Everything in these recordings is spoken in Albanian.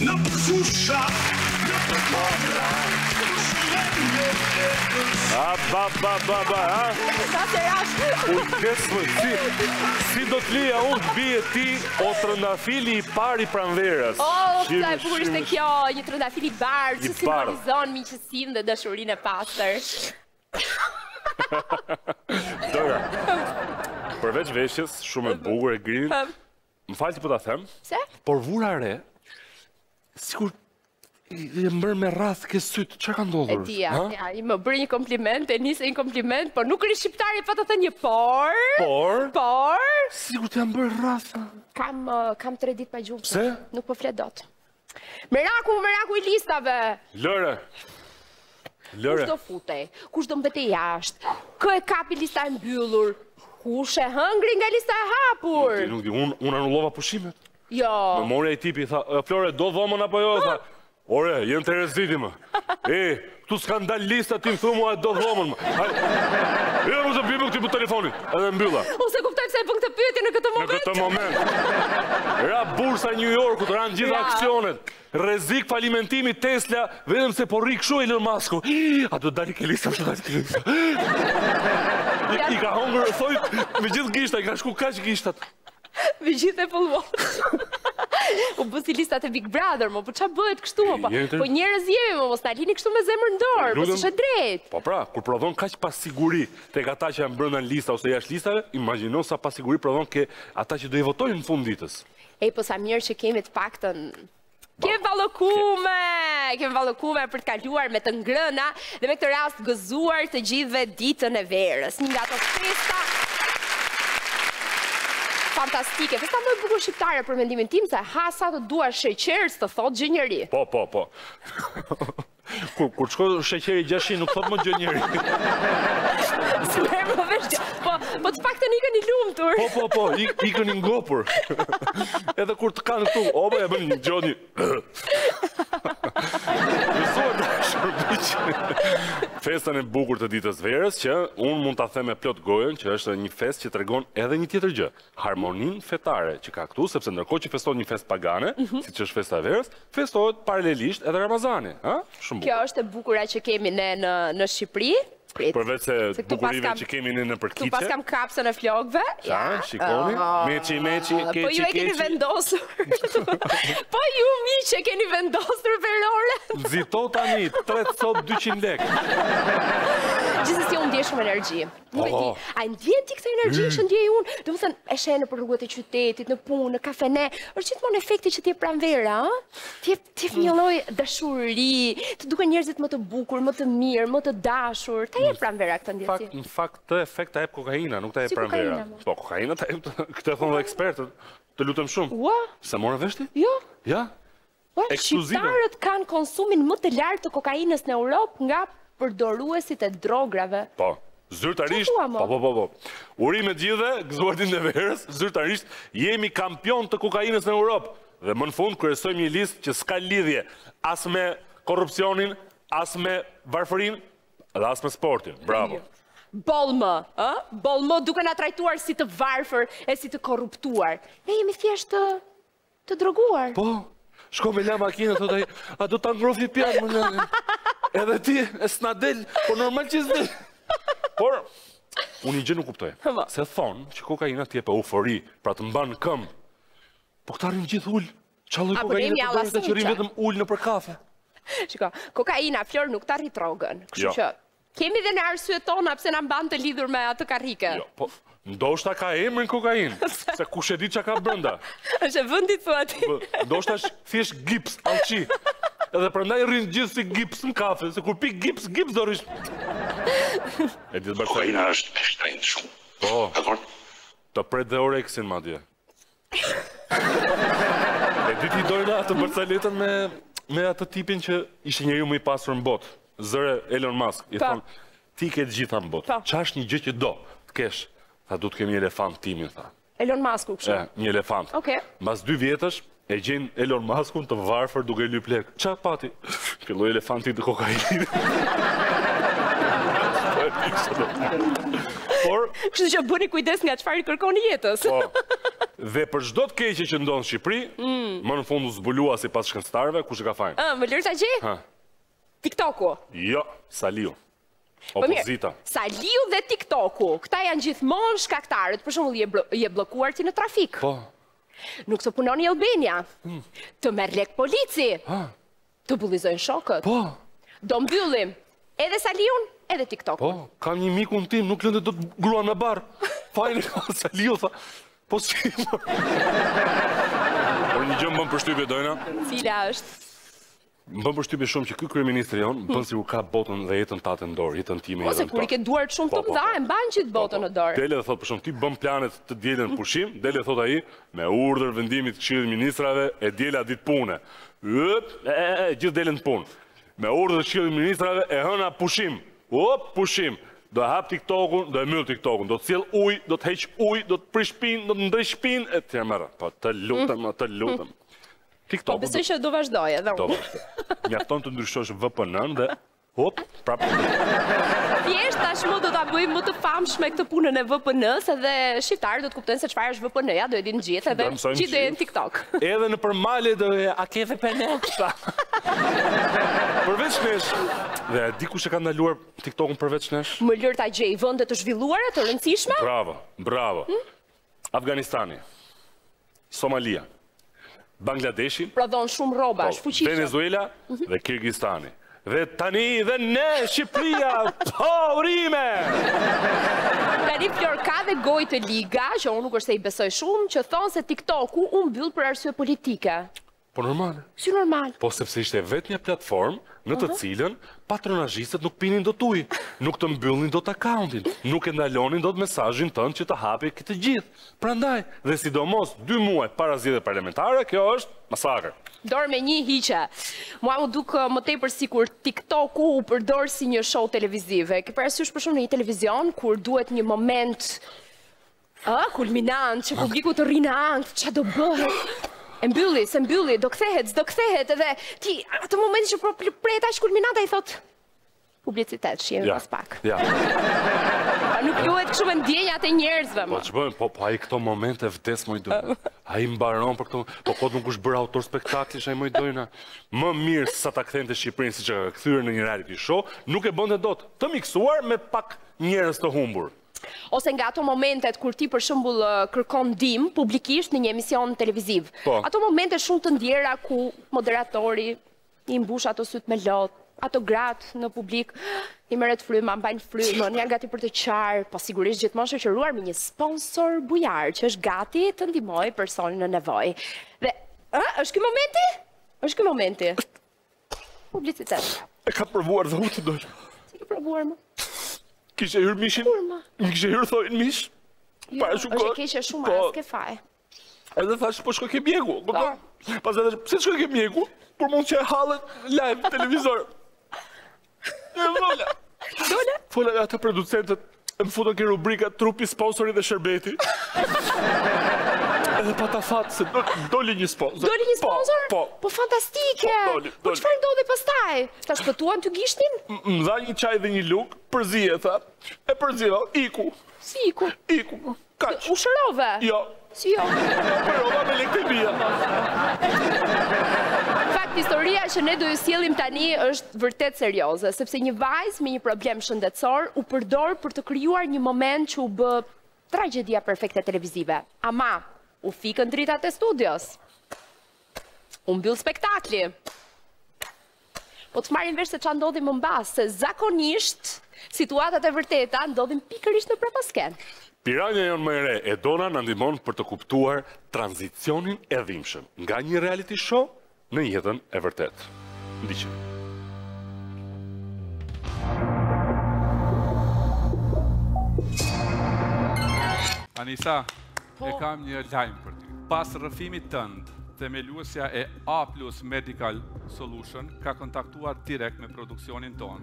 në përfusha, në përmodra, Si do të lija unë të bije ti o trëndafili I pari pranverës. Sa e bukur ishte kjo, një trëndafili bardh që simbolizon miqësinë dhe dashurinë e pastër. Dora, përveç veshjes, shumë e bukur e grinë, më falë ti po ta them, por vura re, sikur I mërë me rath ke sytë, që ka ndodhur? E dia, I më bërë një kompliment, e nisë një kompliment, por nuk është shqiptari pa të thënë një por. Por? Sigur të jam bërë rath. Kam 3 ditë pa gjumë. Pse? Nuk po flet dot. Meraku I listave. Lëre. Kush do futej? Kush do mbetej jashtë? Kë e kapi lista e mbyllur? Kush e hëngri nga lista e hapur? Nuk di, unë anullova pushimet. Jo. Më mori ai tipi, tha, Flore, do dhomën apo jo? Tha, ore, jenë të reziti më. Tu s'kan dal lista ti më thumu a do dhomën më. Jo, më të bimë këti për telefonit, edhe mbylla. Ose kuptoj pse e bën këtë pyetje në këtë moment. Në këtë moment. Ra bursa New Yorkut, ranë gjitha aksionet. Rrezik falimentimi Tesla, vetëm se po rri kështu Elon Musku. A do dali ke lista, do dali ke lista. I ka hongër, thoj, me gjithë gishta, I ka shku kaq gishtat. Me gjithë e pëlluat. U bë si listat e Big Brother, po qa bëhet kështu, po njerëz jemi, mos ta lini kështu me zemër në dorë, po s'është drejt. Po pra, kur prodhon kaq pasiguri tek ata që janë brenda në lista ose jashtë listave, imagjino sa pasiguri prodhon ke ata që do I votojnë në fund ditës. Po sa mirë që kemi të paktën Kemi vallokume për të kaluar me të ngrëna dhe me këtë rast gëzuar të gjithëve ditën e verës. Një nga ato festa fantastike. Festa më e bukur shqiptare për mendimin tim se ha sa të dua sheqer të thot gjë njeri. Po. Kur shko sheqeri 600 nuk thot më gjë njeri. Po të paktën ikën I lumtur. Po, ikën I ngopur. Edhe kur të kanë këtu, obe e bën një gjoni. Festën e bukur të ditës verës që unë mund ta them me plot gojën që është një fest që tregon edhe një tjetër gjë, harmoninë fetare që ka këtu, sepse ndërkohë që feston një fest pagane, siç është festa e verës, festohet paralelisht edhe Ramazani, ha? Shumë bukur. Kjo është e bukura që kemi ne në Shqipëri. Përveç se bukurive që kemi në përkiqe. Tu pas kam kapsën e flokëve. Ja, shikoni. Meçi, keqi. Po ju e keni vendosur. Po ju miqë keni vendosur verore. Nxito tani 3 sot 200 lekë. Gjithsesi unë ndjej shumë energji. Nuk e di, a ndjen ti këtë energji që ndjej unë? Domethënë e sheh në rrugët e qytetit, në punë, në kafene, është gjithmonë efekti që ti jep pranvera, ëh? Ti jep një lloj dashuri, të duken njerëzit më të bukur, më të mirë, më të dashur. Ta jep pranvera këtë ndjesi. Në fakt të efekt ta jep kokaina, nuk ta jep pranvera. Po kokaina ta jep, këtë thonë dhe ekspertët. Të lutem shumë. Ua? Sa morë vesh ti? Jo. Ja. Shqiptarët kanë konsumin më të lartë të kokainës në Europë nga përdoruesit e drograve. Po. Zyrtarisht, po. Urime gjithë, gëzuar ditën e verës, zyrtarisht jemi kampion të kokainës në Europë. Dhe më në fund kryesojmë një listë që s'ka lidhje as me korrupsionin, as me varfërinë, dhe as me sportin. Bravo. Bollmë duke na trajtuar si të varfër e si të korruptuar. Ne jemi thjesht të droguar. Po. Shko me la makinë, thot ai, a do ta ngrofi pjanë më lënë. Edhe ti, e s'na del, po normal që s'del. Por, unë një gjë nuk kuptoj. Se thonë që kokaina t'jep eufori, pra të mban këmbë. Po këta rrinë gjithë ullë. Qalloj kokaina të bërë të që rrinë vetëm ullë në për kafe. Shiko, kokaina, Flor, nuk ta rrit drogën. Kështu që, kemi dhe në arsye tona pse na mban të lidhur me atë karrike. Jo, po, ndoshta ka emrin kokainë, se kush e di çka ka brenda. Është e vendit thua ti. Ndoshta është thjesht gips, alçi. Edhe prandaj rrin gjithë si gips në kafe, se kur pi gips do rish. E di të bëj kokaina është me shtrenjtë shumë. Po. Të pret dhe oreksin madje. E di ti dojna atë bërcaletën me atë tipin që ishte njeriu më I pasur në botë, zëre Elon Musk. I thonë, ti ke të gjitha në botë. Qa është një gjë që do të kesh? Tha, du të kemi një elefant timin, tha. Elon Musku kështu? Një elefant. Mas 2 vjetësh, e gjenë Elon Muskun të varfër duke lyp lek. Qa pati? Filloj elefanti të kokainë. Por... Kështu që bëni kujdes nga çfarë kërkoni jetës. Po. Dhe për çdo të keqe që ndodh në Shqipëri, më në fund u zbulua sipas shkencëtarëve kush e ka fajin. Më lër ta gjej? TikToku. Jo, Saliu. Opozita. Saliu dhe TikToku, këta janë gjithmonë shkaktarët, për shembull je bllokuar ti në trafik. Po. Nuk të punon në Albania. Të merr lek polici. Të bullizojnë shokët. Po. Do mbyllim edhe Saliun, edhe TikTokun. Po, kam një mikun tim, nuk lënde do të grua në bar. Fajin e ka Saliu, tha. Po si, por një gjë më bën përshtypje, Dojna. Cila është? Më bën përshtypje shumë që ky kryeministri jon bën sikur ka botën dhe jetën tatë në dorë, jetën time. Ose kur i ke duart shumë të mëdha, e mban gjithë botën në dorë. Dele dhe thot për shumë, ti bën planet të dielën pushim, dele thot ai, me urdhër vendimit të Këshillit të Ministrave e diela ditë pune. Gjithë delen të punë. Me urdhër të Këshillit të Ministrave e hëna pushim. Pushim. Do e hap TikTokun, do e myll TikTokun, do të sjell ujë, do të heq ujë, do të prish pinë, do të ndrej shpinë, e të merr. Po të lutem. TikToku. Po besoj që do vazhdoj edhe unë. Mjafton të ndryshosh VPN-n dhe prapë. Thjesht tashmë do ta bëjmë më të famshme këtë punën e VPN-s edhe shqiptarët do të kuptojnë se çfarë është VPN-ja, do e dinë gjithë edhe gjithë do jenë TikTok. Edhe në përmale do e a ke VPN? Përveç nesh, dhe di kush e ka ndaluar TikTokun përveç nesh? Më lër ta gjej vende të zhvilluara, të rëndësishme? Bravo. Afganistani, Somalia, Bangladeshi, prodhon shumë rroba, shfuqishëm. Venezuela dhe Kirgistani. Dhe tani dhe ne, Shqipëria, po urime! Tani Flor ka dhe gojë të liga, që unë nuk është se i besoj shumë, që thonë se TikToku u mbyll për arsye politike. Po normale. Si normal? Po sepse ishte vetë një platformë në të cilën patronazhistët nuk pinin dot ujë, nuk të mbyllnin dot akauntin, nuk e ndalonin dot mesazhin tënd që të hapi këtë gjithë. Prandaj, dhe sidomos 2 muaj para zgjedhjeve parlamentare, kjo është masakër. Dorë me një hiqe. Mua mu duk më tepër sikur TikToku u përdor si një show televizive. Ke parasysh për shumë në një televizion, kur duhet një moment kulminant, që publiku të rrinë ankth, ç'a do bëhet? E mbylli, se mbylli, do kthehet, edhe ti, atë momenti që preta është kulminanta i thot publicitet, shjemi pas pak. Nuk luhet kështu me ndjenjat e njerëzve, Po që bëjmë, po ai këto momente vdes moj Dojna. Ai mbaron për këto, po kot nuk është bërë autor spektaklish ai moj Dojna. Më mirë sa ta kthente Shqipërinë siç e ka kthyer në një reality show, nuk e bënte dot. Të miksuar me pak njerëz të humbur. Ose nga ato momentet kur ti për shembull kërkon ndihmë publikisht në një emision televiziv. Ato momente shumë të ndjera ku moderatori i mbush ato syt me lot, ato gratë në publik i merret fryma, mbajnë frymën, janë gati për të qarë, po sigurisht gjithmonë shoqëruar me një sponsor bujar që është gati të ndihmojë personin në nevojë. Dhe është ky momenti? Është ky momenti. Publicitet. E ka provuar dhe u të dojnë. Si ke provuar më? Kishe hyrë mishin? Më kishe hyrë thojnë mish? Jo, është e keqe shumë, s'ke faj. Edhe thash, po shkoj ke mjeku. Pas edhe, pse shkoj ke mjeku? Por mund që e hallet live televizor. E vola. Fola dhe ata producentët më futën ke rubrika trupi, sponsori dhe shërbeti. Edhe pa ta fatë se doli një sponsor. Doli një sponsor? Po. Po fantastike. Po çfarë ndodhi pastaj? Ta shpëtuan ty gishtin? Më dha një çaj dhe një luk, përzije, tha. E përzija, iku. Si iku? Iku. Kaq. U shërove? Jo. Si jo? Përova me lektebia. Fakt, historia që ne do ju sjellim tani është vërtet serioze, sepse një vajzë me një problem shëndetësor u përdor për të krijuar një moment që u bë tragjedia perfekte televizive. Ama u fikën dritat e studios. U mbyll spektakli. Po të marrin vesh se ç'a ndodhi më mbas, se zakonisht situatat e vërteta ndodhin pikërisht në prapasken. Piranja jonë më e re e Dona na ndihmon për të kuptuar tranzicionin e dhimbshëm nga një reality show në jetën e vërtet. Ndiqim. Anisa, e kam një lajm për ty. Pas rrëfimit tënd, themeluesja e A+ Medical Solution ka kontaktuar direkt me produksionin ton.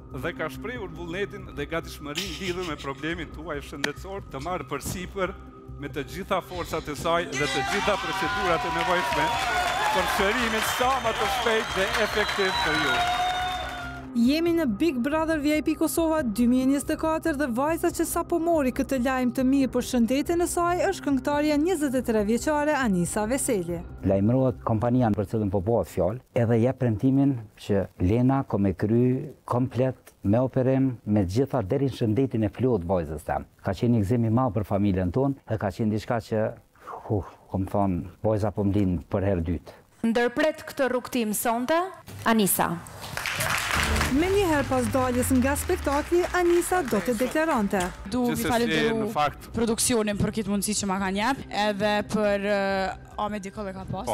Dhe ka shprehur vullnetin dhe gatishmërinë lidhur me problemin tuaj shëndetësor të marrë përsipër me të gjitha forcat e saj dhe të gjitha procedurat e nevojshme për shërimin sa më të shpejt dhe efektiv për ju. Jemi në Big Brother VIP Kosova 2024 dhe vajza që sa po mori këtë lajm të mirë për shëndetin e saj është këngëtarja 23 vjeçare Anisa Veseli. Lajmërohet kompania për cilën po bëhet fjalë, edhe jep premtimin që Lena ka me kry komplet me operim me gjitha deri në shëndetin e plot vajzës tam. Ka qenë një gëzim i madh për familjen tonë dhe ka qenë diçka që kom thonë, vajza po mlin për herë dytë. Ndërpret këtë rrugtim sonte, Anisa. Me njëherë pas daljes nga spektakli, Anisa do të deklarante. Du vi falenderu produksionin për këtë mundësi që ma kanë jep, edhe për Medical e ka pas,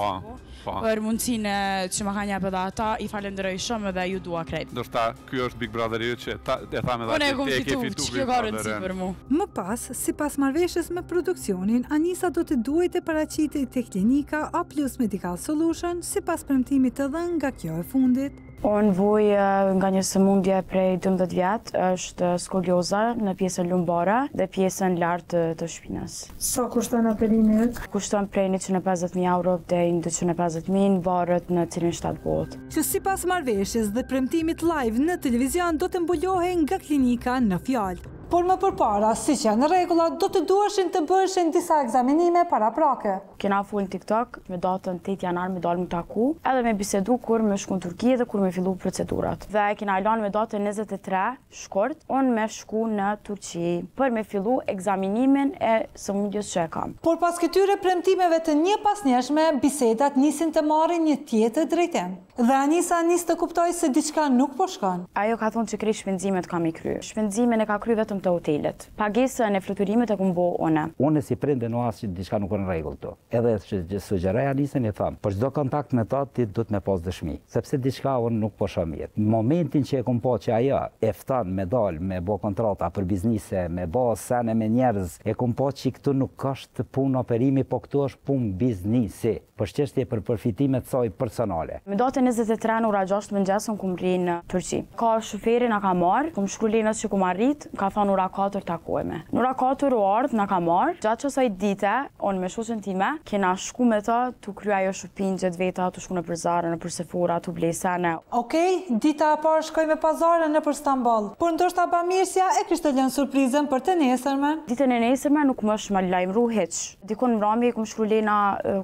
për mundësinë që ma kanë jep edhe ata, i falenderoj shumë edhe ju dua krejt. Ndoshta ky është Big Brother ju që e thamë edhe te ke fitu Big Brother për mu. Më pas, sipas marrëveshjes me produksionin, Anisa do të duhet të paraqitej tek klinika A+ Medical Solution sipas premtimit të dhënë nga kjo e fundit. Unë vuj nga një sëmundje prej 12 vjetë, është skolioza në pjesën lumbare dhe pjesën lartë të shpinës. Sa kushton operimi? Kushton prej 150.000 euro deri në 250.000, varet në cilin shtat bëhet. Që sipas marrëveshjes dhe premtimit live në televizion do të mbulohej nga klinika në fjalë. Por më përpara, siç janë rregullat, do të duheshin të bëheshin disa ekzaminime paraprake. Kena full në TikTok, me datën 8 janar me dalë më taku, edhe me bisedu kur me shku në Turqi dhe kur me fillu procedurat. Dhe kena lanë me datën 23 shkort, unë me shku në Turqi për me fillu ekzaminimin e sëmundjes që e kam. Por pas këtyre premtimeve të një pas njëshme, bisedat nisin të marrin një tjetër drejtim. Dhe Anisa nis të kuptoj se diçka nuk po shkon. Ajo ka thonë që krejt shpenzimet kam i kry. Shpenzimin e ka kry vetëm të hotelet. Pagesën e fluturimit e kumbo une. Unë si prinde në asë që diçka nuk në rregull to. Edhe që sugjeroj Anisën e thamë, për çdo kontakt me ta ti do të me pas dëshmi. Sepse diçka unë nuk po shoh mirë. Në momentin që e kom pa që ajo e fton me dal, me bë kontrata për biznise, me bë sene me njerëz, e kom pa që këtu nuk është punë operimi, po këtu është punë biznisi. Për çështje për përfitimet saj personale. Me datën 23 në ora 6 mëngjes kum rri në Turqi. Ka shoferi na ka marr, kum shkruaj Lenës që kum arrit, ka thonë ora 4 takojme. Në ora 4 u ardh na ka marr, gjatë kësaj dite, unë me shoqen time, kena shku me ta, tu krye ajo shopping gjatë veta, tu shku në Zara, në Sephora, tu blej sene. Okej, dita e parë shkoj me pazare në Stamboll. Por ndoshta bamirësia e kishte lënë surprizën për të nesërmen. Ditën e nesërmen nuk më është më lajmëru hiç. Dikon mbrëmje kum shkruaj Lena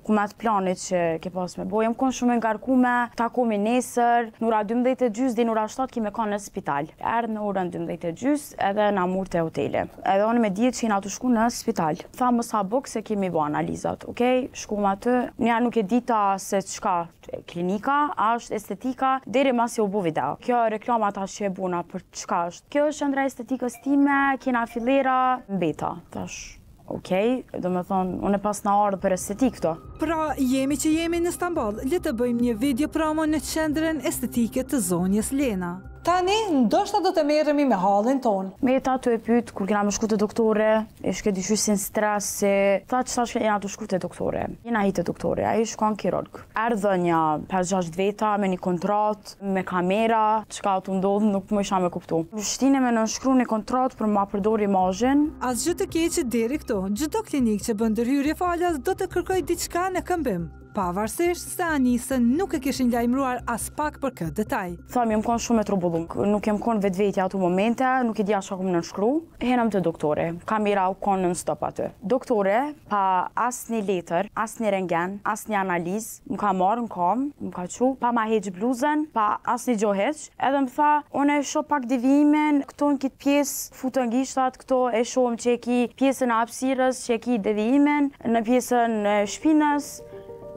ku me atë planit që ke pas me bojëm, kon shumë ngarkume, takomi nesër, në ora 12:30 dhe në ora 7 kime ka në spital. Erdhë në orën 12:30 edhe na murë të hotele. Edhe unë me ditë që jena të shku në spital. Tha mos ha buk se kemi bë analizat, okej? Shkuam aty, nja nuk e dita se çka klinika, është estetika, deri mas u bu video. Kjo reklama ta që e buna për çka është. Kjo është ëndra estetikës time, kena fillera, mbeta, tash. Okej, do me thonë, unë e pas në ardhë për estetik këto. Pra, jemi që jemi në Stamboll, le të bëjmë një video promo në qendrën estetike të zonjës Lena. Tani, ndoshta do të merremi me hallin tonë. Me ta të e pyet, kur kena me shku të doktore, e shke dyshysin stres, se ta që ta shke jena të shku të doktore. Jena hi të doktore, a i shkon kirurg. Erdhë një 5-6 veta me një kontrat, me kamera, që ka të ndodhë, nuk më isha me kuptu. Shtine me nënshkru një kontrat për ma përdori imazhin. Asgjë të keqe deri këto, çdo klinik që bën ndërhyrje falas do të kërkoj diçka në këmbim. Pavarësisht se Anisën nuk e kishin lajmëruar as pak për këtë detaj. Tham, jem konë shumë me trubullum, nuk jem konë vetvetja ato momente, nuk e dija çka kum nënshkru. Henëm të doktore, kamera u konë në stop aty. Doktore, pa asnjë letër, asnjë rentgen, asnjë analizë, më ka marrë në kam, më ka çu, pa ma heq bluzën, pa asnjë gjë heq. Edhe më tha, unë e shoh pak devijimin, këto në këtë pjesë futën gishtat, këto e shohëm që e ki pjesën e hapësirës, që e ki devijimin, në pjesën e shpinës.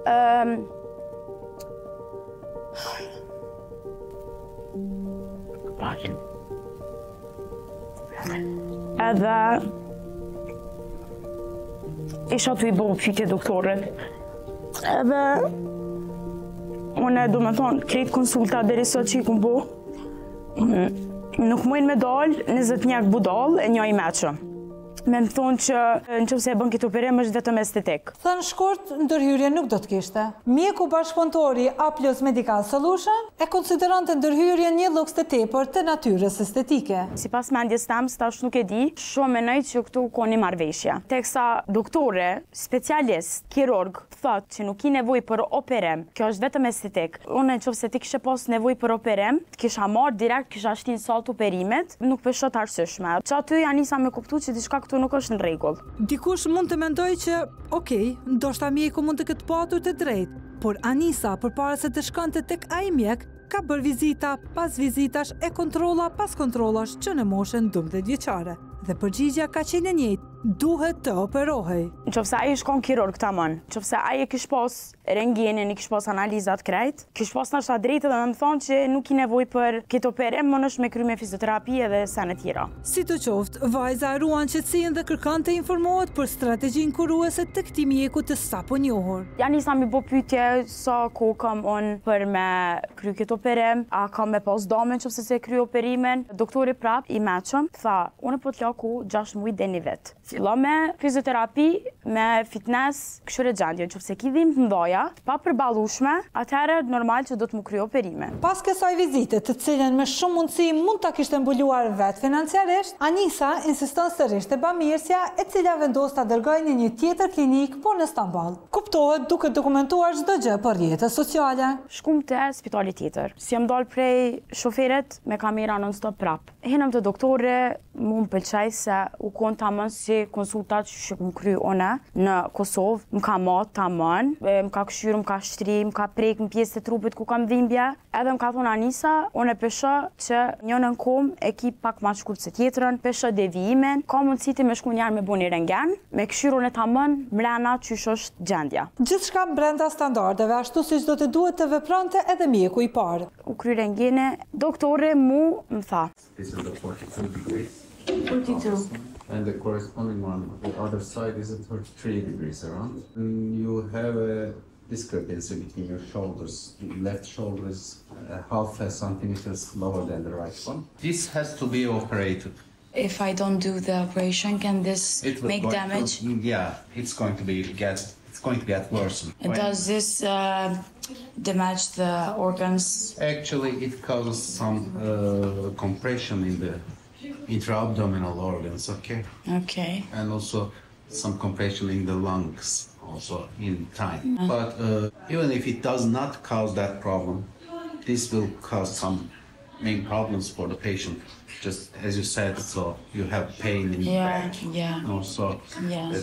Edhe isha të i bëhë pyetje doktorit. Edhe unë do me thonë, krejt konsulta deri sot që i kum bo, nuk mujnë me dalë 20 mjek budal e një i meqë. me më thonë që në qëse e bën këtë operim është vetëm estetik. Thënë shkurt, ndërhyrje nuk do të kishte. Mjeku bashkëpunëtori A+ Medical Solution e konsideron të ndërhyrje një luks të tepër të natyrës estetike. Sipas mendjes tam, tash nuk e di, shumë menoj që këtu ka një marrëveshje. Teksa doktore, specialist, kirurg, thotë që nuk i nevojë për operim, kjo është vetëm estetik. Unë nëse ti kishe pas nevojë për operim, kisha marrë direkt, kisha shtin sallë të operimet, nuk peshot arsyeshme. Që aty Anisa me kuptu që diçka këtu nuk është në rregull. Dikush mund të mendoj që, okej, ndoshta mjeku mund të ketë patur të drejtë, por Anisa, përpara se të shkonte tek ai mjek, ka bërë vizita pas vizitash e kontrolla pas kontrollash që në moshën 12 vjeçare. Dhe përgjigja ka qenë e njëjtë, duhet të operohej. Nëse ai shkon kirurg tamam, nëse ai e kish pas rentgenin, i kish pas analizat krejt, kish pas ndoshta drejtë dhe më thonë që nuk i nevojë për këtë operim, më është me kry me fizioterapi edhe sene tjera. Sidoqoftë, vajza ruan qetësinë dhe kërkon të informohet për strategjinë kuruese të këtij mjeku të sapo njohur. Anisa më bë pyetje sa kohë kam unë për me kry këtë operim, a kam me pas dome nëse se kry operimin. Doktori prap i meqëm tha, unë po të laku 6 muaj deri në vet. Fillon me fizioterapi, me fitness, këshire gjendje, nëse ki dhimbje të mëdha, pa përballueshme, atëherë normal që do të më kryej operime. Pas kësaj vizite, të cilën me shumë mundësi mund ta kishte mbuluar vetë financiarisht, Anisa insiston sërish te bamirësja, e cila vendos ta dërgojë në një tjetër klinik, por në Stamboll. Kuptohet duke dokumentuar çdo gjë për rrjetet sociale. Shkum te spitali tjetër. Si jam dal prej shoferit me kamera non-stop prap. Henëm te doktore, mu më pëlqej se u kon tamam si konsultat që më kry one në Kosovë, më ka mat tamam, më ka këshyr, më ka shtri, më ka prek në pjesë të trupit ku kam dhimbje, edhe më ka thonë Anisa, unë e pesha që njënën kom e ki pak ma shkurt se tjetrën, pesha devijimin, ka mundësi ti me shku njarë me bu një rentgen, me këshyrun e tamam, mrena qysh është gjendja. Gjithçka brenda standardeve, ashtu siç do të duhet të veprante edhe mjeku i parë. U kry rentgene, doktore mu më tha. 42. And the corresponding one, the other side is at 33 degrees around. And you have a discrepancy between your shoulders. The left shoulder is half a centimeters lower than the right one. This has to be operated. If I don't do the operation, can this make damage? Yeah, it's going to get worse. Does this damage the organs? Actually, it causes some compression in the intra-abdominal organs, okay? Okay. And also some compression in the lungs, also in time. But even if it does not cause that problem, this will cause some main problems for the patient. Just as you said, so you have pain in the back. Yeah. Also,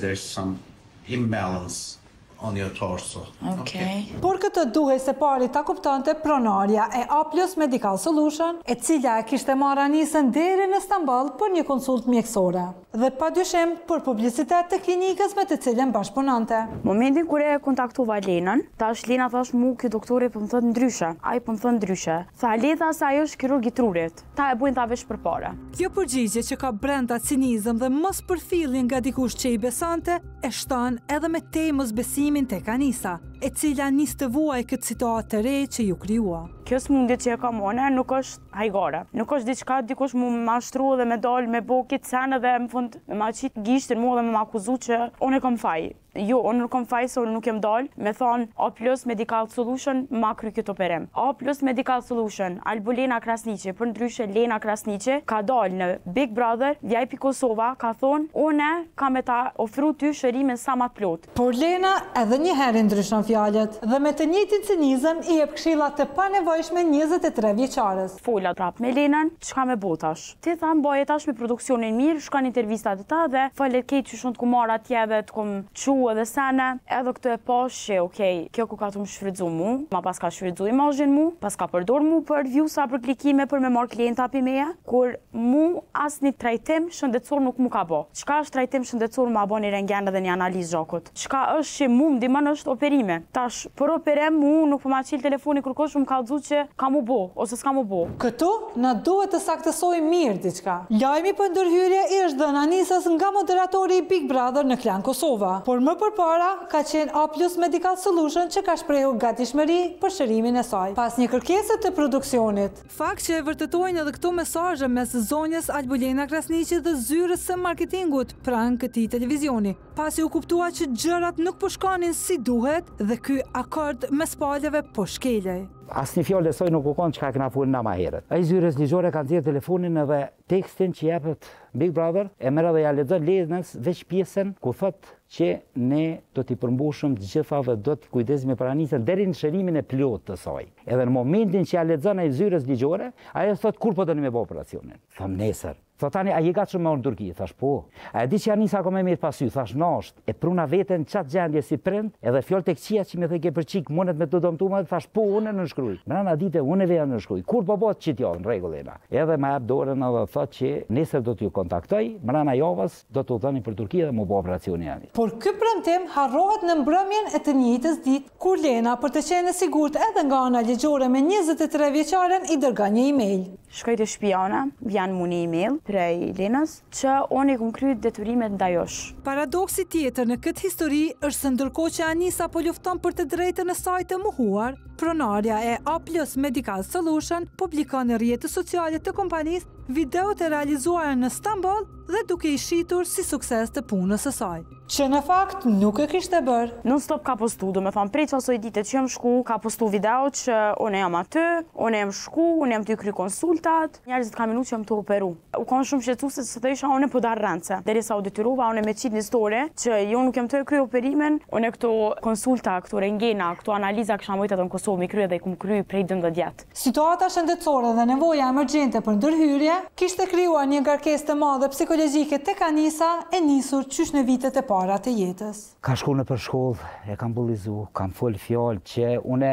there's some imbalance on your torso. Okay. Por këtë duhej se pari ta kuptonte pronarja e A+ Medical Solution, e cila e kishte marrë Anisën deri në Stamboll për një konsultë mjekësore. Dhe padyshim për publicitet të klinikës me të cilën bashkëpunonte. Momentin kur e kontaktova Lenën, tash Lena thash mu ky doktori po më thot ndryshe. Ai po më thon ndryshe. Tha Leta se ajo është kirurg i trurit. Ta e bujnë ta vesh përpara. Kjo përgjigje që ka brenda cinizëm dhe mos përfillin nga dikush që i besante, e shton edhe me tej mosbesimin tek Anisa, e cila nis të vuaj këtë situatë të re që ju krijua. Kjo smundje që e kam unë nuk është hajgare. Nuk është diçka dikush mu më mashtru dhe me dal me bo këtë senë dhe më fund me ma qit gishtin mu dhe me ma akuzu që unë e kam faj. Jo, unë nuk kam faj se unë nuk jem dal. Me thonë A+ Medical Solution ma kry këtë operim. A+ Medical Solution, Albu Lena Krasniqi, për ndryshe Lena Krasniqi, ka dal në Big Brother, VIP Kosova, ka thonë, une ka me ta ofru ty shërimin sa ma të plot. Por Lena edhe një herë ndryshon fjalët dhe me të njëjtin cinizëm i jep këshilla të panevojshme 23 vjeçares. Fola prap me Lenën, çka me botash. Ti tham baje tash me produksionin mirë, shkon intervistat e ta dhe falet keq që shumë të kumar atje dhe të kum çu edhe sene, edhe këtë e pash që okej, kjo ku ka të më shfrydzu mu, ma pas ka shfrydzu imazhin mu, pas ka përdor mu për vjusa, për klikime, për me marrë klienta pi meja, kur mu asnjë trajtim shëndetësor nuk mu ka bo. Çka është trajtim shëndetësor ma bo një rentgen edhe një analizë zhokut? Çka është që mu m'dimon është operime? Tash, për operim mu nuk po ma qil telefoni kërkosh më ka dzu që ka mu bo, ose s'ka mu bo. Këtu na duhet të saktësoj mirë diçka. Lajmi për ndërhyrje i është dhënë Anisës nga moderatori i Big Brother në Klan Kosova, por më Më përpara ka qenë A+ Medical Solution që ka shprehur gatishmëri për shërimin e saj, pas një kërkese të produksionit. Fakt që e vërtetojnë edhe këto mesazhe mes zonjës Albulena Krasniqi dhe zyrës së marketingut pranë këtij televizioni, pasi u kuptua që gjërat nuk po shkonin si duhet dhe ky akord mes palëve po shkelej. Asnjë fjalë soi nuk u kon çka kena folur na më herët. Ai zyrës ligjore ka nxjerrë telefonin edhe tekstin që jepet Big Brother e merr edhe ja lexon lesnës veç pjesën ku thotë që ne do t'i përmbushëm të gjitha dhe do t'i kujdesemi për Anisën deri në shërimin e plotë të saj. Edhe në momentin që ja lexon ai zyrës ligjore, ajo thotë kur po doni me bë operacionin. Tham nesër. Thot tani, a je gatshëm me orë në Turqi? Thash po. A e di që Anisa ka me mirë pasy? Thash nasht. E pruna veten qatë gjendje si prind, edhe fjalë tek qia që më thëke për çik mundet me të dëmtuar, thash po, unë nënshkruaj. Brana dite unë veja nënshkruaj. Kur po bëhet çit jo, në rregull ena. Edhe më jap dorën edhe thot që nesër do t'ju kontaktoj, brana javës do t'u dhani për Turqi dhe më bë operacionin ani. Por ky premtim harrohet në mbrëmjen e të njëjtës ditë, kur Lena, për të qenë e sigurt edhe nga ana ligjore me 23 vjeçaren, i dërgon një email. Shkoj te shpiona, vjen mu një email prej Lenës që unë i kum kryer detyrimet ndaj josh. Paradoksi tjetër në këtë histori është se ndërkohë që Anisa po lufton për të drejtën e saj të mohuar, pronarja e A+ Medical Solution publikon në rrjetet sociale të kompanisë videot e realizuara në Stamboll dhe duke i shitur si sukses të punës së saj, që në fakt nuk e kishte bërë. Non-stop ka postu, do me thonë, prej që asoj dite që jam shku, ka postu video që unë jam aty, unë jam shku, unë jam të kry konsultat, njerëzit ka minu që jam të operu. U konë shumë shqetësuese se të isha unë po darë rëndëse, derisa u detyrova unë me qitë një story që jo nuk jam të kry operimin, unë këto konsulta, këto rengena, këto analiza kisha mojtë atë në Kosovë mi kry dhe i kum kry prej 12 vjet. Situata shëndetësore dhe nevoja emergjente për ndërhyrje kishte krijuar një ngarkesë të madhe psikologjike tek Anisa e nisur qysh në vitet e para të jetës. Ka shku në për shkollë, e kam bullizu, kam fol fjalë që une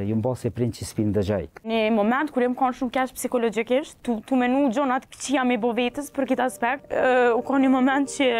ju mbasi prind që s'pin dëgjaj. Në moment kur jam kanë shumë keq psikologjikisht, tu menu gjonat që jam i bo vetës për këtë aspekt, u ka një moment që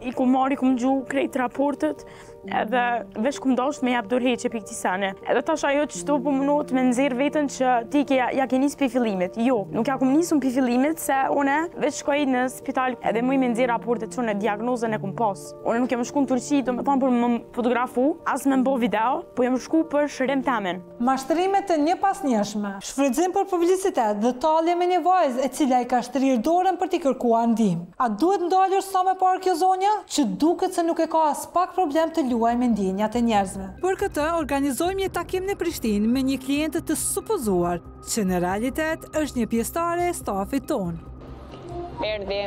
i ku marri kum gju krejt raportet, edhe vesh kum dasht me jap dorëheqje për këtij sene. Edhe tash ajo që shto po munot me nxjerr veten që ti ja ke nis pi fillimit. Jo, nuk ja kum nisur pi fillimit se unë veç shkoj në spital edhe më nxjerr raportet çon e diagnozën e kum pas. Unë nuk jam shku në Turqi, domethënë për më fotografu, as me mbo video, po jam shku për shërim temen. Mashtrime të njëpasnjëshme, shfrytëzim për publicitet dhe talje me një vajzë e cila i ka shtrirë dorën për t'i kërkuar ndihmë. A duhet ndalur sa më parë kjo zonja, që duket se nuk e ka as pak problem të luaj me ndjenjat e njerëzve. Për këtë, organizojmë një takim në Prishtinë me një kliente të supozuar, që në realitet është një pjesëtare e stafit tonë. Erdhi.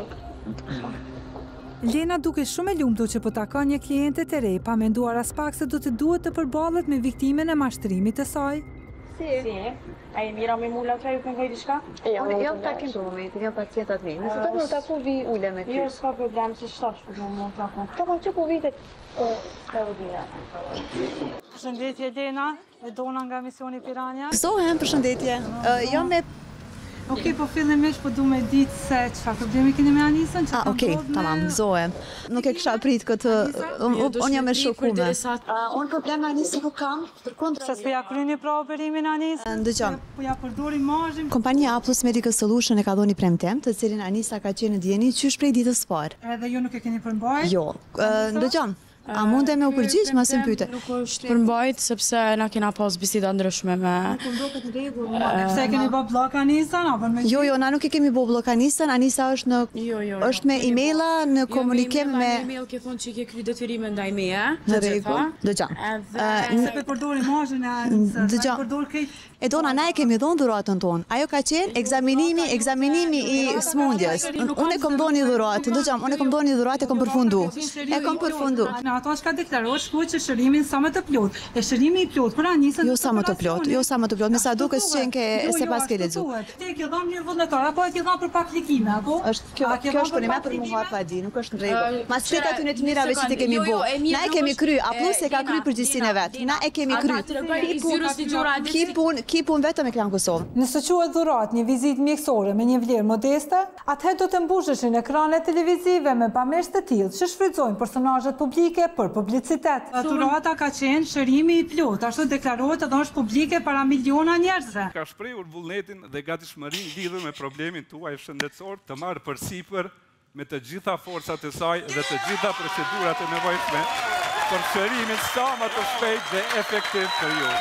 Lena duke shumë e lumtur që po takon një kliente të re, pa menduar as pak se do të duhet të përballet me viktimen e mashtrimit të saj. Si? A i mira me mula që a ju këngoj diçka? Jo, takim për momentin, jo pacientat mi. Nëse të më taku vi ule me ty. Jo, s'ka problem, që shtash për më taku. Të kom që po vitet, s'ka vëdina. Përshëndetje Lena, e Dona nga misioni Pirania. Gëzohem, përshëndetje. Jo me... Okej, po fillimisht po du me ditë se çfarë problemi keni me Anisën që okej, tamam, gëzohem. Nuk e kisha prit këtë, unë jam e shokume. Unë problem me Anisën nuk kam, përkundër. Se s'po ja kryeni pra operimin Anisën? Ndëgjon. Po ja përdori imazhin. Kompania A+ Medical Solution e ka dhënë premtim, të cilin Anisa ka qenë në dieni qysh prej ditës së parë. Edhe ju nuk e keni përmbajtur? Jo, ndëgjon. A mund e me u përgjigj, ma si më pyte? Nuk është përmbajt, sepse na kena pas biseda ndryshme me... Nuk ndoket në rregull. Pse keni bë blok Anisën apo me... Jo, na nuk e kemi bë blok Anisën, Anisa është në... është me emaila në komunikim me... Në email ke thonë që i ke kry detyrime ndaj meje. Në rregull, dëgjon. Se pe përdor imazhin e Anisës, dëgjon. përdor këtë... E Dona, na e kemi dhënë dhuratën tonë. Ajo ka qenë ekzaminimi i smundjes. Unë e kom dhënë një dhuratë, dëgjom, unë e kom dhënë një dhuratë e kom përfundu. E kom përfundu. Ato shka deklarohet shkruaj që shërimin sa më të plot. E shërimi i plot për Anisën. Jo sa më të plot, jo sa më të plot. Me sa duket s'qen ke se pas ke lexu. Ti e ke dhënë një vullnetar apo e ke dhënë për pak likime apo? Kjo është për më për mua pa di, nuk është në rregull. Mas tek aty në të mirave që ti kemi bë. Na e kemi kry, A+ e ka kry përgjegjësinë e vet. Na e kemi kry. Ki pun vetëm e Klan Kosovë. Nëse quhet dhuratë një vizitë mjekësore me një vlerë modeste, atëherë do të mbusheshin ekranet televizive me bamirës të tillë që shfrytëzojnë personazhet publike për publicitet. Dhurata ka qenë shërimi i plot, ashtu deklarohet edhe është publike para miliona njerëzve. Ka shprehur vullnetin dhe gatishmërinë lidhur me problemin tuaj shëndetësor të marrë përsipër me të gjitha forcat e saj dhe të gjitha procedurat e nevojshme për shërimin sa më të shpejt dhe efektiv për ju.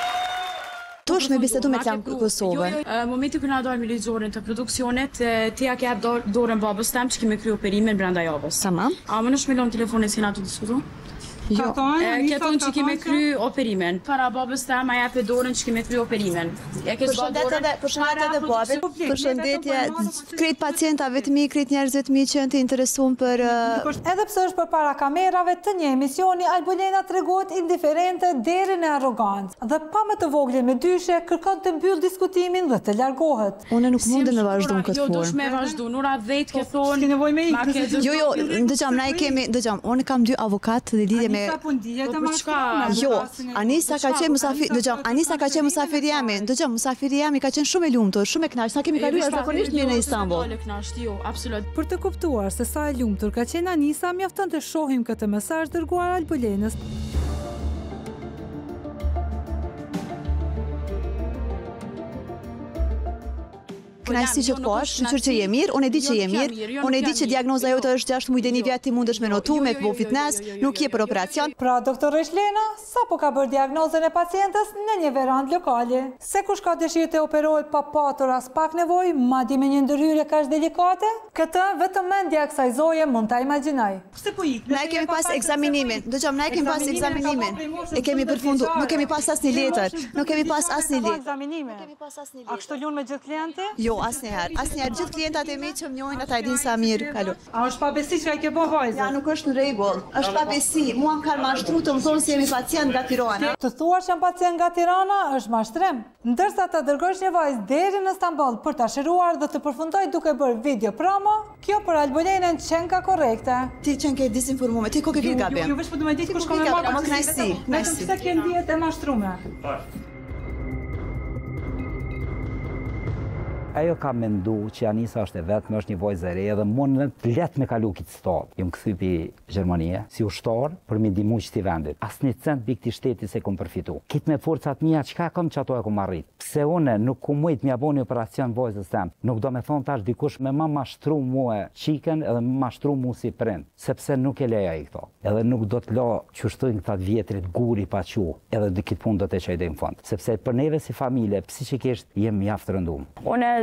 Tosh me bisedu me Klan Kosovën. Momenti kër na dalë me ligjzorin të produksionit, ti ja ke dorën babës tem që kemi kryu operimin brenda javës. Tamam. A më nësh me lom telefonin si na të diskutu? Jo. Keton që kemi kry operimin. Para babës tem, a jape dorën që kemi kry operimin. Përshëndet edhe babit. Përshëndetje krejt pacientave të mi, krejt njerëzve të mi që janë të interesuar për... Edhe pse është përpara kamerave të një emisioni, Albulena tregohet indiferente deri në arrogancë dhe pa më të voglin me dyshe kërkon të mbyll diskutimin dhe të largohet. Unë nuk mundem me vazhdu në këtë formë. Jo, dush me vazhdu, nura 10 ke thonë... Jo, dëgjam, na e kemi, dëgjam, unë kam 2 avokat dhe lidhje Jo, Anisa ka qenë musafir, dëgjom, Anisa ka qenë musafiri jemi, dëgjom, musafiri jemi ka qenë shumë e lumtur, shumë e kënaqur, sa kemi kaluar zakonisht mirë në Istanbul. Për të kuptuar se sa e lumtur ka qenë Anisa, mjafton të shohim këtë mesazh dërguar Albulenës. Kënaqësi që po është, shqyqyr që je mirë, unë e di që je mirë, unë e di që diagnoza jote është 6 muaj dhe 1 vjet ti mundesh me notu, me bo fitness, nuk je për operacion. Pra, doktoresh Lena, sa po ka bërë diagnozën e pacientës në një verandë lokale. Se kush ka dëshirë të operohet pa patur as pak nevojë, madje me një ndërhyrje kaq delikate, këtë vetëm mendja e kësaj zoje mund ta imagjinoj. Pse po ik? Na kemi pas ekzaminimin. Dëgjom, na kemi pas ekzaminimin. E kemi përfunduar, nuk kemi pas asnjë letër, nuk kemi pas asnjë letër. Nuk kemi pas asnjë letër. A kështu lun me gjithë klientë? Jo, asnjëherë. Asnjëherë gjithë klientat e mi që më njohin ata e dinë sa mirë kalu. A është pabesi që ai ke bën vajzën? Ja, nuk është në rregull. Është pabesi. Mua më kanë mashtruar të më thonë se jemi pacient nga Tirana. Të thuash jam pacient nga Tirana është mashtrim. Ndërsa ta dërgosh një vajzë deri në Stamboll për ta shëruar dhe të përfundoj duke bërë video promo, kjo për Albulenën qen ka korrekte. Ti qen ke disinformuar, ti ko ke bërë gabim. Jo, vetëm do të di kush ka më marrë kënaqësi. Vetëm pse ke ndihet e mashtruar. Ajo ka mendu që Anisa është e vetme, është një vajzë e re dhe mund të let me kalu këtë stad. Jam kthy pi Gjermanie si ushtar për mi ndihmu qëti vendit. Asnjë cent bi këtij shteti se kom përfitu. Kitë me forcat mia çka kam që ato e kom arrit. Pse une nuk ku mujt m'ja boni operacion vajzës tem. Nuk do me thonë tash dikush me ma mashtru mua qiken edhe me mashtru mu si prind. Sepse nuk e leja i këto. Edhe nuk do të la qështojnë këtat vjetrit guri pa qu. Edhe dhe kitë pun do të qajde në fond. Sepse për neve si familje, psikisht jem mjaft rëndum.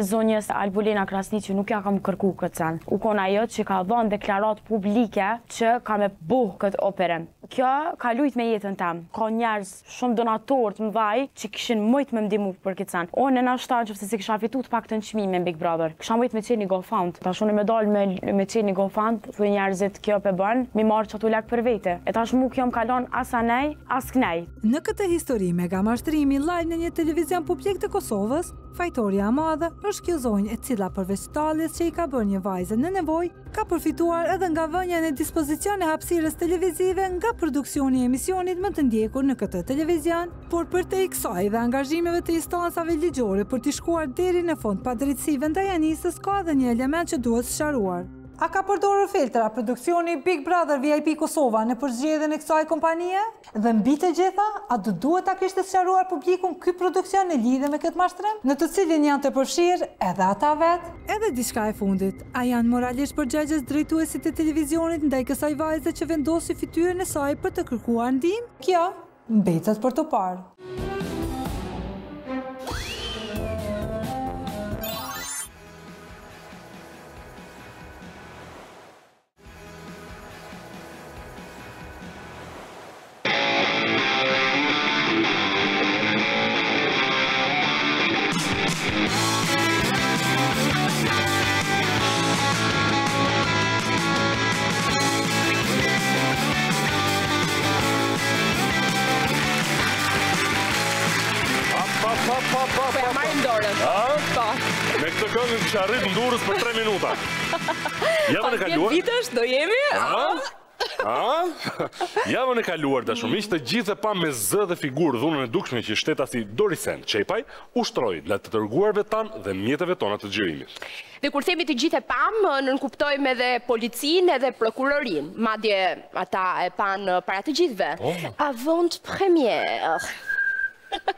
Zonjës Albulena Krasniqi nuk ja kam kërku këtë sen. U kon ajo që ka dhënë deklarat publike që ka me buh këtë operim. Kjo ka lujt me jetën tem. Ka njerëz shumë donatorë të mëdhaj që kishin mujt me ndihmu për këtë sen. Unë në shtanë që se kisha fitu të paktën çmime me Big Brother. Kisha mujt me qenë një GoFund. Tash unë me dal me qenë një GoFund, thuaj njerëzit kjo pe bën, mi marr çatu lek për vete. E tash mu kjo më kalon as anej, as knej. Në këtë histori mega mashtrimi live në një televizion publik të Kosovës, fajtoria e madhe është kjo zonjë e cila përveç taljes që i ka bërë një vajzë në nevojë, ka përfituar edhe nga vënia në dispozicion e hapësirës televizive nga produksioni i emisionit më të ndjekur në këtë televizion, por për te i kësaj dhe angazhimeve të instancave ligjore për t'i shkuar deri në fund padrejtësive ndaj Anisës ka edhe një element që duhet sqaruar. A ka përdorur filtra produksioni Big Brother VIP Kosova në përzgjedhjen e kësaj kompanie? Dhe mbi të gjitha, a duhet ta kishte sqaruar publikun ky produksion në lidhje me këtë mashtrim, në të cilin janë të përfshirë edhe ata vet? Edhe diçka e fundit, a janë moralisht përgjegjës drejtuesit e televizionit ndaj kësaj vajze që vendosi fytyrën e saj për të kërkuar ndihmë? Kjo mbetet për të parë. Me këtë këngë që arrit në Durrës për 3 minuta. Javën e kaluar. Vitesh do jemi? Javën e kaluar dashumiq të gjithë pa me zë dhe figurë dhunën e dukshme që shtetasi Dorisen Çepaj ushtroi la të dërguarve tan dhe mjeteve tona të xhirimit. Dhe kur themi të gjithë e pam, nënkuptojmë edhe policinë edhe prokurorinë. Madje ata e pan para të gjithëve. Avant première.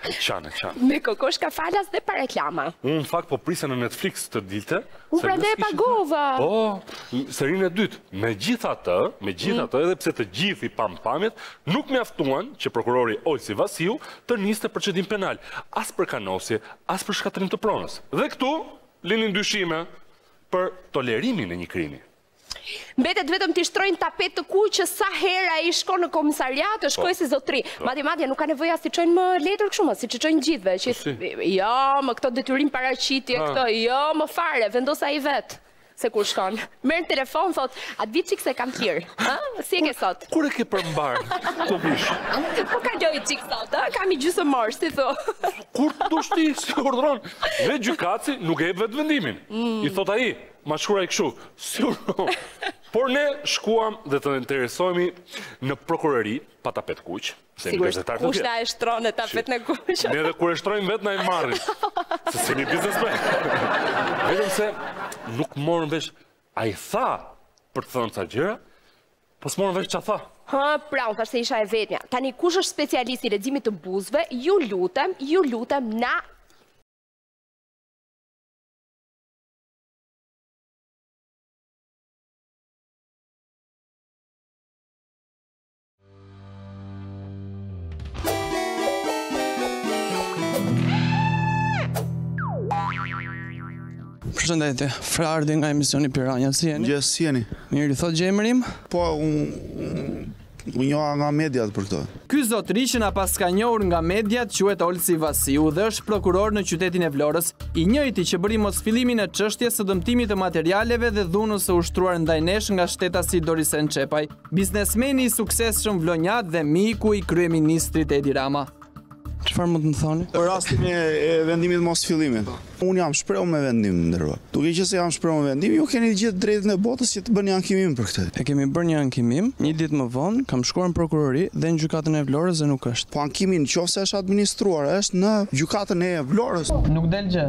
Qanë. Me kokoshka falas dhe pa reklama. Unë në fakt po prisa në Netflix të dilte. Unë prandaj e pagova. Po, serinë e dytë. Megjithatë, edhe pse të gjithë i pamjet, nuk mjaftuan që prokurori Olsi Vasiu të niste procedim penal, as për kanosje, as për shkatrim të pronës. Dhe këtu linin dyshime për tolerimin e një krimi. Mbetet vetëm t'i shtrojnë tapet të kuq që sa hera i shkon në komisariat, të shkoj si zotri. Madje nuk ka nevojë as t'i çojnë më letër kështu më, siç e çojnë gjithëve, që jo, më këto detyrim paraqitje, këto, jo, më fare, vendos ai vet. Se kur shkon, merr në telefon, thot, a di çik se kam thirr, ha? Si e ke sot? Kur e ke përmbar? Të bish. Po kaloj çik sot, ha? Kam i gjysmëmor, si thua. Kur do shti si urdhron? Dhe gjykatësi nuk e jep vetë vendimin. I thot ai, ma shkruaj kështu. Siguro. Por ne shkuam dhe të interesohemi në prokurori pa tapet kuq. Sigurisht, kushta e shtron e tapet në kuq. Ne edhe kur e shtrojmë vetë na e marrin. Se si një biznesmen. Vetëm se nuk morën vesh, a i tha për të thënë ca gjëra, po s'morën vesh që tha. Pra, unë thashtë se isha e vetëmja. Tani, kush është specialist i leximit të buzëve, ju lutem, na Përshëndetje, Frardi nga emisioni Piranja, si jeni? Gjes, si jeni? Mirë, thot gjemërim? Po, unë njoha nga mediat për këto. Ky zotëri që na pas ka njohur nga mediat quhet Olsi Vasiu dhe është prokuror në qytetin e Vlorës, i njëjti që bëri mosfillimin e çështjes së dëmtimit të materialeve dhe dhunës së ushtruar ndaj nesh nga shtetasi Dorisen Çepaj, biznesmeni i suksesshëm vlonjat dhe miku i kryeministrit Edi Rama. Çfarë mund të më thoni? Për rastin e vendimit mos fillimit. Unë jam shprehur me vendim, ndërua. Duke që se jam shprehur me vendim, ju keni gjithë drejtën e botës që të bëni ankimim për këtë. E kemi bërë një ankimim, një ditë më vonë, kam shkuar në prokurori dhe në gjykatën e Vlorës dhe nuk është. Po ankimi nëse është administruar, është në gjykatën e Vlorës. Nuk del gjë.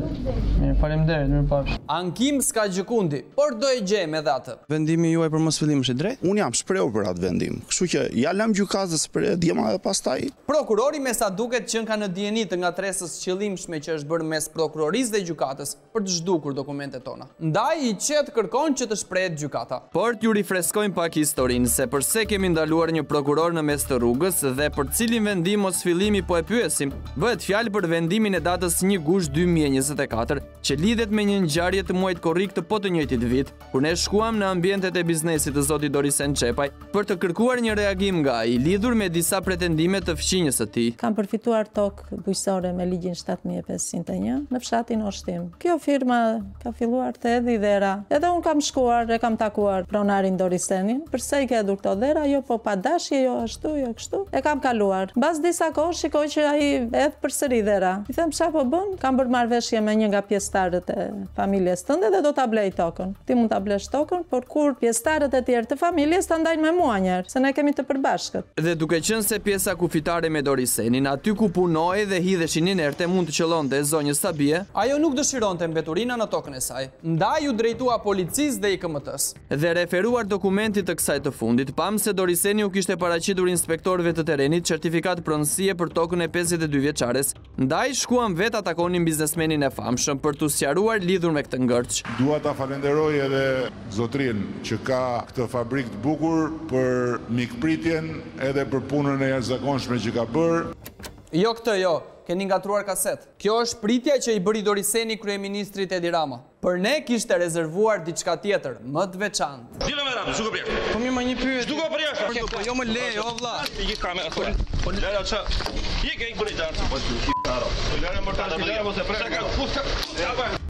Mirë, faleminderit, mirëpafshim. Ankim s'ka gjykundi, por do e gjejmë edhe atë. Vendimi juaj për mos fillim është i drejtë? Unë jam shprehur për atë vendim. Kështu që ja lëm gjykatës për djema edhe pastaj. Prokurori me sa duket që ka në dieni të ngatresës qëllimshme që është bërë mes prokurorisë dhe gjykatës për të zhdukur dokumentet tona. Ndaj i qetë kërkon që të shprehet gjykata. Por t'ju rifreskojmë pak historinë se përse kemi ndaluar një prokuror në mes të rrugës dhe për cilin vendim mos fillimi po e pyesim, bëhet fjalë për vendimin e datës 1 gusht 2024, që lidhet me një ngjarje të muajit korrik të po të njëjtit vit, kur ne shkuam në ambientet e biznesit të zotit Dorisen Çepaj për të kërkuar një reagim nga ai lidhur me disa pretendime të fqinjës së tij. Kam përfituar tokë bujqësore me ligjin 7501 në fshatin Oshtim. Kjo firma ka filluar të hedhë dhera. Edhe unë kam shkuar e kam takuar pronarin Dorisenin, përse i ka hedhur këto dhera, jo po pa dashje, jo ashtu, jo kështu. E kam kaluar. Mbas disa kohë shikoj që ai hedh përsëri dhera. I them çfarë po bën? Kam bërë marrëveshje me një nga pjesëtarët e familjes tënde dhe do ta blej tokën. Ti mund ta blesh tokën, por kur pjesëtarët e tjerë të familjes ta ndajnë me mua një herë, se ne kemi të përbashkët. Dhe duke qenë se pjesa kufitare me Dorisenin, aty ku punoi dhe hidheshin inerte mund të qëllonte zonjës Sabie, ajo nuk dëshironte mbeturina në tokën e saj. Ndaj u drejtua policisë dhe IKMT-s. Dhe referuar dokumentit të kësaj të fundit, pam se Doriseni u kishte paraqitur inspektorëve të terrenit certifikat pronësie për tokën e 52 vjeçares. Ndaj shkuam vetë atakonin biznesmenin e famshëm për t'u sqaruar lidhur me këtë ngërç. Dua ta falenderoj edhe zotrin që ka këtë fabrikë të bukur për mikpritjen edhe për punën e jashtëzakonshme që ka bërë. Jo këtë jo, keni ngatruar kaset. Kjo është pritja që i bëri Doriseni kryeministrit Edi Rama. Për ne kishte rezervuar diçka tjetër, më të veçantë. Dile me rapë, zhuko pjesht. Po mirë më një pyetje. Zhuko pjesht. Po jo më le, o vlla. I kamera. Po lera ça. I ke bëri dartë. Po lera mortale, lera mos e prek.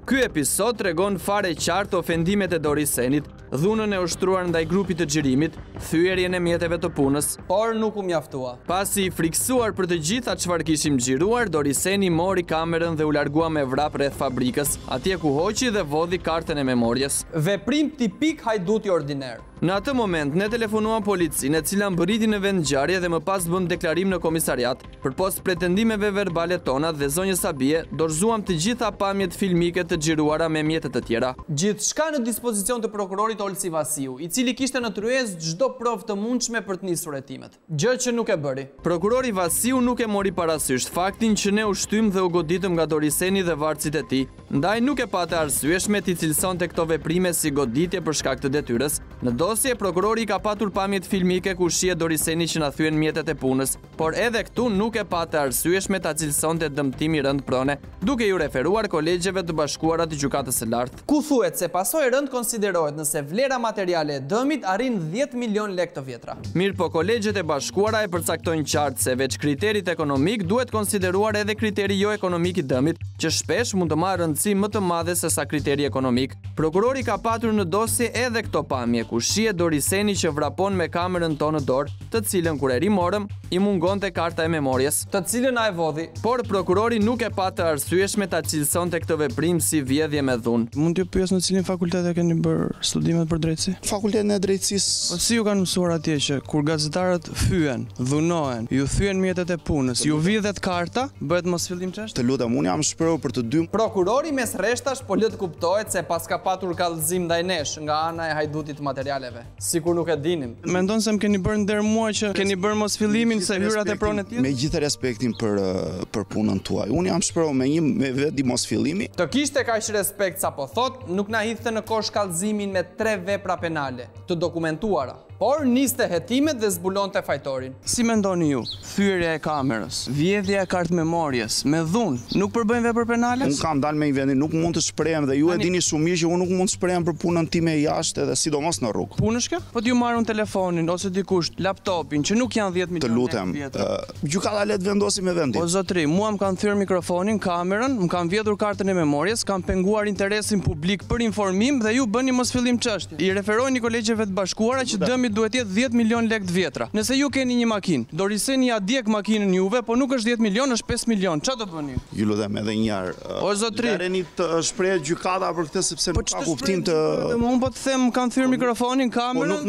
Ky episod tregon fare qartë ofendimet e Dorisenit, dhunën e ushtruar ndaj grupit të xhirimit, thyerjen e mjeteve të punës, por nuk u mjaftua. Pasi i friksuar për të gjitha çfarë kishim xhiruar, Doriseni mori kamerën dhe u largua me vrap rreth fabrikës, atje ku hoqi dhe vodhi kartën e memorjes. Veprim tipik hajduti ordiner. Në atë moment ne telefonuam policinë, e cila mbërriti në vend ngjarje dhe më pas bën deklarim në komisariat. Përpos pretendimeve verbale tona dhe zonjës Sabie, dorëzuam të gjitha pamjet filmike të xhiruara me mjete të tjera. Gjithçka në dispozicion të prokurorit Olsi Vasiu, i cili kishte në tryezë çdo provë të mundshme për të nisur hetimet. Gjë që nuk e bëri. Prokurori Vasiu nuk e mori parasysh faktin që ne u shtym dhe u goditëm nga Doriseni dhe varësit e tij, ndaj nuk e pate arsyeshme t'i cilësonte këto veprime si goditje për shkak të detyrës. Në dosje, prokurori ka patur pamjet filmike ku shihet Doriseni që na thyen mjetet e punës, por edhe këtu nuk e pate arsyeshme ta cilësonte dëmtim i rënd prone, duke ju referuar kolegjeve të bashkuara të gjykatës së lartë. Ku thuhet se pasojë rënd konsiderohet nëse vlera materiale e dëmit arrin 10 milion lekë të vjetra. Mirë po, kolegjet e bashkuara e përcaktojnë qartë se veç kriterit ekonomik duhet konsideruar edhe kriteri jo ekonomik i dëmit, që shpesh mund të marrë rëndësi më të madhe se sa kriteri ekonomik. Prokurori ka patur në dosje edhe këto pamje, ku shihet Doriseni që vrapon me kamerën tonë në dorë, të cilën kur e rimorëm, i mungonte karta e memorjes, të cilën a e vodhi. Por prokurori nuk e pa të arsyeshme ta cilësonte këtë veprim si vjedhje me dhunë. Mund t'ju pyes në cilin fakultet e keni bërë studimet për drejtësi? Fakultetin e drejtësisë. Po si ju kanë mësuar atje që kur gazetarët fyen, dhunohen, ju thyen mjetet e punës, ju vidhet karta, bëhet mos fillim çështë? Të lutem, unë jam shprehur për të dy. Prokurori mes rreshtash po lë të kuptohet se pas ka patur kallëzim ndaj nesh nga ana e hajdutit të materialeve. Sikur nuk e dinim. Mendon se më keni bërë nder mua që keni bërë mos fillimin se hyrat e pronë tjetër? Me gjithë respektin për punën tuaj. Unë jam shprehur me vetë mos fillimi. Të kishte kaq respekt sa po thot, nuk na hidhte në kosh kallëzimin me 3 vepra penale të dokumentuara, por niste hetimet dhe zbulonte fajtorin. Si mendoni ju? Thyerja e kamerës, vjedhja e kartë memorjes, me dhunë, nuk përbëjnë vepër penale? Unë kam dalë me një vendin, nuk mund të shprehem dhe ju e dini shumë mirë që unë nuk mund të shprehem për punën time jashtë edhe sidomos në rrugë. Punësh kjo? Po t'ju marrun telefonin ose dikush laptopin që nuk janë 10 milion lekë vjetra. Të lutem, gjykata le të vendosi me vendin. Po zotri, mua më kanë thyer mikrofonin, kamerën, më kanë vjedhur kartën e memorjes, kanë penguar interesin publik për informim dhe ju bëni mos fillim çështje. I referojni kolegjeve të bashkuara që dëmi duhet jetë 10 milion lekë të vjetra. Nëse ju keni një makinë, Doriseni ja djeg makinën juve, po nuk është 10 milion, është 5 milion. Ç'a do bëni? Ju lutem edhe një herë. O zotri, lëreni të shprehet gjykata për këtë sepse nuk ka kuptim të. Unë po të them kanë thyer mikrofonin, kamerën.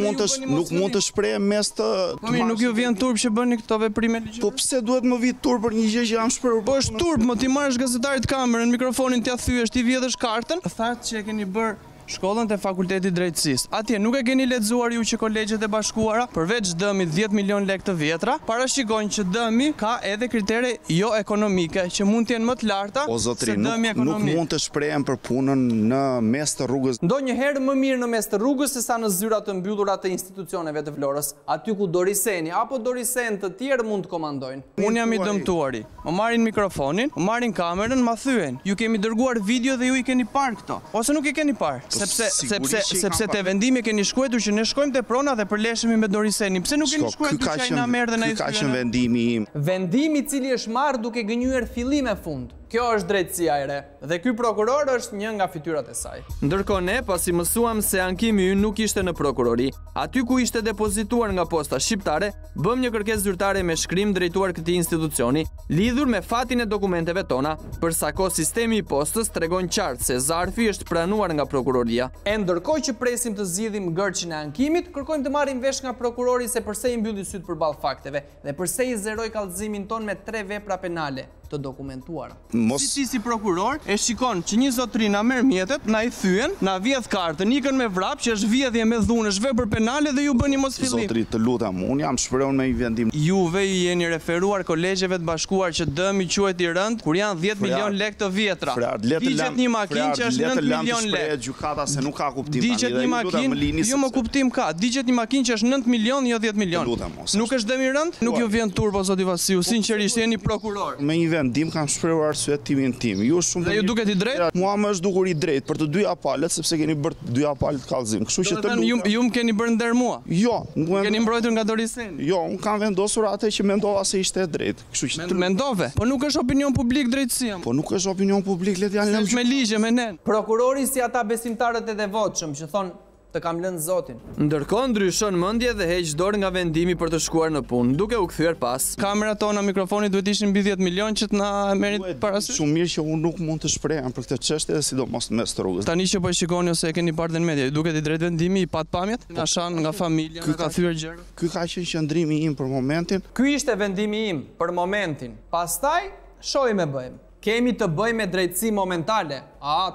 Nuk mund të shprehem mes të. Po mirë, nuk ju vjen turp që bëni këto veprime ligjore? Po pse duhet më vit turp për një gjë që jam shprehur? Po është turp, më ti marrësh gazetarit kamerën, mikrofonin t'ia thyesh, ti vjedhësh kartën. Thatë që e keni bërë shkollën të fakultetit drejtësisë. Atje nuk e keni lexuar ju që kolegjet e bashkuara, përveç dëmit 10 milion lekë të vjetra, parashikojnë që dëmi ka edhe kritere jo ekonomike, që mund të jenë më të larta se dëmi ekonomik. Nuk mund të shprehem për punën në mes të rrugës. Ndonjëherë më mirë në mes të rrugës se sa në zyrat të mbyllura të institucioneve të Vlorës, aty ku Doriseni apo Dorisen të tjerë mund të komandojnë. Unë jam i dëmtuari. Më marrin mikrofonin, më marrin kamerën, ma thyen. Ju kemi dërguar video dhe ju i keni parë këto. Ose nuk i keni parë? Sepse te vendimi keni shkuetur që ne shkojmë te prona dhe përleshemi me Dorisenin. Pse nuk keni shkuetur që ai na merr dhe na i thyen? Ky ka qenë vendimi im. Vendimi i cili është marrë duke gënjur fillim e fund. Kjo është drejtësia e re dhe ky prokuror është një nga fytyrat e saj. Ndërkohë ne, pasi mësuam se ankimi ynë nuk ishte në prokurori, aty ku ishte depozituar nga posta shqiptare, bëm një kërkesë zyrtare me shkrim drejtuar këtij institucioni, lidhur me fatin e dokumenteve tona, përsa ko sistemi i postës tregon qartë se zarfi është pranuar nga prokuroria. E ndërkohë që presim të zgjidhim gërçin e ankimit, kërkojmë të marrim vesh nga prokurori se përse i mbylli syt përballë fakteve dhe përse i zeroi kallëzimin ton me 3 vepra penale të dokumentuara. Si prokuror e shikon që një zotri na merr mjetet, na i thyen, na vjedh kartën, ikën me vrap që është vjedhje me dhunë, është vepër penale dhe ju bëni mos fillim. Zotri, të lutem, unë jam shprehur me një vendim. Juve i jeni referuar kolegjeve të bashkuar që dëmi quhet i rënd kur janë 10 milion lekë të vjetra. Digjet një makinë që është 9 milion lekë. Gjykata se nuk ka kuptim. Digjet një makinë, jo më kuptim ka. Digjet një makinë që është 9 milion, jo 10 milion. Nuk është dëm i rënd? Nuk ju vjen turpo zoti Vasiu, sinqerisht jeni prokuror. Me një vendim kam shprehur arsyetin tim. Ju shumë. Dhe ju duket i drejtë? Mua më është dukur i drejtë për të dyja palët sepse keni bërë dyja palët kallëzim. Kështu që të lutem. Ju më keni bërë nder mua? Jo, nuk keni mbrojtur nga Doriseni? Jo, unë kam vendosur atë që mendova se ishte e drejtë. Kështu që mendove? Po nuk është opinion publik drejtësia. Po nuk është opinion publik, le të janë lëmë. Me ligje, me nen. Prokurori si ata besimtarët e devotshëm që thonë të kam lënë Zotin. Ndërkohë ndryshon mendje dhe heq dorë nga vendimi për të shkuar në punë, duke u kthyer pas. Kamerat tona, mikrofonit duhet ishin mbi 10 milion që të na merrin parasysh. Shumë mirë që unë nuk mund të shprehem për këtë çështje, sidomos mes të rrugës. Tani që po e shikoni ose e keni parë në media, duket i drejtë vendimi i pat pamjet, na shan nga familja, ka thyer gjëra. Ky ka qenë qëndrimi im për momentin. Ky ishte vendimi im për momentin. Pastaj shohim e bëjmë. kemi të bëj me drejtësi momentale,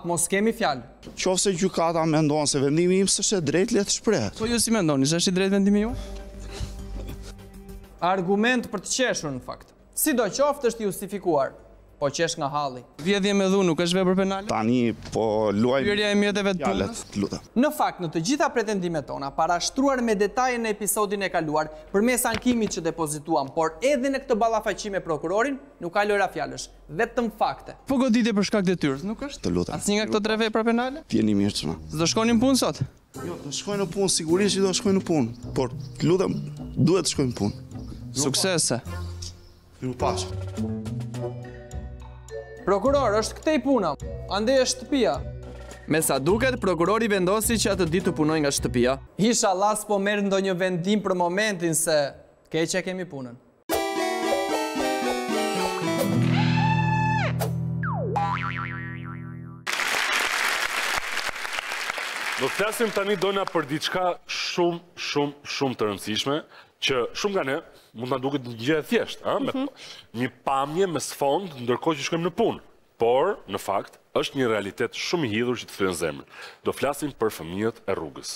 mos kemi fjalë. Qofse gjykata mendon se vendimi im s'është drejt, le të shprehet. Po ju si mendoni, s'është i drejt vendimi ju? Argument për të qeshur në fakt. Sidoqoftë është justifikuar, po qesh nga halli. Vjedhje me dhunë nuk është vepër penale? Tani po luaj hyrja e mjeteve të punës. Lutem. Në fakt, në të gjitha pretendimet tona, parashtruar me detaje në episodin e kaluar, përmes ankimit që depozituam, por edhe në këtë ballafaqim me prokurorin, nuk ka lojra fjalësh, vetëm fakte. Po goditje për shkak detyrës, nuk është? Të lutem. Asnjë nga këto 3 vepra penale? Jeni mirë çma. S'do shkonin në punë sot? Jo, do shkojnë në punë, sigurisht që do shkojnë në punë, por lutem, duhet të shkojnë në punë. Suksese. Ju pash. Prokuror, është këtej puna, ande e shtëpia. Me sa duket, prokurori vendosi që atë ditë të punoj nga shtëpia. Inshallah s'po merr ndonjë vendim për momentin se keqe kemi punën. Do të flasim tani dona për diçka shumë të rëndësishme, që shumë nga ne mund të duket një gjë e thjeshtë, me një pamje me sfond ndërkohë që shkojmë në punë. Por, në fakt, është një realitet shumë i hidhur që të thyen zemrën. Do flasim për fëmijët e rrugës.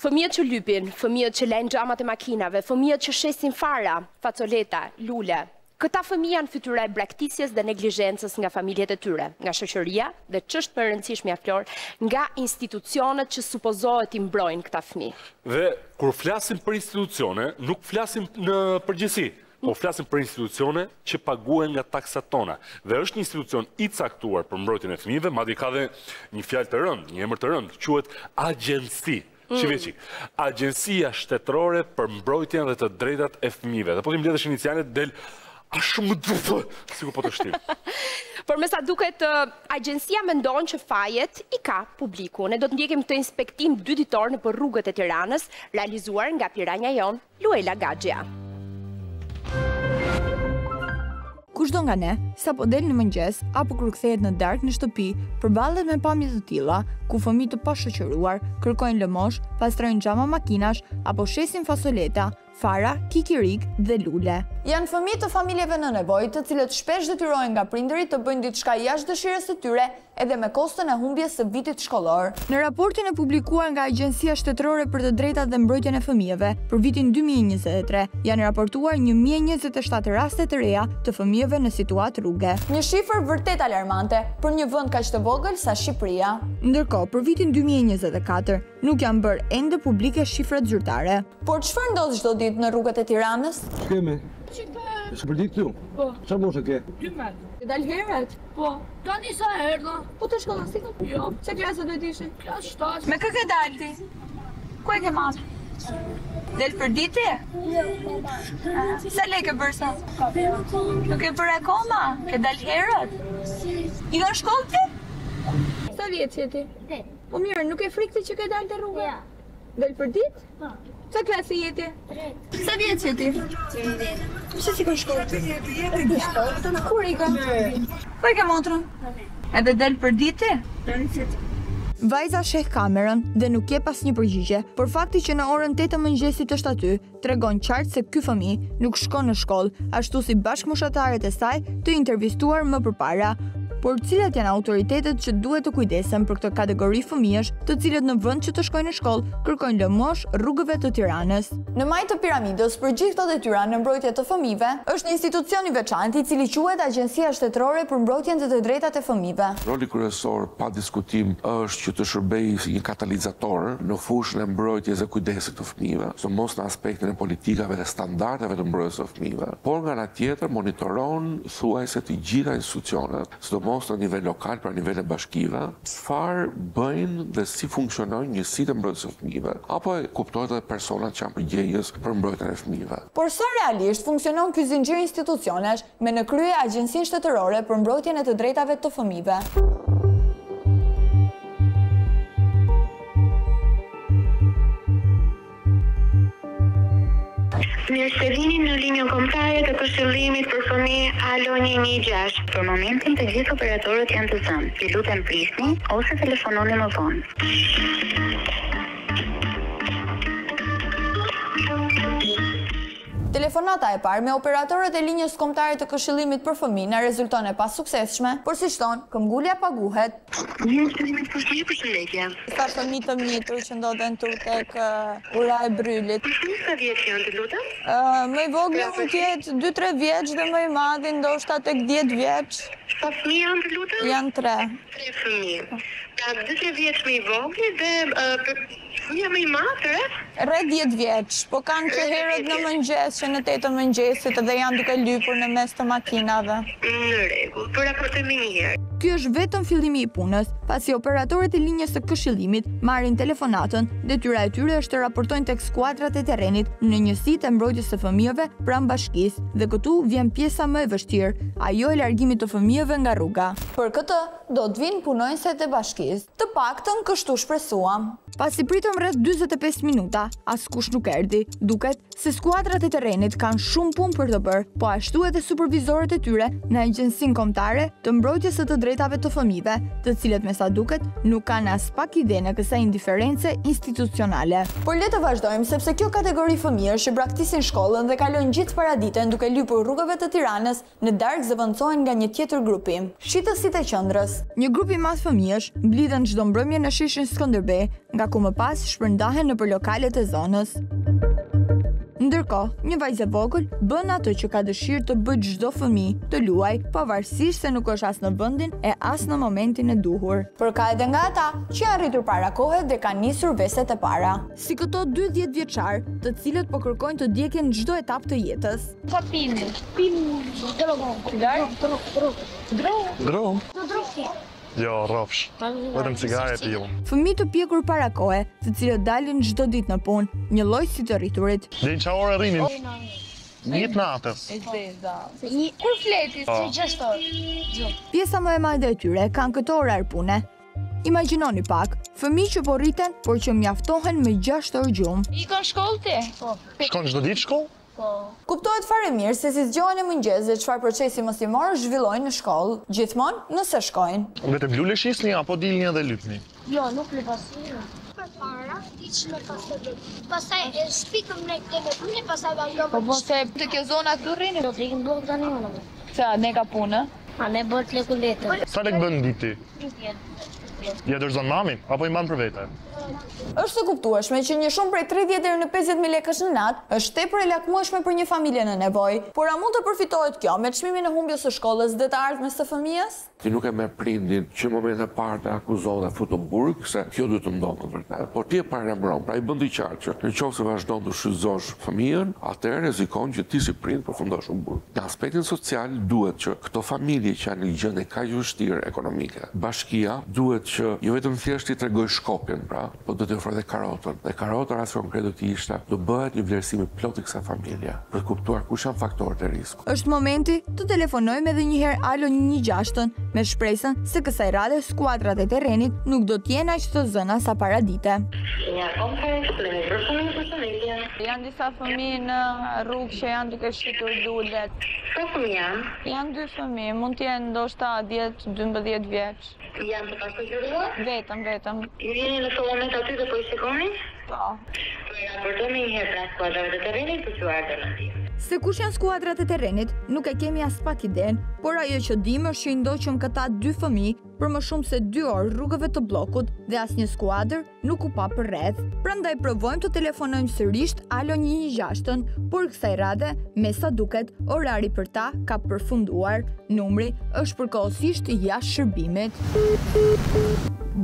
Fëmijët që lypin, fëmijët që lejnë xhamat e makinave, fëmijët që shesin fara, facoleta, lule. Këta fëmijë janë fytyra e braktisjes dhe neglizhencës nga familjet e tyre, nga shoqëria dhe ç'është më e rëndësishme Flor, nga institucionet që supozohet i mbrojnë këta fëmijë. Dhe kur flasim për institucione, nuk flasim në përgjithësi, po flasim për institucione që paguhen nga taksat tona. Dhe është një institucion i caktuar për mbrojtjen e fëmijëve, madje ka dhe një fjalë të rëndë, një emër të rëndë, quhet agjenci. Shiveqi, Agjencia Shtetërore për Mbrojtjen dhe të Drejtat e Fëmijëve. Dhe po ti mbledhësh inicialet del a shumë të sikur po të shtim. Por me sa duket, agjencia mendon që fajet i ka publiku. Ne do të ndjekim të inspektim 2 ditor në për rrugët e Tiranës, realizuar nga piranja jon, Luela Gaxhia. Kushdo nga ne, sa po del në mëngjes apo kur kthehet në darkë në shtëpi, përballet me pamje të tilla, ku fëmijë të pashoqëruar kërkojnë lëmosh, pastrojnë xhama makinash apo shesin fasoleta, fara, kikirik dhe lule. Janë fëmijë të familjeve në nevojë, të cilët shpesh detyrohen nga prindërit të bëjnë diçka jashtë dëshirës së tyre, edhe me kostën e humbjes së vitit shkollor. Në raportin e publikuar nga Agjencia Shtetërore për të Drejtat dhe Mbrojtjen e Fëmijëve për vitin 2023, janë raportuar 1027 raste të reja të fëmijëve në situatë rruge. Një shifër vërtet alarmante për një vend kaq të vogël sa Shqipëria. Ndërkohë, për vitin 2024 nuk janë bërë ende publike shifrat zyrtare. Por çfarë ndodh çdo ditë në rrugët e Tiranës? Kemi. Për ditë këtu? Po. Qa moshe ke? 12. E dal heret? Po. Tani sa erdha? Po të shkollastikën? Jo. Se klasë do t'ishe? Klasë 7. Me kë ke dalti? Ku e ke marrë? Del për ditë? Jo. Sa leke bërsa? Nuk e për akoma? Ke dal heret? I nga shkollë ti? Sa vjetë që ti? Po mirë, nuk e frikti që ke dal të rrugë? Ja. Del për ditë? Po. Sa klasë jeti? 3. Sa vjetë që ti? 13. Se si ka shkollë ti? Kur i ka? Ku e ke motrën? Edhe del për ditë? Vajza sheh kamerën dhe nuk je pas një përgjigje, por fakti që në orën 8 të mëngjesit është aty, tregon qartë se ky fëmijë nuk shkon në shkollë, ashtu si bashkëmoshataret e saj të intervistuar më përpara. Por cilat janë autoritetet që duhet të kujdesen për këtë kategori fëmijësh, të cilët në vend që të shkojnë në shkollë, kërkojnë lëmosh rrugëve të Tiranës. Në majtë të piramidës, për gjithë këto detyra në mbrojtje të fëmijëve, është një institucion i veçantë i cili quhet Agjencia Shtetërore për Mbrojtjen dhe të Drejtat e Fëmijëve. Roli kryesor pa diskutim është që të shërbejë si një katalizator në fushën e mbrojtjes dhe kujdesit të fëmijëve, sidomos në aspektin e politikave dhe standardeve të mbrojtjes së fëmijëve, por nga ana tjetër monitoron thuajse të gjitha institucionet, sidomos në nivel lokal, pra nivel e bashkive, çfarë bëjnë dhe si funksionojnë njësitë e mbrojtjes së fëmijëve, apo e kuptojnë edhe personat që janë përgjegjës për mbrojtjen e fëmijëve. Por sa realisht funksionon ky zinxhir institucionesh me në krye Agjencinë Shtetërore për Mbrojtjen e të Drejtave të Fëmijëve? Mirë se vini në linjën kombëtare të këshillimit për fëmijë Alo 116. Për momentin të gjithë operatorët janë të zënë. Ju lutem prisni ose telefononi më vonë. Telefonata e parë me operatorët e linjës kombëtare të Këshillimit për Fëmijë rezulton e pasuksesshme, por si shton, këmbgulja paguhet. Ka fëmijë të mjetur që ndodhen tu tek ura e Brylit. Sa vjeç janë të lutem? Më i vogli mund të jetë 2-3 vjeç dhe më i madhi ndoshta tek 10 vjeç. Sa fëmijë janë të lutem? Janë 3. 3 fëmijë. Pra 2-3 vjeç më i vogli dhe fëmija më i madh, Rreth 10 vjeç, po kanë që herët në mëngjes, që në 8 të mëngjesit dhe janë duke lypur në mes të makinave. Në rregull, po raportojmë një herë. Ky është vetëm fillimi i punës, pasi operatorët e linjës së Këshillimit marrin telefonatën, detyra e tyre është të raportojnë tek skuadrat e terrenit në njësitë e mbrojtjes së fëmijëve pranë bashkisë, dhe këtu vjen pjesa më e vështirë, ajo e largimit të fëmijëve nga rruga. Për këtë do të vinë punonjësit e bashkisë, të paktën kështu shpresuam. Pasi pritëm rreth 45 minuta, askush nuk erdhi. Duket se skuadrat e terrenit kanë shumë punë për të bërë, po ashtu edhe supervizorët e tyre në Agjencinë Kombëtare të Mbrojtjes së të Drejtave të Fëmijëve, të cilët me sa duket nuk kanë as pak ide në kësaj indiferencë institucionale. Por le të vazhdojmë, sepse kjo kategori fëmijësh që braktisin shkollën dhe kalojnë gjithë paraditën duke lypur rrugëve të Tiranës, në darkë zëvendësohen nga një tjetër grupim, shitësit e qendrës. Një grup i madh fëmijësh mblidhen çdo mbrëmje në shishin Skënderbej, nga ku më pas shpërndahen nëpër lokalet e zonës. Ndërkohë, një vajzë e vogël bën atë që ka dëshirë të bëjë çdo fëmijë, të luaj, pavarësisht se nuk është as në vendin e as në momentin e duhur. Por ka edhe nga ata që janë rritur para kohe dhe kanë nisur veset e para. Si këto 10 vjeçar, të cilët po kërkojnë të djegjen çdo etapë të jetës. Sa pini? Pini drogon. Drogon? Jo, rrofsh. Vetëm cigare piu. Fëmijë të pjekur para kohe, të cilët dalin çdo ditë në punë, një lloj si të rriturit. Dhe në qa orë rrinin? Njët natës. Kur fleti, se 6 orë. Pjesa më e madhe e tyre kanë këto orar pune. Imagjinoni pak, fëmijë që po rriten, por që mjaftohen me 6 orë gjumë. I kanë shkollë ti? Shkon çdo ditë shkollë? Kuptohet fare mirë se si zgjohen e mëngjes dhe çfarë procesi moslimor zhvillojnë në shkollë, gjithmonë nëse shkojnë. Vetëm lule shisni apo dilni edhe lypni? Jo, nuk lypasni. Para, diçme pastaj shpikëm ne këtë punë, pastaj vazhdojmë. Po se të kjo zona këtu rrinë? Do të ikim blok tani unë. Sa ne ka punë? A ne bëhet lekuletë. Sa lek bën diti? Ja dorëzon mamin apo i mban për vete? Është e kuptueshme që një shumë prej 30 deri në 50.000 lekësh në natë është tepër e lakmueshme për një familje në nevojë, por a mund të përfitohet kjo me çmimin e humbjes së shkollës dhe të ardhmes së fëmijës? Ti nuk e merr prindin që në momentin e parë të akuzon dhe fut në burg se kjo duhet të ndodhë vërtet. Por ti e paralajmëron, pra i bën të qartë që nëse vazhdon të shfrytëzosh fëmijën, atëherë rrezikon që ti si prind përfundosh në burg. Në aspektin social duhet që këto familje që janë në gjendje kaq vështirë ekonomike, bashkia duhet që jo vetëm thjesht i tregoj shkopin, pra, po do të ofrojë dhe karotën. Dhe karota rast konkretisht do bëhet një vlerësim i plotë i kësaj familje, për të kuptuar kush janë faktorët e rrezikut. Është momenti të telefonojmë edhe një herë Alo 116 me shpresën se kësaj radhe skuadrat e terrenit nuk do të jenë aq të zëna sa paradite. Janë disa fëmijë në rrugë që janë duke shitur lulet. Sa fëmijë janë? Janë 2 fëmijë, mund të jenë ndoshta 10-12 vjeç. Janë të pasuruar? Vetëm. Ju jeni në këtë moment aty dhe po i shikoni? Po. Raportojmë një herë pra skuadrave të terrenit për çfarë alternativë. Se kush janë skuadrat e terrenit, nuk e kemi as pak iden, por ajo që dim është që i ndoqëm këta 2 fëmijë për më shumë se 2 orë rrugëve të bllokut dhe asnjë skuadër nuk u pa përreth. Prandaj provojmë të telefonojmë sërish Alo 116, por kësaj radhe, me sa duket, orari për ta ka përfunduar. Numri është përkohësisht jashtë shërbimit.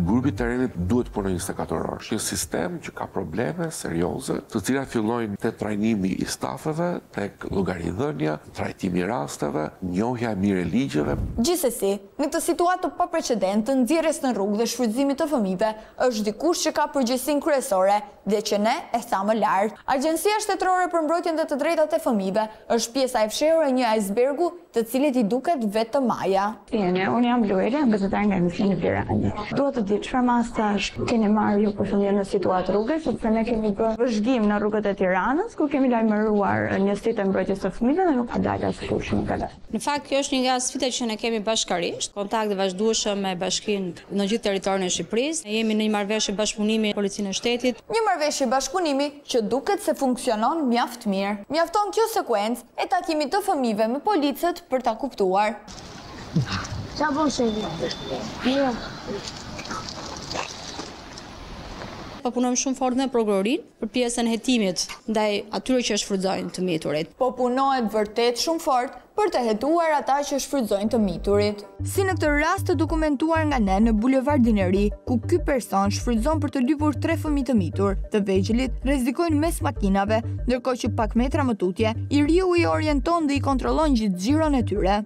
Grupi terrenit duhet punojë 24 orë. Është një sistem që ka probleme serioze, të cilat fillojnë te trajnimi i stafeve, tek llogaridhënia, trajtimi i rasteve, njohja e mirë e ligjeve. Gjithsesi, në këtë situatë të paprecedent të nxjerrjes në rrugë dhe shfrytëzimit të fëmijëve, është dikush që ka përgjegjësinë kryesore dhe që ne e thamë lart. Agjencia Shtetërore për Mbrojtjen dhe të Drejtat e Fëmijëve është pjesa e fshehur e një icebergu, të cilit i duket vetëm maja. Unë jam Luere, gazetar nga Misioni i Tiranës. Dua të di çfarë masash keni marrë ju për shembull në situatë rrugës, sepse ne kemi bërë vëzhgim në rrugët e Tiranës, ku kemi lajmëruar njësitë e mbrojtjes së fëmijëve dhe nuk ka dalë askush në këtë. Në fakt, kjo është një nga sfidat që ne kemi bashkërisht, kontakte vazhdueshëm me bashkinë në gjithë territorin e Shqipërisë. Ne jemi në një marrëveshje bashkëpunimi me Policinë e Shtetit. Një marrëveshje bashkëpunimi që duket se funksionon mjaft mirë. Mjafton kjo sekuencë e takimit të fëmijëve me policët për ta kuptuar. Qa bon se Mira. Po punojmë shumë fort me prokurorin për pjesën e hetimit ndaj atyre që shfrytëzojnë të miturit. Po punohet vërtet shumë fort për të hetuar ata që shfrytëzojnë të miturit. Si në këtë rast të dokumentuar nga ne në Bulevardin e Ri, ku ky person shfrytëzon për të lypur 3 fëmijë të mitur, të vegjëlit rrezikojnë mes makinave, ndërkohë që pak metra më tutje, i riu i orienton dhe i kontrollon gjithë xhiron e tyre.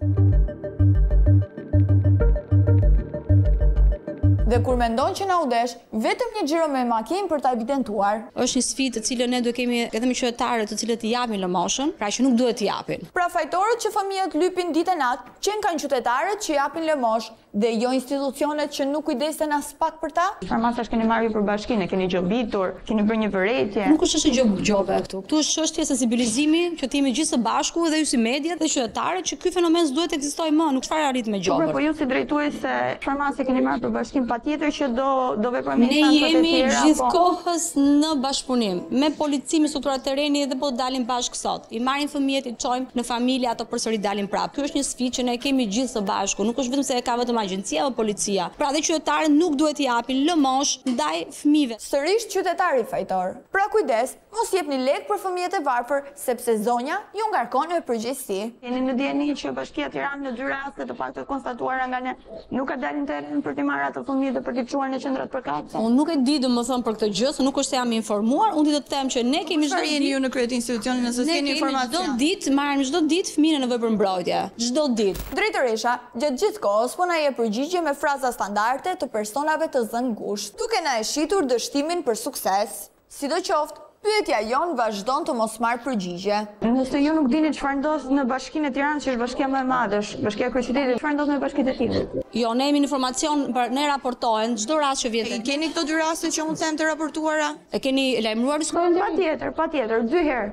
Dhe kur mendon që na u desh, vetëm një xhiro me makinë për ta evidentuar. Është një sfidë të cilën ne do kemi edhe me qytetarët të cilët i japin lëmoshën, pra që nuk duhet t'i japin. Pra fajtorët që fëmijët lypin ditë e natë, qenë kanë qytetarët që japin lëmoshë dhe jo institucionet që nuk kujdesen as pak për ta? Çfarë masash keni marrë për bashkinë? Keni gjobitur, keni bërë një vërejtje? Nuk është gjobe këtu. Këtu është çështje sensibilizimi, që ti me gjithë së bashku dhe ju si media dhe qytetarët që ky fenomen s'duhet ekzistojë më, nuk çfarë arrit me gjobe. Po ju si drejtuese, çfarë masë keni marrë për bashkinë? Patjetër që do veprojmë ne jemi gjithkohës në bashkëpunim me policinë, me strukturat e terrenit dhe po dalin bashkë sot. I marrin fëmijët, i çojmë në familje, ato përsëri dalin prapë. Ky është një sfidë që ne kemi gjithë së bashku, nuk është vetëm se e ka vetëm agjencia apo policia. Pra dhe qytetarët nuk duhet t'i japin lëmosh ndaj fëmijëve. Sërish qytetari fajtor. Pra kujdes, mos jepni lek për fëmijët e varfër, sepse zonja ju ngarkon me përgjegjësi. Jeni në dieni që Bashkia e Tiranës në 2 raste të faktë konstatuara nga ne nuk ka dalë në terren për t'i marrë ato fëmijë dhe për t'i çuar në qendrat përkatëse. Unë nuk e di domethënë për këtë gjë, se nuk është se jam informuar. Unë di të them që ne kemi çdo ditë. Jeni ju në krye të institucionit nëse keni informacion. Çdo ditë marrim çdo ditë fëmijën në nevojë për mbrojtje. Çdo ditë. Drejtoresha gjatë gjithë kohës po na jep përgjigje me fraza standarde të personave të zënë ngushtë, duke na e shitur dështimin për sukses. Sidoqoftë, pyetja jon vazhdon të mos marrë përgjigje. Nëse ju nuk dini çfarë ndodh në Bashkinë e Tiranës, që është bashkia më e madhe, bashkia e kryeqytetit, çfarë ndodh me bashkitë e tjera? Jo, ne kemi informacion, ne raportohen çdo rast që vjen. Keni këto 2 raste që unë them të raportuara? E keni lajmëruar në patjetër, 2 herë.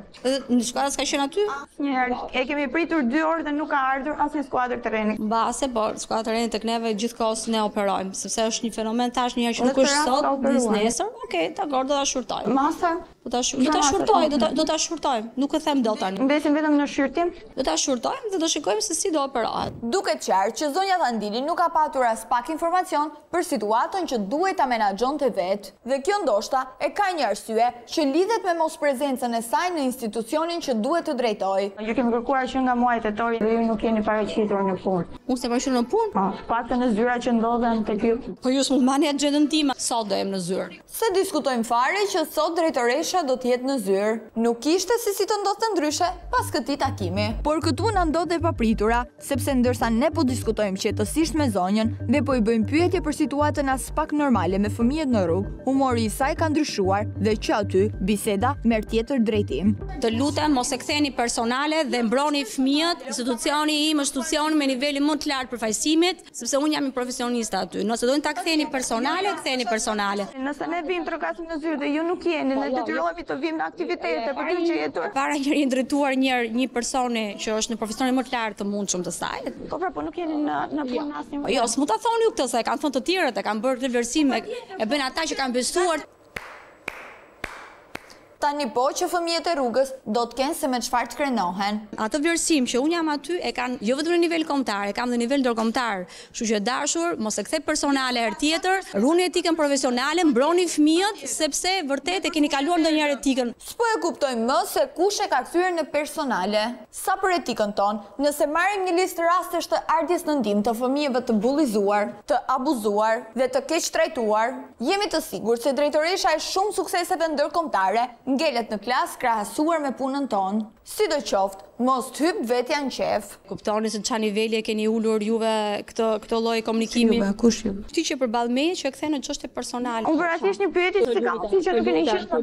Në skuadra s'ka qenë aty? Asnjëherë. E kemi pritur 2 orë dhe nuk ka ardhur asnjë skuadër terreni. Mbase, po, skuadra terreni tek neve gjithkohës ne operojmë, sepse është një fenomen tash një herë që nuk është sot, nesër. Okej, dakor, do ta shurtojmë. Masa? Do ta shurtojmë, nuk e them dot tani. Mbesim vetëm në shurtim? Do ta shurtojmë dhe do shikojmë se si do operohet. Duket qartë që zonja Thandili nuk ka patur as pak informacion për situatën që duhet ta menaxhonte vetë. Dhe kjo ndoshta e ka një arsye që lidhet me mosprezencën e saj në institucionin që duhet të drejtojë. Ju kemi kërkuar që nga muaji tetor dhe ju nuk jeni paraqitur në punë. Unë se paraqitoj në punë? Po, paktën në zyra që ndodhen tek ju. Po ju s'mund mani agjendën time. Sot do jem në zyrë. Se diskutojmë fare që sot drejtoresha do të jetë në zyrë. Nuk ishte se si të ndodhte ndryshe pas këtij takimi. Por këtu na ndodhe e papritura, sepse ndërsa ne po diskutojmë qetësisht me zonjën dhe po i bëjmë pyetje për situatën as pak normale me fëmijët në rrugë, humori i saj ka ndryshuar dhe që aty biseda merr tjetër drejtim. Të lutem mos e ktheni personale dhe mbroni fëmijët. Institucioni im është institucion me nivelin më të lartë përfaqësimit, sepse unë jam një profesionist aty. Nëse dojnë ta ktheni personale, ktheni personale. Nëse ne vim trokasim në zyrë dhe ju nuk jeni, ne detyrohemi të vim në aktivitete për ty që jetuar. Para njëri ndërtuar një personi që është në profesionin më të lartë të mundshëm të saj. Po pra, po nuk jeni në punë asnjë. Jo, s'mund ta thoni ju këtë, se e kanë thënë të tjerët, e kanë bërë këtë vlerësim, e bëjnë ata që kanë besuar. Tani po që fëmijët e rrugës do të kenë se me çfarë të krenohen. Atë vlerësim që unë jam aty e kanë jo vetëm në nivel kombëtar, e kam në nivel ndërkombëtar. Kështu që dashur, mos e kthe personale herë tjetër, ruani etikën profesionale, mbroni fëmijët, sepse vërtet e keni kaluar ndonjëherë etikën. S'po e kuptojmë më se kush e ka kthyer në personale. Sa për etikën tonë, nëse marrim një listë rastesh të ardhjes në ndihmë të fëmijëve të bullizuar, të abuzuar dhe të keq trajtuar, jemi të sigurt se drejtoresha e shumë sukseseve ndërkombëtare ngelet në klasë krahasuar me punën tonë. Sidoqoftë, Mos t'hyp vetja në qef. Kuptoni se ç'a niveli e keni ulur juve këtë lloj komunikimi. Kush ju? Ti që përballë me që kthen në çështje personale. Unë bëra thjesht një pyetje si kam, ti që të keni qenë.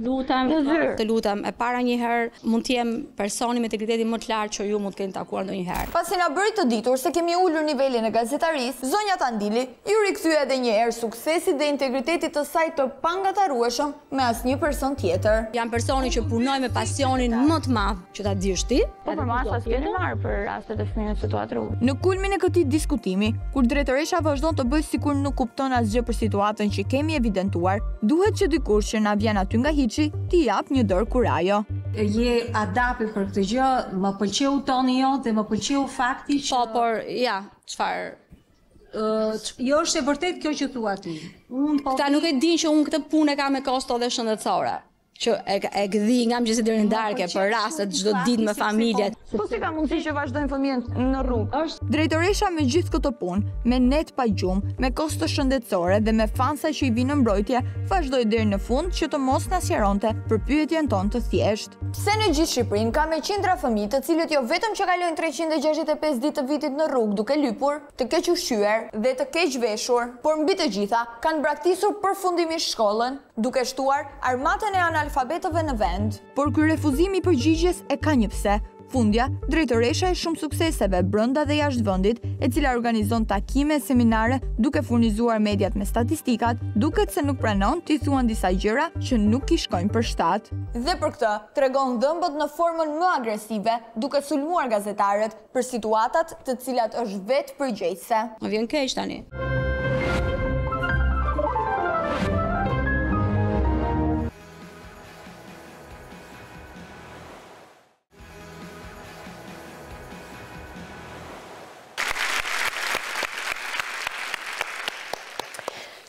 Të lutem, e para një herë mund të jem personi me integritetin më të lartë që ju mund të keni takuar ndonjëherë. Pasi na bëri të ditur se kemi ulur nivelin e gazetarisë, zonja Tandili ju rikthye edhe një herë suksesit dhe integritetit të saj të pangatarueshëm me asnjë person tjetër. Jam personi që punoj me pasionin më të madh që ta dish ti. Po për masa s'keni marrë për rastet e fëmijëve që situatë rrugë. Në kulmin e këtij diskutimi, kur drejtoresha vazhdon të bëjë sikur nuk kupton asgjë për situatën që kemi evidentuar, duhet që dikush që na vjen aty nga hiçi t'i jap një dorë kurajo. Je adapti për këtë gjë, më pëlqeu toni jot dhe më pëlqeu fakti që... Po, por, ja, çfarë? Jo është e vërtet kjo që thua ti. Këta nuk e din që unë këtë punë kam me kosto dhe shëndetësore. Që e gdhi nga mëngjesi deri në darkë për rastet çdo ditë me familjet. Po si ka mundësi që vazhdojnë fëmijët në rrugë? Drejtoresha me gjithë këtë punë, me net pa gjumë, me kosto shëndetësore dhe me fansa që i vinë në mbrojtje, vazhdoi deri në fund që të mos na sqaronte për pyetjen tonë të thjeshtë. Pse në gjithë Shqipërinë ka me qindra fëmijë të cilët jo vetëm që kalojnë 365 ditë të vitit në rrugë duke lypur, të keq ushqyer dhe të keq veshur, por mbi të gjitha kanë braktisur përfundimisht shkollën, duke shtuar armatën e analfabetëve në vend. Por ky refuzim i përgjigjes e ka një pse. Fundja, drejtoresha e shumë sukseseve brenda dhe jashtë vendit, e cila organizon takime, seminare, duke furnizuar mediat me statistikat, duket se nuk pranon t'i thuan disa gjëra që nuk i shkojnë për shtat. Dhe për këtë, tregon dhëmbët në formën më agresive, duke sulmuar gazetarët për situatat të cilat është vetë përgjegjëse. Më vjen keq tani.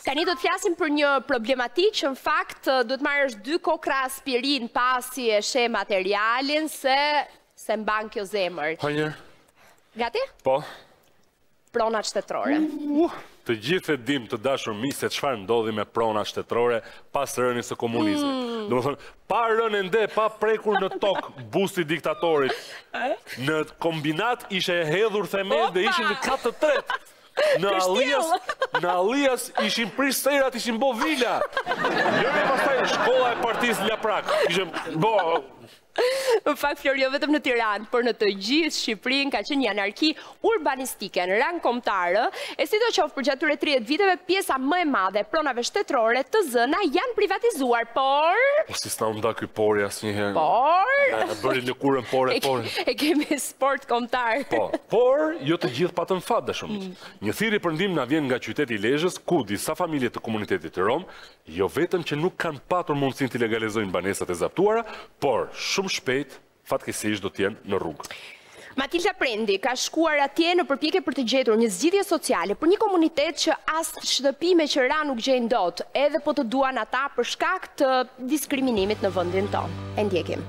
Tani do të flasim për një problematikë që në fakt duhet marrësh 2 kokra aspirin pasi e sheh materialin se mban kjo zemër. Hajër. Gati? Po. Pronat shtetërore. Të gjithë e dim të dashur mi se çfarë ndodhi me pronat shtetërore pas rënies së komunizmit. Domethënë, pa rënë ende, pa prekur në tokë busti i diktatorit. Në kombinat ishte hedhur themel dhe ishin në kat të tretë. Në Allias ishin prish serat, ishin bo vila. Jo me pastaj shkolla e partisë Laprak. Ishim bo... Në fakt, Flori, jo vetëm në Tiranë, por në të gjithë Shqipërinë ka qenë një anarki urbanistike në rang kombëtar, e sidoqoftë për gjatë këtyre 30 viteve pjesa më e madhe e pronave shtetërore të zëna janë privatizuar, por... Po si s'na nda ky pori asnjëherë. Por... E bëri lëkurën pore. E kemi sport kombëtar. Po, por jo të gjithë patën fat dashur. Një thirrje për ndihmë na vjen nga qyteti i Lezhës, ku disa familje të komunitetit të Rom, jo vetëm që nuk kanë patur mundësinë të legalizojnë banesat e zaptuara, por shumë shpejt, fatkeqësisht do të jenë në rrugë. Matilda Prendi ka shkuar atje në përpjekje për të gjetur një zgjidhje sociale për një komunitet që as shtëpi me qira nuk gjejnë dot, edhe po të duan ata për shkak të diskriminimit në vendin tonë. E ndjekim.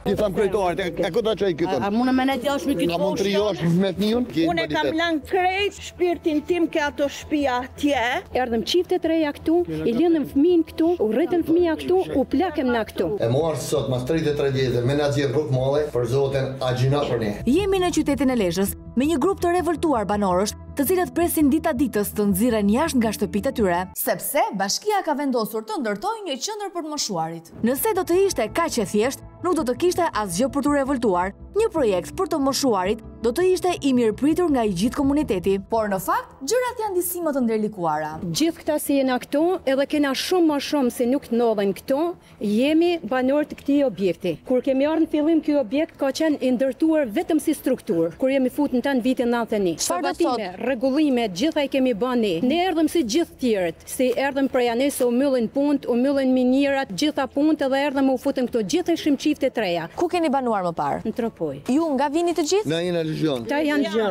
Ti tham krejtoart, e këta që i këtën? A mune me ne t'josh me këtë mund të rjosh me t'njën? Unë kam lanë krejt shpirtin tim ke ato shtëpia atje. Erdhëm qiftet reja këtu, i lindëm fëmin këtu, u rritëm fëmija këtu, u plakem na këtu. E morë sot, mas 33 vjetë, me na gjithë rrugë molle, për zotin a gjina për ne. Jemi në qytetin e Lezhës, me një grup të revoltuar banorësh, të cilët presin dita ditës të nxiren jashtë nga shtëpitë e tyre. Sepse bashkia ka vendosur të ndërtojë një qendër për të moshuarit. Nëse do të ishte kaq e thjeshtë, nuk do të kishte asgjë për të revoltuar. Një projekt për të moshuarit do të ishte i mirëpritur nga i gjithë komuniteti. Por në fakt, gjërat janë disi më të ndërlikuara. Gjithë këta si jena këtu, edhe kena shumë më shumë se nuk ndodhen këtu, jemi banor të këtij objekti. Kur kemi ardhur në fillim, ky objekt ka qenë i ndërtuar vetëm si strukturë. Kur jemi futur në tan vitin 91. Shërbatime, rregullime, gjithaj kemi bënë. Ne erdhëm si gjithë tjerët, si erdhëm prej anës u myllin punët, u myllin minirat, gjitha punët edhe erdhëm u futëm këtu. Gjithë ishim çifte treja. Ku keni banuar më parë? Në Tropoj. Ju nga vini të gjithë? Na jena Lezhë. Ta janë gjë.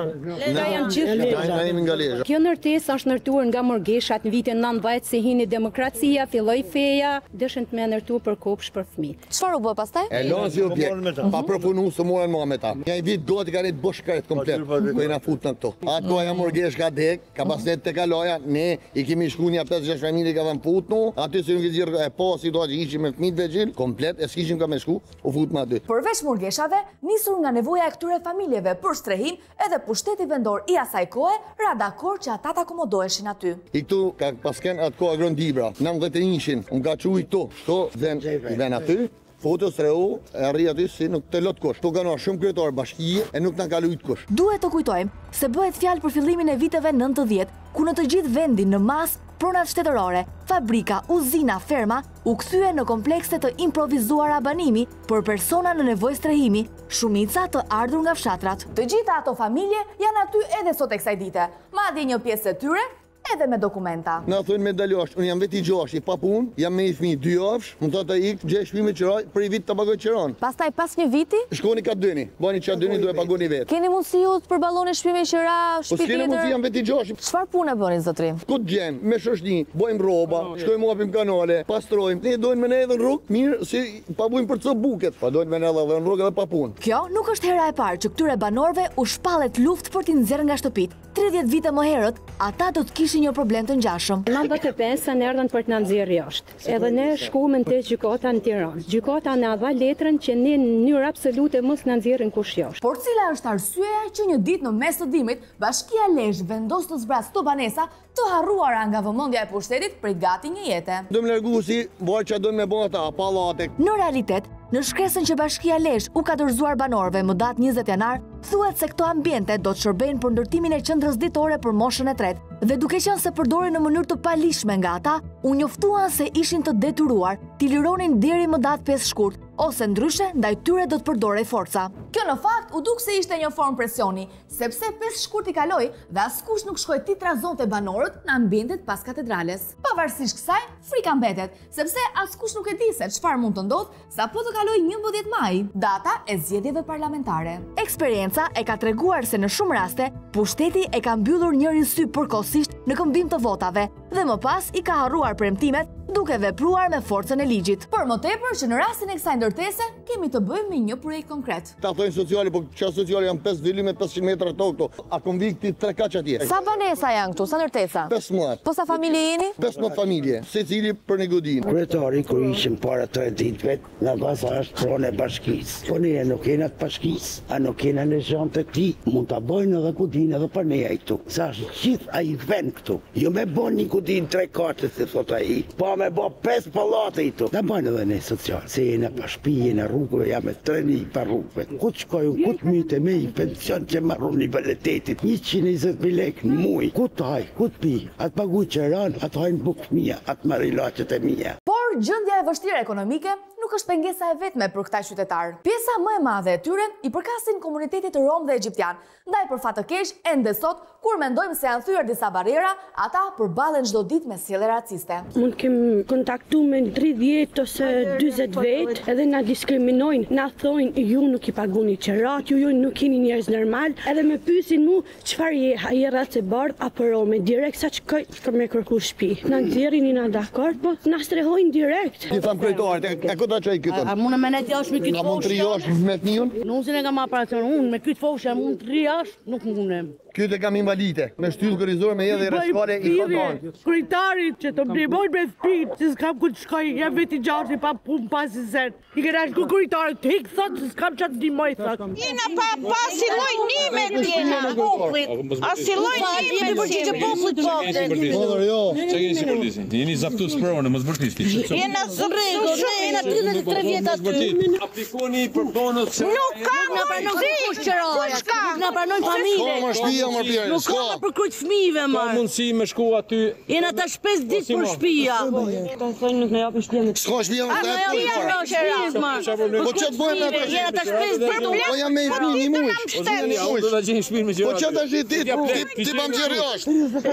Ta janë gjithë Lezhë. Na jemi nga Lezhë. Kjo ndërtesë është ndërtuar nga Morgeshat në vitin 90 si hini demokracia, filloi feja, dëshën të më ndërtu për kopsh për fëmijë. Çfarë u bë pastaj? E lanë si objekt. Pa përpunuar së morën mua me ta. Një vit gati kanë të bosh karet komplet. Po jena fut në këto. Ato jam Murgesh ka dek, ka pasnet të kaloja, ne i kemi shku një 5-6 familje ka dhënë futnu, aty se nuk i zirë e po situatë që ishim me fëmijë vegjël, komplet, e s'kishim ka me shku, u fut me aty. Përveç Murgeshave, nisur nga nevoja e këtyre familjeve për strehim, edhe pushteti vendor i asaj kohe ra dakord që ata të akomodoheshin aty. I këtu ka pasken atë kohë Agrondibra, 91-shin, unë ka quj këtu ven aty, fotos reu, e arri aty si nuk të lot kush. Tu kanë shumë kryetar bashkie e nuk na ka lujt kush. Duhet të kujtojmë se bëhet fjalë për fillimin e viteve 90, ku në të gjithë vendin në mas, pronat shtetërore, fabrika, uzina, ferma, u kthye në komplekse të improvizuara banimi për persona në nevojë strehimi, shumica të ardhur nga fshatrat. Të gjitha ato familje janë aty edhe sot e kësaj dite, madje një pjesë e tyre edhe me dokumenta. Na thonë me daljosh, unë jam veti gjoshi, pa punë, jam me i fëmijë 2 javësh, më thotë ai ik 6 shpime qëraj, për i vit të pagoj qëron. Pastaj pas një viti, shkoni ka dëni, bani çka dëni duhet pagoni vetë. Keni mundësi ju të përballoni shpime qëra, shtëpi tjetër? Po mundësi jam veti gjoshi. Çfarë punë bëni zotrim? Ku të gjem, me shoshni, bojmë rroba, shkojmë hapim kanale, pastrojmë. Ne dojnë me ne edhe në rrugë, mirë si pa bujmë për çdo buket, pa dojnë me ne edhe në rrugë edhe pa punë. Kjo nuk është hera e parë që këtyre banorëve u shpallet luftë për t'i nxjerrë nga shtëpitë. 30 vite më herët, ata do të kishin një problem të ngjashëm. 95 në erdhën për të na nxjerrë jashtë. Edhe ne shkuam te gjykata në Tiranë. Gjykata na dha letrën që ne në mënyrë absolute mos na nxjerrin kush jashtë. Por cila është arsyeja që një ditë në mes të dimrit, Bashkia Lezhë vendos të zbras këto banesa të harruara nga vëmendja e pushtetit për gati një jetë. Do më largu si bëj çfarë do më bëj ata, pallate. Në realitet, në shkresën që Bashkia Lezhë u ka dorëzuar banorëve më datë 20 janar, thuhet se këto ambiente do të shërbejnë për ndërtimin e qendrës ditore për moshën e tretë. Dhe duke qenë se përdoren në mënyrë të palishme nga ata, u njoftuan se ishin të detyruar t'i lironin deri më datë 5 shkurt, ose ndryshe ndaj tyre do të përdorej forca. Kjo në fakt u duk se ishte një formë presioni, sepse 5 shkurt i kaloi dhe askush nuk shkoi ti trazonte banorët në ambientet pas katedrales. Pavarësisht kësaj, frika mbetet, sepse askush nuk e di se çfarë mund të ndodhë sapo të kalojë 11 maj, data e zgjedhjeve parlamentare. Eksperienca e ka treguar se në shumë raste, pushteti e ka mbyllur njërin sy përkohësisht në këmbim të votave dhe më pas i ka harruar premtimet duke vepruar me forcën e ligjit. Por më tepër që në rastin e kësaj ndërtese kemi të bëjmë me një projekt konkret. Ta thojnë sociale, po çfarë sociale janë 5 villime 500 metra këto. A konvikti 3 kaç atje. Sa banesa janë këtu, sa ndërtesa? 15. Po sa familje jeni? 15 familje, secili për një godinë. Kryetari kur ishim para 3 ditëve, na basa është pronë e bashkisë. Po ne nuk kena të bashkisë, a nuk kena në zhonë të ti, mund ta bëjnë edhe godinë edhe për ne këtu. Sa është gjithë ai vend këtu. Jo me bën një godinë 3 kaçe si thot ai. Po me bë 5 pallate këtu. Ta bëjnë edhe ne social. Se jena pa shtëpi, në rrugëve jam me 3 pa rrugëve. Ku të shkojnë, ku të myte me i pension që marrën nivelitetit, 120.000 lekë në muj. Ku të haj, ku të pi, atë pagu që ranë, atë hajnë bukë mija, atë marrë ilaqet e mija. Por gjendja e vështirë ekonomike nuk është pengesa e vetme për këta qytetarë. Pjesa më e madhe e tyre i përkasin komunitetit rom dhe egjiptian. Ndaj për fat të keq, ende sot, kur mendojmë se janë thyer disa barriera, ata përballen çdo ditë me sjellje raciste. Mund kem kontaktu me 30 ose 40 vet, edhe na diskriminojnë, na thojnë ju nuk i paguni qerat, ju nuk keni njerëz normal, edhe më pyesin mu çfarë je racë bardh apo rome, direkt sa çkoj për me kërku shtëpi. Na nxjerrin na dakord, po na strehojnë direkt. Ti tham kryetarit, e da çaj këtu. A mund me ne të jash me këtë foshë? Na mund të rijosh me fëmijën? Nuk e kam operacion unë me këtë foshë, mund të rijosh, nuk mundem. Këtë kam invalide, me shtyllë korrizore me edhe rreshkale i koton. Kryetarit që të ndihmojnë me shtëpi, se s'kam ku të shkoj, jam veti gjatë pa punë pas i sen. I kena shku kryetarit, hik thot se s'kam çat ndihmoj thot. Jena pa asiloj nimet jena popullit. Asiloj nimet përgjigje popullit po. Jo. Çka keni si përdisi? Jeni zaptuar sprovën, mos vërtiti. Jena zrrego, jena 33 vjet aty. Aplikoni për bonus. Nuk kam na pranoj kushqeroja. Nuk na pranoj familje. Nuk ka për kujt fëmijëve më. Ka mundësi me shku aty. Jena tash 5 ditë për shtëpia. Ta thonë nuk na japin shtëpinë. S'ka shtëpi më të. Po çfarë bëjmë atë? Jena tash 5 ditë. Po jam me një muj. Do ta gjejmë shtëpinë me gjëra. Po çfarë tash ti bam xherë jashtë.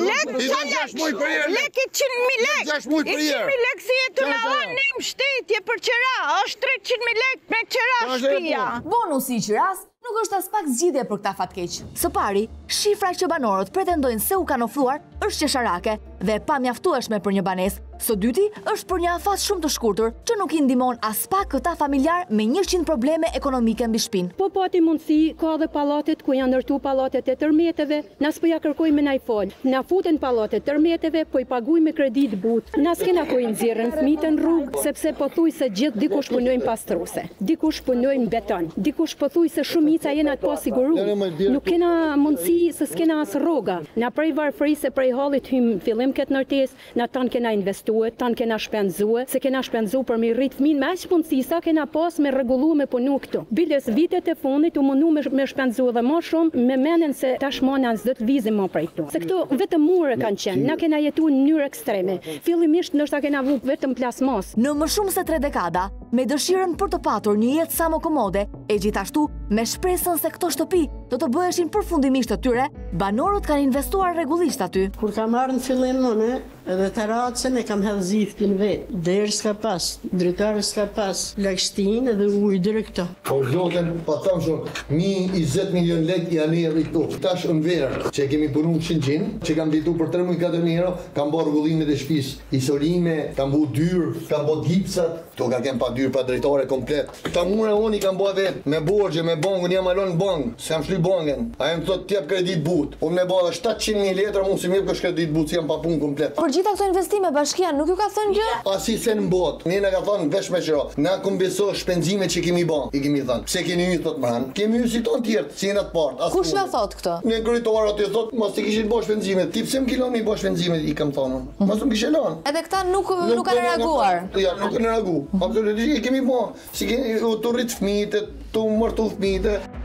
Lek 6 muaj për herë. Lek 100.000 lekë. 6 muaj për herë. 100.000 lekë si jetu na dhanë në mbështetje për qera. Është 300.000 lekë me qera shtëpia. Bonusi i qiras nuk është as pak zgjidhje për këta fatkeq. Së pari, shifra që banorët pretendojnë se u kanë ofruar është qesharake dhe pa mjaftueshme për një banesë. Së dyti është për një afat shumë të shkurtër që nuk i ndihmon as pak këta familjar me 100 probleme ekonomike mbi shtëpinë. Po pati mundësi, ka dhe pallatet ku janë ndërtu pallatet e tërmeteve, nas po ja kërkoj me naj fol. Na futen pallatet tërmeteve, po i paguaj me kredit but. Na s'kena ku i nxjerrën fëmijët në rrugë, sepse po thuj se gjithë dikush punojnë pastruse, dikush punojnë beton, dikush po thuj se shumica janë atë pasiguruar. Nuk kena mundësi se s'kena as rroga. Na prej varfërisë, prej hallit hym fillim këtë ndërtesë, na tan kena tanë kena shpenzue, se kena shpenzu për mi rritë fëmin, me aqë punësi sa kena pas me regullu me punu këtu. Biles vitet e fundit u mundu me shpenzu dhe ma shumë, me menen se tashmona në zdët vizim ma prej këtu. Se këtu vetëm mure kanë qenë, na kena jetu në njërë ekstreme. Fillimisht nështë kena vuk vetëm plasmos. Në më shumë se 3 dekada, me dëshirën për të patur një jetë sa më komode, e gjithashtu me shpresën se këto shtëpi do të bëheshin përfundimisht të tyre, banorët kanë investuar rregullisht aty. Kur kam marrë në fillim unë, edhe terracën e kam hedhë ziftin vetë. Derë s'ka pas, dritare s'ka pas, lagështin edhe ujë direkt këto. Po zhotën, pa thamë shumë, 20 milion lek janë e rritu. Tash në verë, që kemi punu në Shëngjin, që kam ditu për 3.400 euro, kam bo rregullimet e shtëpis, isolime, kam bo dyrë, kam bo gipsat, to ka kem pa dyrë, pa dritare komplet. Këta mure unë i kam bo vetë, me borgje, me bangun, jam alon në bangë, se jam shly bangën, a jem thot tjep kredit but. Unë me bo dhe 700.000 letra, mund si mirë kësh kredit but, si jam pa punë komplet. Për gjitha këto investime, bashkia nuk ju ka thënë gjë? Asi se në botë, ne ka thënë vesh me qëra, na kom beso shpenzime që kemi ban, i kemi thënë. Pse keni një thot mëran, kemi një si tonë tjertë, si jenë atë partë. Kush nga thot këto? Një kryetar aty thot, mos të kishit bo shpenzime, ti pse më kilon i bo shpenzime, i kam thonë. Mos më kishe lanë. Edhe këta nuk kanë reaguar? Ja, nuk kanë reagu. Absolutisht, i kemi bo, si keni të rritë fëmijët, të mërtu fëmijët.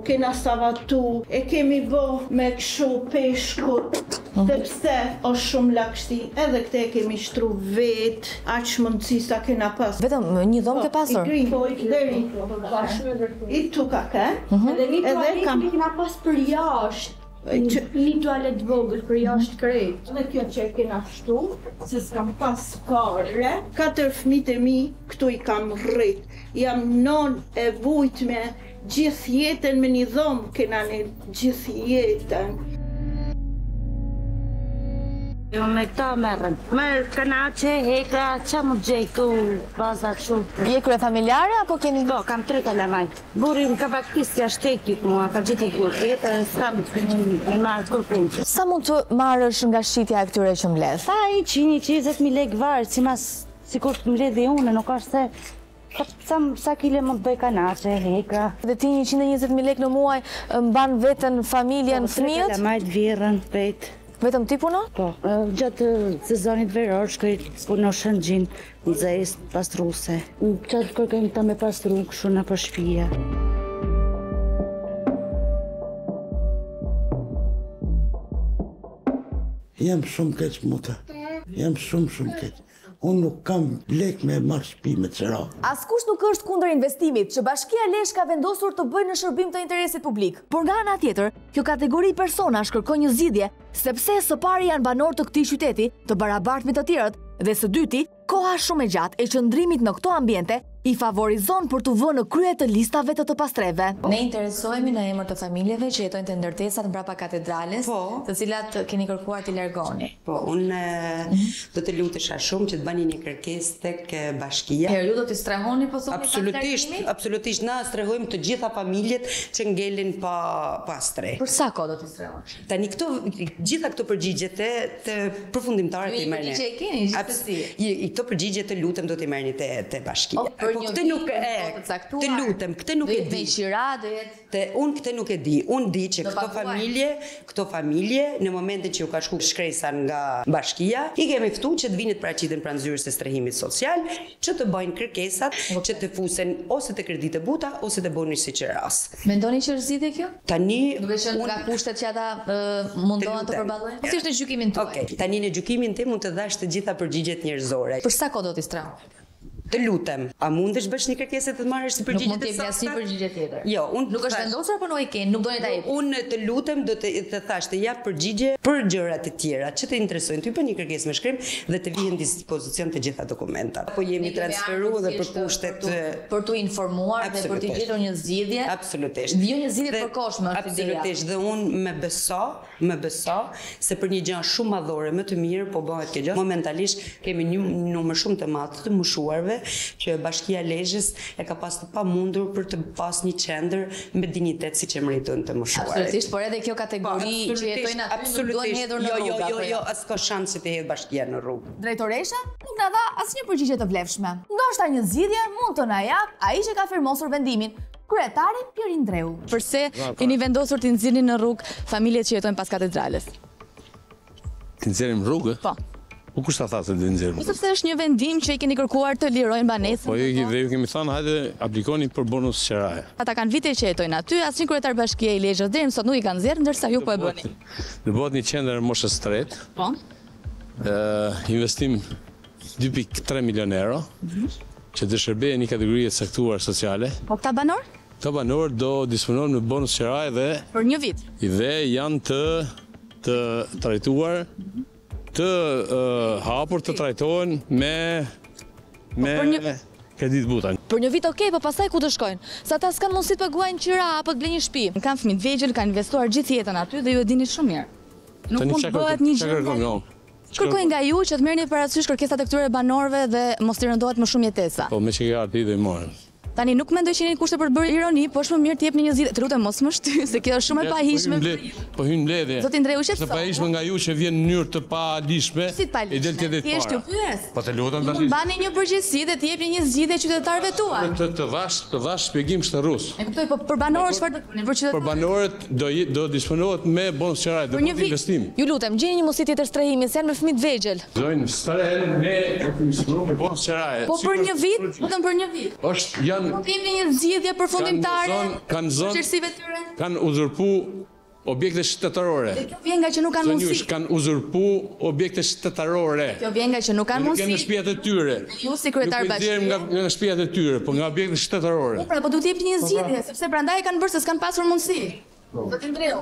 Kena savatu, e kemi bo me këshu peshkut, sepse është shumë lakështi, edhe këte e kemi shtru vetë, aqë mundësi sa kena pas. Vetëm një dhomë ke pasur? Po, i deri, i tu ka ke, edhe një toalet kena pas për jashtë. Një toalet vogël për jashtë krejt. Dhe kjo që e kena shtu, se s'kam pas kare. 4 fëmijët e mi, këtu i kam rrit. Jam non e vujtme, gjithë jetën me një dhomë, kena një gjithë jetën. Jo me këta merën. Merë kanace, heka, qa më gjejtu, baza shumë. Je krye familjare apo keni? Po, kam 3 kalamajt. Burim ka baktisja shtetit mua, ka gjithë kur, jetën s'kam të marrë kur punë. Sa mund të marrësh nga shqitja e këtyre që mbledh? Sa 120.000 lekë varë, si kur të mbledhi unë, nuk është se sa kile më të bëj kanace, heka. Dhe ti 120.000 lekë në muaj mban vetën, familjen, fëmijët? Po, 3 kalamajt virën, vetë. Vetëm ti puno? Po, gjatë sezonit veror shkoj puno Shëngjin, në zes pastruse. Qatë kërkojmë ta me pastru kështu në për shpia. Jam shumë keq muta, jam shumë keq. Unë nuk kam lek me marrë shtëpi me qëra. Askush nuk është kundër investimit që Bashkia Lezhë ka vendosur të bëjë në shërbim të interesit publik. Por nga ana tjetër, kjo kategori personash kërkon një zgjidhje, sepse së pari janë banor të këtij qyteti, të barabartë me të tjerët, dhe së dyti, koha shumë e gjatë e qëndrimit në këto ambiente i favorizon për të vënë në krye të listave të pastreve. Ne interesohemi në emër të familjeve që jetojnë të ndërtesat mbrapa katedrales, të cilat keni kërkuar t'i largoni. Po, unë do të lutesha shumë që të bani një kërkesë tek bashkia. Herë ju do t'i strehoni po thoni absolutisht, na strehojmë të gjitha familjet që ngelin pa pastre. Për sa kohë do t'i strehoni? Tani gjitha këto përgjigje të përfundimtare të i merrni. Përgjigje e keni gjithsesi. Këto përgjigje të lutem do t'i merrni te bashkia. Po këtë nuk të lutem, këtë nuk e di. Unë këtë nuk e di. Unë di që këto familje, në momentin që ju ka shku shkresa nga bashkia, i kemi ftu që të vinit paraqiten pranë zyrës së strehimit social, që të bëjnë kërkesat, që të fusen ose të kredite buta, ose të bonus siqeras. Mendoni që është zgjidhje kjo? Tani duke qenë nga kushtet që ata mundohen të përballojnë. Si është në gjykimin tuaj? Okej, tani në gjykimin tim mund të dhash të gjitha përgjigjet njerëzore. Për sa kohë do t'i strehoni? Të lutem, a mundesh bësh një kërkesë të marrësh si përgjigje? Nuk mund të jepni asnjë përgjigje tjetër. Jo, nuk është vendosur apo nuk e ke, nuk doni ta jep. Unë të lutem do të thash të jap përgjigje për gjërat e tjera që të interesojnë ty, për një kërkesë me shkrim dhe të vihen në dispozicion të gjitha dokumentat. Po jemi transferuar dhe për kushtet për t'u informuar dhe për të gjetur një zgjidhje. Absolutisht. Jo një zgjidhje të përkohshme, është ideja. Absolutisht, dhe unë me beso se për një gjë shumë madhore më të mirë po bëhet kjo gjë. Momentalisht kemi një numër shumë të madh të moshuarve që Bashkia e Lezhës e ka pas të pamundur për të pas një qendër me dinjitet siç e meriton të moshuarit. Absolutisht, por edhe kjo kategori që jetojnë aty nuk duhen hedhur në rrugë. Jo, s'ka shanse të hedh Bashkia në rrugë. Drejtoresha nuk na dha asnjë përgjigje të vlefshme. Ndoshta një zgjidhje mund të na jap ai që ka firmosur vendimin. Kryetari Pirin Dreu. Përse keni vendosur të nxirrni në rrugë familjet që jetojnë pas katedrales? Të nxjerrim rrugë? Po. Po kush ta tha se të nxjerrim? Sepse është një vendim që i keni kërkuar të lirojnë banesën. Po ju kemi thënë hajde aplikoni për bonus qeraje. Ata kanë vite që jetojnë aty, asnjë kryetar bashkie i Lezhës deri më sot nuk i kanë nxjerrë, ndërsa ju po e bëni. Do bëhet një qendër moshës tretë. Po. Investim 2.3 milion euro. Që të shërbejë një kategori të caktuar sociale. Po këta banor? Këta banor do disponojnë me bonus qeraje dhe për një vit. Dhe janë të trajtuar, të hapur të trajtohen me kredit buta. Për një vit okej, po pastaj ku të shkojnë? Sa ata s'kan mundësi të paguajnë qira apo të blejnë një shtëpi. Kanë fëmijë të vegjël, kanë investuar gjithë jetën aty dhe ju e dini shumë mirë. Nuk mund të bëhet një gjë. Kërkoj nga ju që të merrni parasysh kërkesat e këtyre banorëve dhe mos i rëndohet më shumë jetesa. Po me që ka arti dhe i morën. Tani nuk mendoj që jeni kushte për të bërë ironi, po është më mirë të jepni një zgjidhje. Të lutem mos më shty, se kjo është shumë e pahishme. Po hyn mbledhje. Zoti Ndreu çfarë? Të pahishme nga ju që vjen në mënyrë të palishme. I del tjetër para. Thjesht ju pyes. Po të lutem tash. Bani një përgjegjësi dhe të jepni një zgjidhje qytetarëve tuaj. Të dhash shpjegim shtrrus. E kuptoj, po për banorët çfarë do të bëni? Për qytetarët. Për banorët do disponohet me bonus qeraje, do të investim. Ju lutem, gjeni një mundësi tjetër strehimi, se janë me fëmijë të vegjël. Zojnë strehen me bonus qeraje. Po për një vit, vetëm për një vit. Është janë zgjidhje përfundimtare kanë uzurpu objekte shtetërore. Kjo vjen nga që nuk kanë mundësi. Kanë uzurpu objekte shtetërore. Kjo vjen nga që nuk kanë mundësi. Nuk kanë në shtëpiat e tyre. Ju si kryetar bashkie. Nuk nga shtëpiat e tyre, po nga objekte shtetërore. Po duhet të jepni një zgjidhje, sepse prandaj kanë bërë se s'kan pasur mundësi. Zoti Ndreu.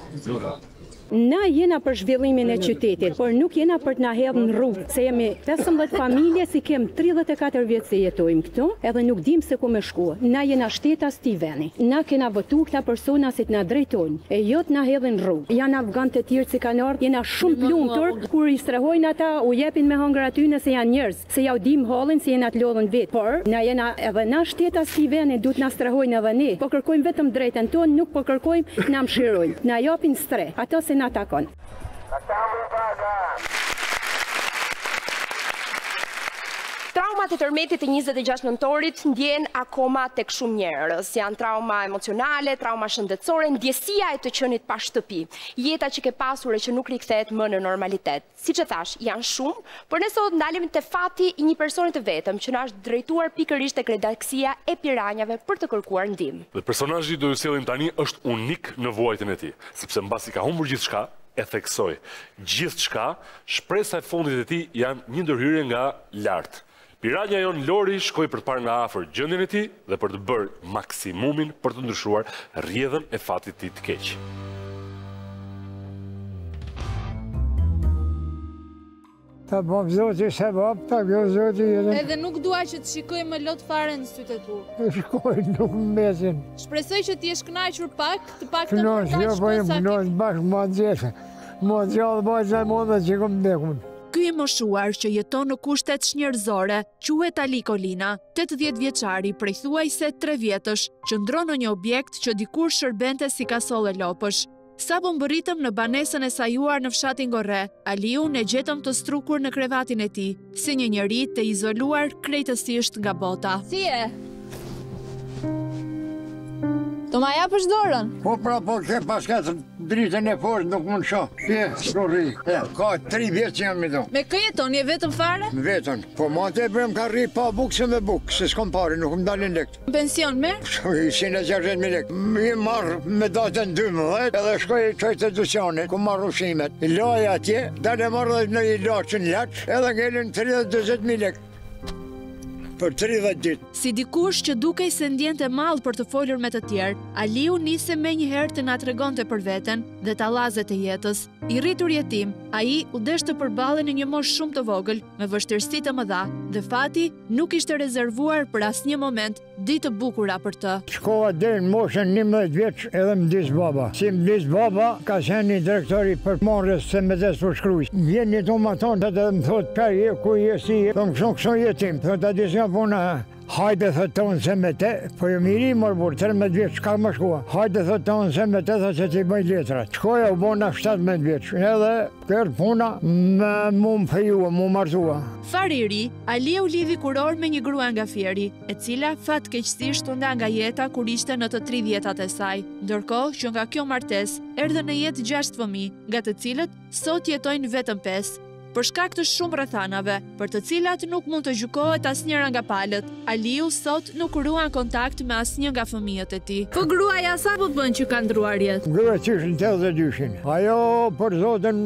Na jena për zhvillimin e qytetit, por nuk jena për të na hedhur në rrugë, se jemi 15 familje, si kem 34 vjet se jetojmë këtu, edhe nuk dim se ku me shku. Na jena shtetas ti veni. Na kena votu këta persona si të na drejtojnë, e jo të na hedhin në rrugë. Janë afgan të tjerë që kanë ardhur, jena shumë plumtur kur i strehojnë ata, u jepin me hëngër aty nëse janë njerëz, se ja u dim hollin se jena të lodhën vet. Por na jena edhe na shtetas ti veni, duhet na strehojnë edhe ne. Po kërkojmë vetëm drejtën tonë, nuk po kërkojmë na mshirojnë. Na japin streh. Ato se na takon. Traumat e tërmetit të 26 nëntorit ndjen akoma tek shumë njerëz. Janë trauma emocionale, trauma shëndetësore, ndjesia e të qenit pa shtëpi. Jeta që ke pasur e që nuk rikthehet më në normalitet. Siç e thash, janë shumë, por ne sot ndalim te fati i një personi të vetëm që na është drejtuar pikërisht tek redaksia e Piranjave për të kërkuar ndihmë. Dhe personazhi do ju sjellim tani është unik në vuajtjen e tij, sepse mbasi ka humbur gjithçka, e theksoi gjithçka, shpresa e fundit e tij janë një ndërhyrje nga lart. Piranja jon Lori shkoi për të parë nga afër gjendjen e tij dhe për të bërë maksimumin për të ndryshuar rrjedhën e fatit të tij të keq. Ta bom zoti se bom, ta kjo zoti edhe... Edhe nuk dua që të shikoj më lot fare në sytë tu. Shkoj nuk mesin. Shpresoj që ti jesh kënaqur pak të jo po jem bashkë më nxehtë. Më gjallë bajza më që kom ndekun. Ky i moshuar që jeton në kushtet njerëzore quhet Ali Kolina, 80 vjeçari prej thuajse 3 vjetësh, qëndron në një objekt që dikur shërbente si kasolle lopësh. Sa po mbërritëm në banesën e sajuar në fshatin Gorre, Aliu ne gjetëm të strukur në krevatin e tij, si një njeri të izoluar krejtësisht nga bota. Si e? Do ma japësh dorën? Po pra, po ke paskat dritën e fortë nuk mund shoh. Shkorri. Ka 3 vjet që jam me do. Me kë jeton, je vetëm fare? Vetëm. Po monte bëm ka rri pa bukë se me bukë, se s'kam parë, nuk më dalin lekt. Pension merr? 160.000 lekë. Mi marr me datën 12, edhe shkoj çoj te dyqani, ku marr ushqimet. Loj atje, dalë marr në ilaçin lart, edhe ngelën 30-40.000 lekë. për 30 ditë. Si dikush që dukej se ndjente mall për të folur me të tjerë, Aliu nisi menjëherë të na tregonte për veten dhe tallazet e jetës. I rritur jetim, ai u desh të përballej në një moshë shumë të vogël, me vështirësi të mëdha, dhe fati nuk ishte rezervuar për asnjë moment ditë të bukura për të. Shkova deri në moshën 11 vjeç edhe më dis baba. Si më dis baba, ka qenë direktori për marrës se me des për shkruaj. Vjen një tomaton edhe më thot, "Ka je ku je si?" Thom kështu jetim. Thot a disja puna. Hajde thot tonë se me te, po jo miri mor burr, 13 vjeç ka më shkua. Hajde thot tonë se me te, thot se ti bëj letrat. Shkoja u bona 17 vjeç. Edhe kërë puna mu më fejua, mu martua. Fari i ri, Aliu lidhi kuror me një grua nga Fieri, e cila fatkeqësisht u nda nga jeta kur ishte në të 30-tat e saj. Ndërkohë që nga kjo martesë erdhën në jetë 6 fëmijë, nga të cilët sot jetojnë vetëm 5. Për shkak të shumë rrethanave, për të cilat nuk mund të gjykohet asnjëra nga palët, Aliu sot nuk ruan kontakt me asnjë nga fëmijët e tij. Po gruaja sa po bën që ka ndruar jetë? Gruaja qyshin 82-shin. Ajo për zotin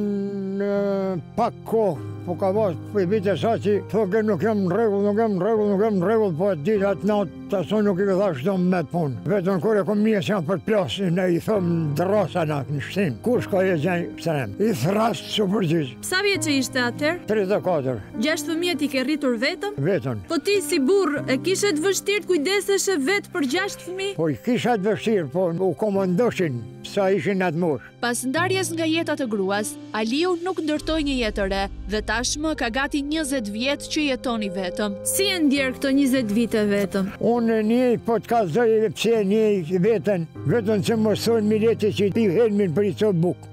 pak kohë, po ka vas për vite sa që thoke nuk jam në rregull, po atë ditë atë natë aso nuk i këtha shdo me të punë. Vetën kur e kom një që jam për plasin, ne i thëmë drasa natë në shtim. Kur shka e gjenjë pësërem? I thrastë su përgjith. Sa vjetë që ishte atër? 34. 6 fëmijët i ke rritur vetëm? Vetën. Po ti si burr, e kishe të vështirë të kujdeseshe vetë për 6 fëmijë? Po i kisha të vështirë, po u komandoshin sa ishin atë moshë. Pas ndarjes nga jeta të gruas, Aliu nuk ndërtoi një jetë të re dhe tashmë ka gati 20 vjet që jetoni vetëm. Si e ndjer këto 20 vite vetëm? Unë njëj po të kazoj pse njëj vetën që më thonë mileti që ti helmin për i të bukë.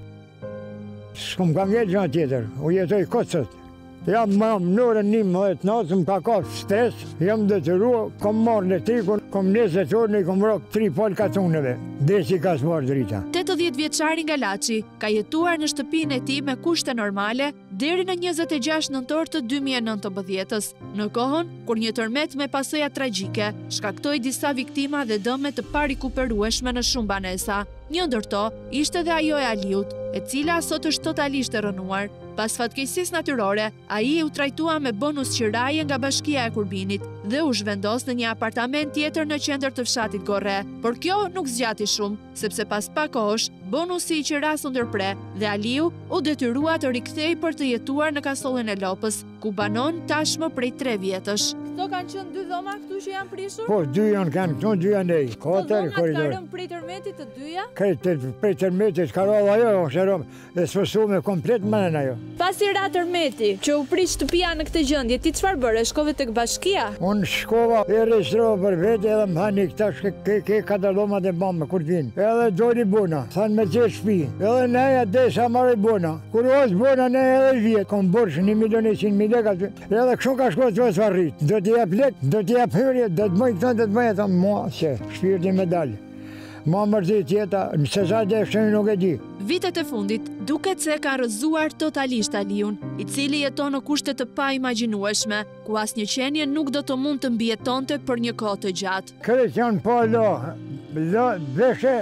S'kom kam jetë gjëna tjetër, u jetoj kocët. Jam në orën 11 natë, më ka ka stres, jam detyrua, kom marrë elektrikun, kom 20 orë, kom rokë 3 palë katuneve, desi ka s'marrë drita. 80 vjeçari nga Laçi ka jetuar në shtëpinë e tij me kushte normale deri në 26 nëntor të 2019-s, në kohën kur një tërmet me pasoja tragjike shkaktoi disa viktima dhe dëme të parikuperueshme në shumë banesa. Një ndër to ishte dhe ajo e Aliut, e cila sot është totalisht e rënuar. Pas fatkeqësisë natyrore, ai u trajtua me bonus qiraje nga Bashkia e Kurbinit dhe u zhvendos në një apartament tjetër në qendër të fshatit Gorre. Por kjo nuk zgjati shumë, sepse pas pak kohësh, bonusi i qiras u ndërpre dhe Aliu u detyrua të rikthej për të jetuar në kasollën e Lopës, ku banon tashmë prej 3 vjetësh. Këto kanë qenë 2 dhoma këtu që janë prishur? Po, 2 janë kanë këtu, 2 janë nej. Katër koridor. Ka rënë prej tërmetit të dyja? Prej tërmetit ka rënë ajo, shërom, e sfësu me komplet më në ajo. Pasi ra tërmeti, që u prish shtëpia në këtë gjendje, ti çfarë bëre? Shkove tek Bashkia? Unë shkova, e regjistrova për vete edhe më thani këta ke katalomat e bamë kur vinë. Edhe doli bona, thanë me që shtëpi. Edhe neja desa marrë bona. Kur është bona ne edhe vjetë, kom borsh 1.100.000 leka. Edhe kështu ka shkoj të vësë arrit. Do t'i jap lek, do t'i jap hyrje, do të bëj këto, do të bëj ato. Mua që shpirti me dalë. Ma mërzit jeta, nëse sa deshtë nuk e di. Vitet e fundit, duket se ka rrëzuar totalisht Aliun, i cili jeton në kushte të pa imagjinueshme, ku asnjë qenie nuk do të mund të mbijetonte për një kohë të gjatë. Kërët janë po veshe,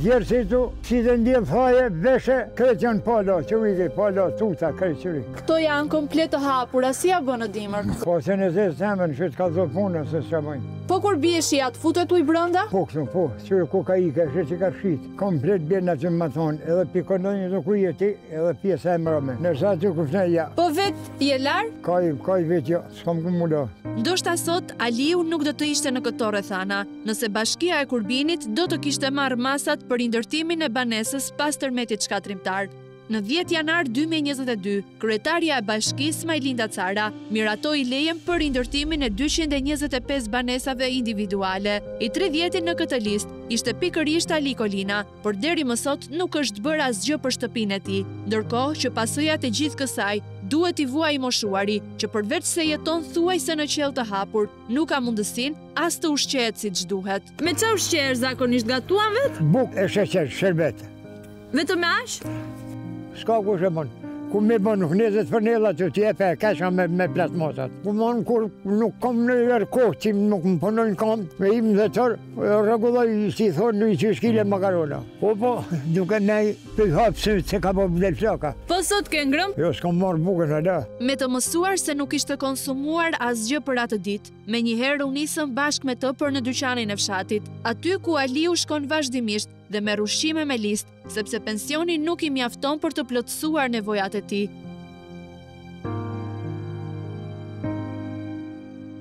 djerësitu, si të ndjem faje, veshe, kërët janë po që ujke, po tuta, kërët qëri. Këto janë komplet të hapura, si ja bënë dimër? Po se në zesë temen, që të ka zë punë, se së bëjnë. Po kur bie shi atë futet uj brënda? Po këtu, po, që ku ka ike, që ka shqit. Komplet bjena që më thonë, edhe pikondonjë të ku jeti, edhe pjesë e mërëme. Nërsa që kufne ja. Po vetë je larë? Kaj vetë jo, s'kom ku mudo. Ndoshta sot, Aliu nuk do të ishte në këto rrethana, nëse Bashkia e Kurbinit do të kishte marrë masat për indërtimin e banesës pas tërmetit shkatrimtar. Në 10 janar 2022, kryetarja e Bashkisë Majlinda Cara miratoi lejen për indërtimin e 225 banesave individuale. I 30-ti në këtë listë ishte pikërisht Ali Kolina, por deri më sot nuk është bërë asgjë për shtëpinë e tij, ndërkohë që pasojat e gjithë kësaj duhet i vuajë i moshuari, që përveç se jeton thuajse në qell të hapur, nuk ka mundësinë as të ushqehet siç duhet. Me çfarë ushqehesh zakonisht, gatuan vetë? Bukë e sheqer, sherbet. Vetëm me aq? S'ka kush e mund. ku me bën knezet për nella të tjepe, kesha me plasmasat. Ku mon kur nuk kam në verë kohë, që nuk më punojnë kam, me im dhe tërë, rregulloj, si thonë, në 100 kile makarona. Po, duke nej, për hapë se ka po blet flaka. Po sot ke ngrëm? Jo, s'kam marrë bukën e da. Me të mësuar se nuk ishte konsumuar asgjë për atë ditë, me njëherë u nisëm bashkë me të për në dyqanin e fshatit, aty ku Aliu shkon vazhdimisht dhe me ushqime me listë, sepse pensioni nuk i mjafton për të plotësuar nevojat e tij.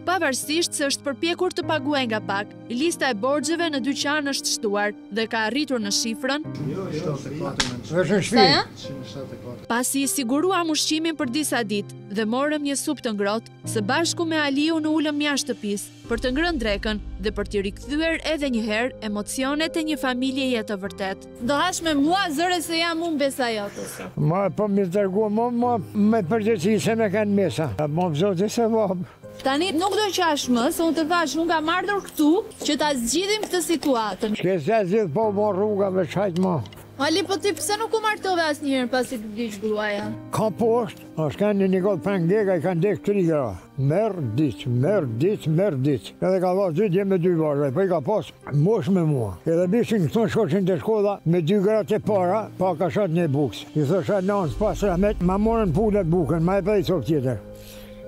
Pavarësisht se është përpjekur të paguajë nga pak, lista e borxheve në dyqan është shtuar dhe ka arritur në shifrën. Pasi i siguruam ushqimin për disa ditë dhe morëm një supë të ngrohtë, së bashku me Aliu në ulëm jashtë shtëpisë për të ngrënë drekën dhe për t'i rikthyer edhe një herë emocionet e një familjeje të vërtet. Do hash me mua zëre se jam unë besa jotës. Ma po më tërgu, ma me përgjithësi se me kanë mesa. Ma vëzoti se vabë. Tani nuk do qash më, se unë të thash, unë kam ardhur këtu që ta zgjidhim këtë situatën. Shkese zgjidh po më rrugave qajtë ma. Ali, po ti pëse nuk u martove asë njërën pasi të diqë gruaja? Ka poshtë, është kanë një Nikol Prangdega i kanë dekë 3 gra. Merë ditë. Edhe ka dha 2 dje me 2 varve, po i ka pas mosh me mua. Edhe bishin këtu shkoqin të shkolla me 2 gratë e para, pa ka shat një bukës. I thosha nënës pas rahmet, ma morën pullet bukën, ma e për i cok tjetër.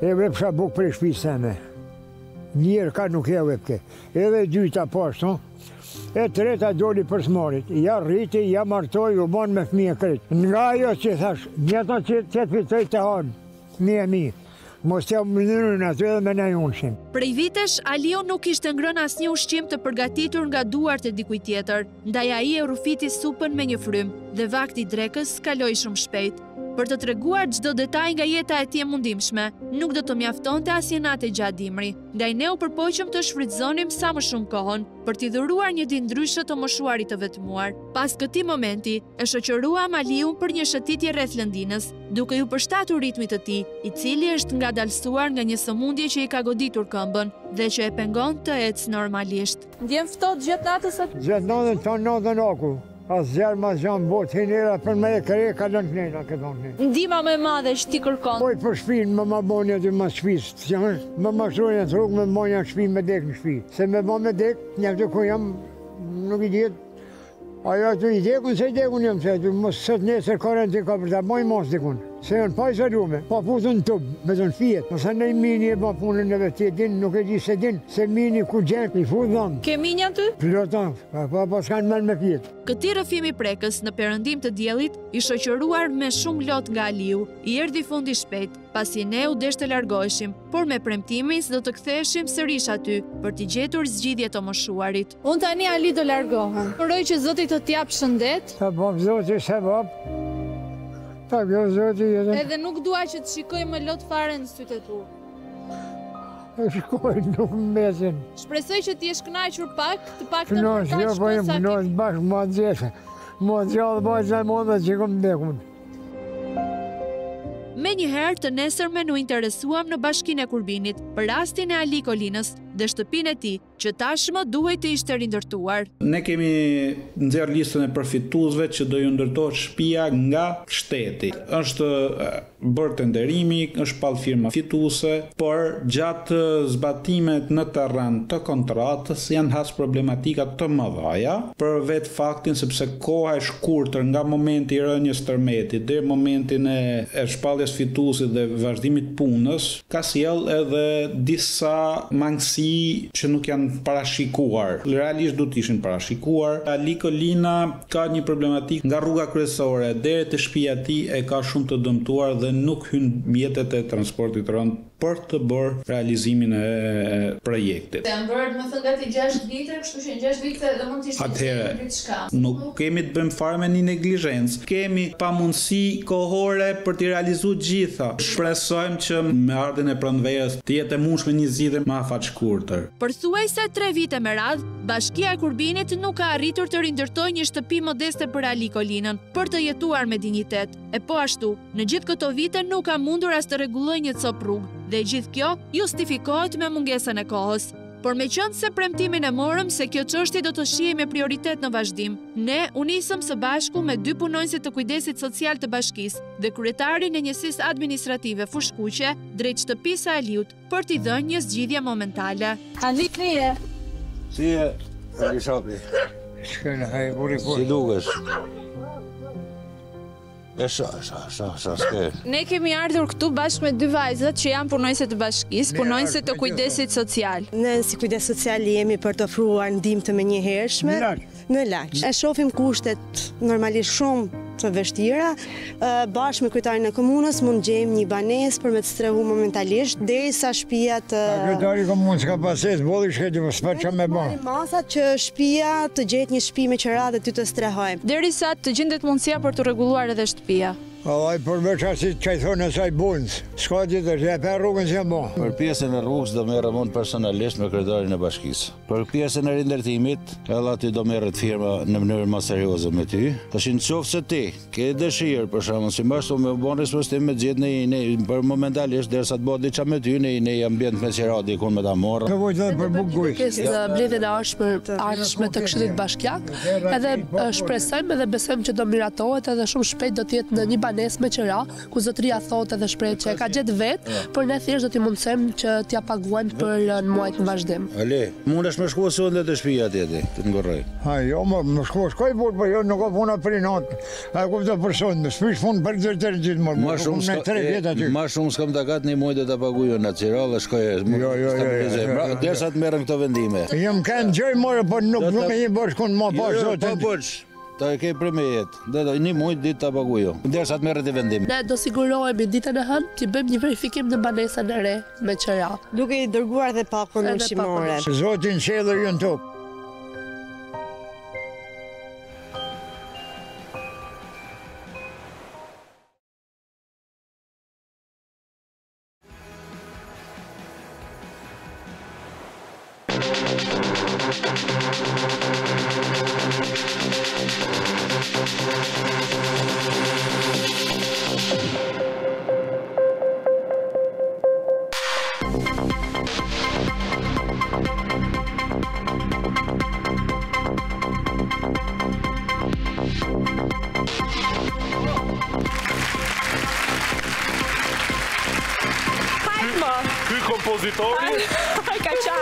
E vepsha bukë për i shpisë teme. Njërë ka nuk e vepke. Edhe 2 pashtu. E 3 doli për smarit. Ja rriti, ja martoj, u banë me fëmije kretë. Nga ajo që thash, njëta që të fitoj të hanë, fëmije mi. Mos t'ja mënyrën aty edhe me ne unëshim. Prej vitesh, Aliu nuk ishte ngrënë asnjë ushqim të përgatitur nga duart e dikujt tjetër, ndaj ai e rufiti supën me një frym dhe vakti drekës kaloi shumë shpejt. Për të treguar çdo detaj nga jeta e tij e mundimshme, nuk do të mjaftonte asnjë natë gjatë dimri. Ndaj ne u përpoqëm të shfrytëzonim sa më shumë kohën për t'i dhuruar një ditë ndryshe të moshuarit të vetmuar. Pas këtij momenti, e shoqëruam Aliun për një shëtitje rreth lëndinës, duke ju përshtatur ritmit të tij, i cili është ngadalësuar nga një sëmundje që i ka goditur këmbën dhe që e pengon të ecë normalisht. Ndjen ftohtë gjatë natës atë? Gjatë natën të natën aku. As zjarë ma zjanë botë, hinera për me e kërë, ka lënë knejna këtë onë. Ndima me madhe që ti kërkon? Poj për shpinë, më ma bonja të ma shpisë, më ma shrujnë të rrugë, më bonja shpinë me dekë në shpi. Se me bo me dekë, një të ku jam, nuk i djetë. Ajo të i dekun, se i dekun jam, se mos sët nesër karen të ka për ta boj mos dekun. Se janë pa i sarume, pa putën në tubë, me të në fijet. Nësa ne mini e ba punën në vetë din, nuk e di se din, se mini ku gjenë, i fu dhamë. Ke minja ty? Pilotan, pa s'kanë mërë me fijet. Këti rëfimi prekës në perëndim të diellit, i shoqëruar me shumë lot nga Aliu, i erdhi fundi shpejt, pasi ne u desh të largoheshim, por me premtimin se do të ktheheshim sërish aty për t'i gjetur zgjidhje të moshuarit. Unë tani Ali do largohem. Uroj që Zoti të t'jap shëndet. Ta bom Zoti se bab. Ta bjo Zoti jetë. Edhe nuk dua që të shikoj më lot fare në sytë e tu. Shkoj nuk më mesin. Shpresoj që ti jesh kënaqur pak, të pak të përta shkoj sa ki. Kënosh bashkë mua të gjeshë. Mua të gjallë bajtë zaj mua dhe që kom dekun. Me njëherë të nesërme nu interesuam në Bashkinë e Kurbinit për rastin e Ali Kolinës dhe shtëpinë e tij, që tashmë duhej të ishte rindërtuar. Ne kemi nxjerr listën e përfituesve që do ju ndërtohet shtëpia nga shteti. Është bërë tenderimi, është pall firma fituese, por gjatë zbatimet në terren të kontratës janë has problematika të mëdha, për vetë faktin sepse koha e shkurtër nga momenti i rënies tërmetit deri momentin e shpalljes fituesit dhe vazhdimit punës ka sjell edhe disa mangësi që nuk janë parashikuar. Realisht du të ishin parashikuar. Ali Kolina ka një problematik nga rruga kryesore deri te shtëpia e tij e ka shumë të dëmtuar dhe nuk hyn mjetet e transportit rënd për të bërë realizimin e projektit. Të bërë më thënë gati 6 vite, kështu që në 6 vite dhe mund të ishte diçka. Nuk kemi të bëjmë fare me një neglizhencë. Kemi pamundësi kohore për të realizuar gjitha. Shpresojmë që me ardhin e pranverës të jetë e mundshme një zgjidhje më afaqshkurtër. Përthuajse 3 vite me radhë, Bashkia e Kurbinit nuk ka arritur të rindërtojë një shtëpi modeste për Ali Kolinën, për të jetuar me dinjitet. E po ashtu, në gjithë këto vite nuk ka mundur as të rregullojë një cop rrugë, dhe gjithë kjo justifikohet me mungesën e kohës. Por me qënë se premtimin e morëm se kjo çështje do të shihej me prioritet në vazhdim, ne u nisëm së bashku me 2 punonjësit të kujdesit social të bashkisë dhe kryetarin e njësisë administrative fushkuqe drejt shtëpisë Aliut për t'i dhënë një zgjidhje momentale. Ali Klije. Si e, Alishapi? Si dukesh? Ne kemi ardhur këtu bashkë me 2 vajzat që janë punonjëse të bashkisë, punonjëse të kujdesit social. Ne si kujdes social jemi për të ofruar ndihmë të menjëhershme në lagj. E shohim kushtet normalisht shumë të vështira, bashkë me kryetarin e komunës mund gjejmë një banesë për me të strehu momentalisht derisa shtëpia të kryetari i komunës ka pasur bolli shkëti s'pa çmë me bën. Masat që shtëpia të gjetë një shtëpi me qira dhe ty të strehojmë. Derisa të gjendet mundësia për të rregulluar edhe shtëpia. Allaj përveç asit që i thonë asaj bunës, s'ka tjetër, që e për rrugën që e bo. Për pjesën e rrugës do merrem unë personalisht me kryetarin e bashkisë. Për pjesën e rindërtimit, edhe aty do merret firma në mënyrë më serioze me ty. Tash nëse ti ke dëshirë për shkakun si mbashtu me bën respektim me gjet ne për momentalisht derisa të bëhet diçka me ty në një ambient me qira diku me ta morr. Të vojtë për bukuj. Pjesë mbledhjen e ardhshme të Këshillit Bashkiak, edhe shpresojmë edhe besojmë që do miratohet edhe shumë shpejt do të jetë në një banesë me qira, ku zotëria thotë edhe shpreh që e ka gjetë vetë, por ne thjesht do t'i mundsojmë që t'ia paguajmë për në muajt në vazhdim. Ale, mundesh më shkuar se ndër të shtëpia atje, të ngorroj. Ha, jo, më shkoj por jo nuk ka puna për natë. A kuptoj për sonte, s'pish fund për të gjithë më. Më shumë s'kam takat një muaj do ta paguaj në qira dhe shkoj. Jo. Derisa të merren këto vendime. Jam kanë gjë more, por nuk e një bashkun më pas sot. Ta e ke për me jetë, dhe një muaj ditë ta paguaj. Derisa të merret i vendim. Ne do sigurohemi ditën e hënë që bëjmë një verifikim në banesën e re me qira. Duke i dërguar dhe pakon ushqimore. Zotin qellër jën tokë. Kompozitori? Ka qa,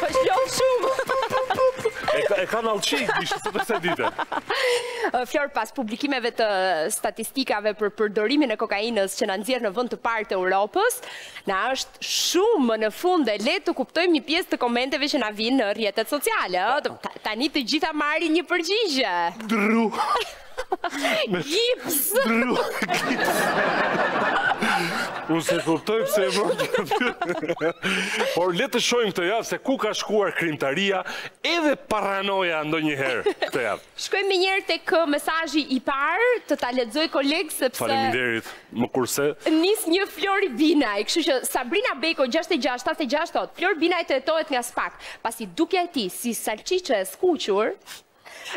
është ljohë shumë. E ka nalqik, ishte së të se dite. Flor, pas publikimeve të statistikave për përdorimin e kokainës që në nxjerrë në vend të parë të Europës, na është shumë në fund dhe le të kuptojmë një pjesë të komenteve që na vinë në rrjetet sociale. Tani të gjitha marrin një përgjigje. Dru. Gips. Dru. Unë se kuptoj pse e bërë. Por le të shohim këtë javë se ku ka shkuar krimtaria edhe paranoja ndonjëherë këtë javë. Shkojmë njerë tek mesazhi i parë, të ta lexoj kolegë sepse faleminderit, më kurse. Nis një Flori Binaj, kështu që Sabrina Beko 6676 thot, Flor Binaj të hetohet nga SPAK, pasi dukja e tij si salçiçe e skuqur,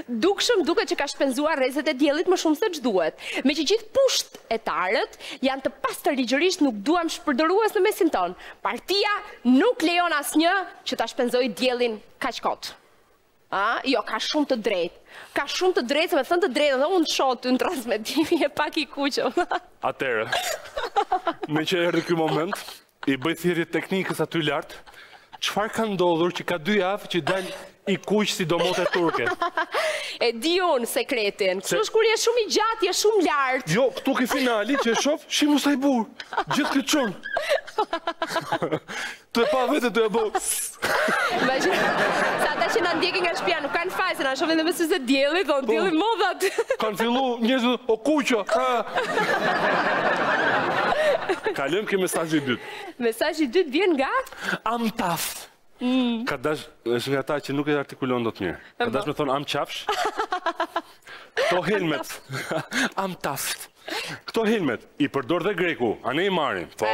duket që ka shpenzuar rrezet e diellit më shumë se ç'duhet. Me që gjithë pushtetarët janë të pastërligjërisht nuk duam shpërdorues në mesin ton. Partia nuk lejon asnjë që ta shpenzojë diellin kaq kot. Jo, ka shumë të drejtë. Ka shumë të drejtë, me thënë të drejtë, dhe unë shoh ty në transmetimi e pak i kuqëm. Atëre, me që erdhi ky moment, i bëj thirrje teknikës aty lart, çfarë ka ndodhur që ka 2 javë që dal i kuq si domote turke? E di unë sekretin. Kështu kur je shumë i gjatë, je shumë lart. Jo, këtu ke finali që e shoh, shimu sa i burr. Gjithë këtë çon. Të e pa vete të e bo. Sa ata që na ndjekin nga shtëpia nuk kanë faj, se na shohin edhe me syze diellit, do dielli modhat. Kanë fillu njerëzit o kuqo. Kalojmë ke mesazhi i dytë. Mesazhi i dytë vjen nga Amtaf. Ka dash, është nga ta që nuk e artikulon do të mirë. Ka dash me thonë am qafsh. Këto helmet. Am taft. Këto helmet i përdor dhe greku, a ne i marim? Po,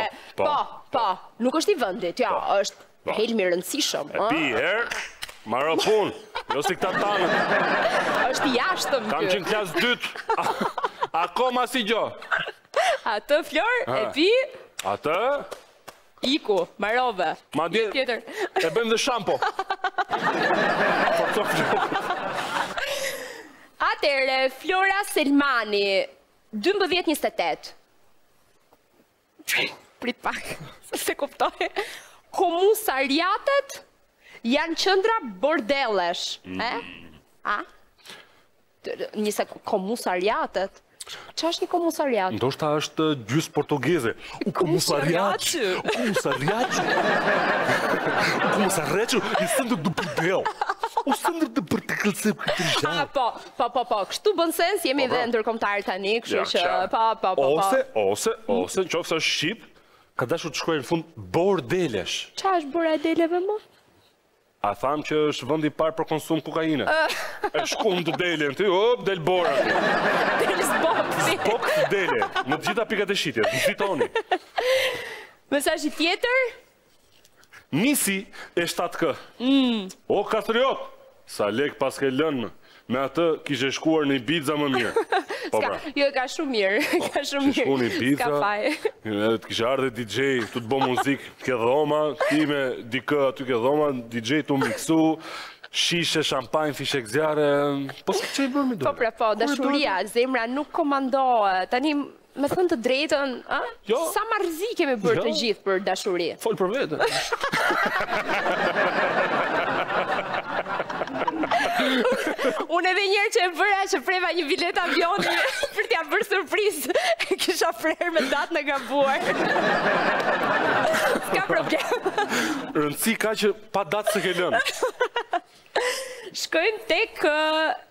nuk është i vendit, ja, është helmi rëndësishëm. E pi herë, marrë pun, jo si këta tanët. është i jashtëm kjo. Kam qenë klas 2, akoma si gjo. Atë, Flor, e pi? Atë, Iku, marove. Madje Tjetër. E bëjmë dhe shampo. Atëre, Flora Selmani, 12-28. Prit pak, se kuptoj. Komusariatet janë qëndra bordellesh. Njëse komusariatet? Që është një komusariat? Ndoshta është gjysë portugeze. Komusariat. I sëndër dë përdel. U sëndër dë përtekëllëse për të rëgjatë. Po, kështu bën sens, jemi dhe ndërkombëtar tani, kështu që, Ose, qofse është Shqip, ka dashur të shkojnë në fund bordelesh. Qa është bordeleve më? A thamë që është vëndi parë për konsum kokaine. E shkum të delen, të del bora. Del Spok të dele, në të gjitha pikat e shqitjes, në fitoni. Mesazhi tjetër? Nisi e 7K. O, Kastriot, sa lek pas ke lënë, me atë kishe shkuar në Ibiza më mirë. Jo, ka shumë mirë. Ka shumë mirë. Shku në Ibiza, të kishe ardhe DJ, të të bo muzik, ke dhoma, ti me dikë aty ke dhoma, DJ të miksu, shishe, shampajnë, fishek zjarë, po s'ke që i bërë mi do? Po, dashuria, zemra nuk komandohet, tani me thënë të drejtën, sa marrëzi kemi bërë të gjithë për dashuri? Folë për vetë. Unë edhe njerë që e bëra që preva një bilet avioni për t'ja bërë surprizë, kisha prerë me datë në gabuar. S'ka problem. Rëndësi ka që pa datë se ke lënë. Shkojmë tek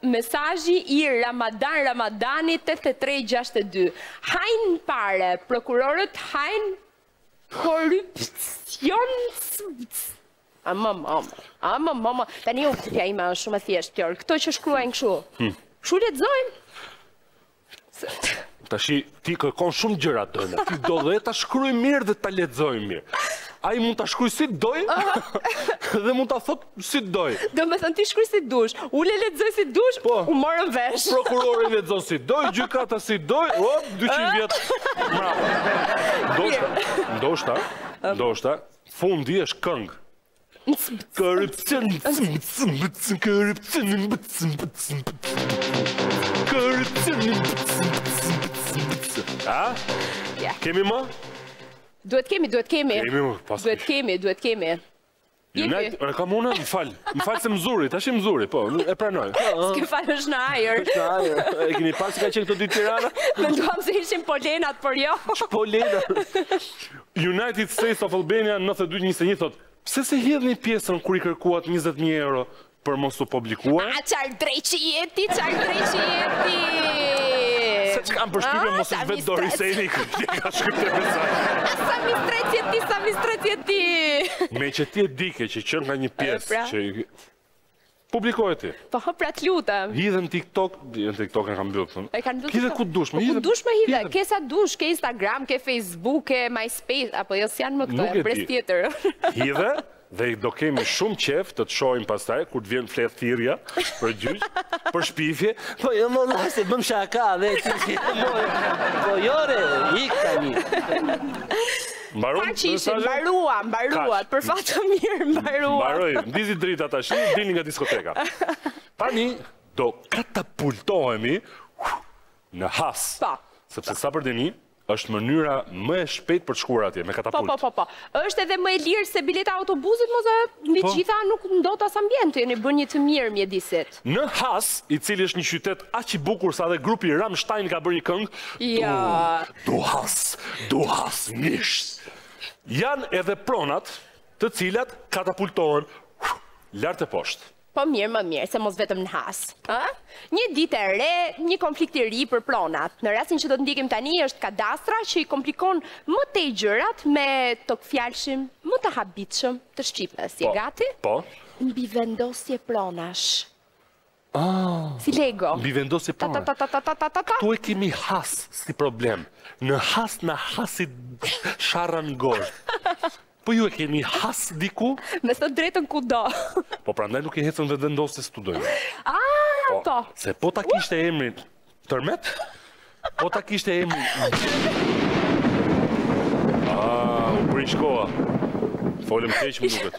mesazhi I Ramadani 8362. Hajnë pare, prokurorët hajnë korupcion. Mama, tani u kutja ime është shumë e thjeshtë, Kjor. Këto që shkruajnë këshu. Shu lexojmë? Tashi, ti kërkon shumë gjëra dojnë. Ti do dhe ta shkruaj mirë dhe ta lexojmë mirë. A I mund ta shkruaj si doj dhe mund ta thot si doj. Do me thënë ti shkruaj si dush. Ule lexoj si dush, u morën vesh. Prokurori lexon si doj, gjykata si doj, 200 vjet mbrapa. Ndoshta, fundi është këngë. Korupcion. A? Kemi më? Duhet kemi. Duhet kemi. Unite, kam unë, më falë se Mzuri, tash I Mzuri, po, e pranoj. S'ke falë është në ajër. E keni parë si ka qenë këto dy Tirana? Menduam se ishim Polenat, por jo. Polenat. United States of Albania 92-21 thot, pse se hidh një pjesën kur I kërkuat 20.000 euro për mos të publikuar? Qarë drejqi jeti. Se që kam përshpime mos të vetë Dori Sejni ka shkrypte mesazh. Sa mistrecje ti. Me që ti e dike që qënë nga një pjesë që publikoj ti. Po, pra t'lutem. Hidhen TikTok e kam bëllë. Hidhe ku dush me hidhe. Ku dush me hidhe. Ke sa dush, ke Instagram, ke Facebook, ke MySpace, apo jo s'janë më këto, e pres tjetër. Hidhe, dhe do kemi shumë qef të të shojmë pastaj, kur të vjen fletë thirja, për gjyq, për shpifje. Po jo më në se bëm shaka, dhe që po jore, ik tani. Mbaruat, për fatë mirë, mbaruat. Mbaroj, ndizi drita tash, dilni nga diskoteka. Tani, do katapultohemi në has. Sepse sa për deni, është mënyra më e shpejt për të shkuar atje, me katapult. Po. Është edhe më e lirë se bileta autobusit, mos e mbi gjitha nuk ndot as ambienti, ne bën një të mirë mjedisit. Në Has, I cili është një qytet aq I bukur sa dhe grupi Rammstein ka bërë një këngë, Du Has, mish. Janë edhe pronat të cilat katapultohen lart e poshtë. Po mirë, më mirë, se mos vetëm në Has. Një ditë e re, një konflikt I ri për pronat. Në rastin që do të ndikim tani është kadastra që I komplikon më tej gjërat me tokfjalshim më të habitshëm të shqipës. Je gati? Po. Mbi vendosje pronash. Si Lego. Mbi vendosje pronash. Këtu e kemi Has si problem. Në Has në Hasit sharran gosht. Po ju e keni Has diku? Me së drejtën ku do. Po prandaj nuk e hecën dhe vendosje studojnë. Po. Se po ta kishte emrin Tërmet? Po ta kishte emrin... U kur i shkoa. Folëm keq më duket.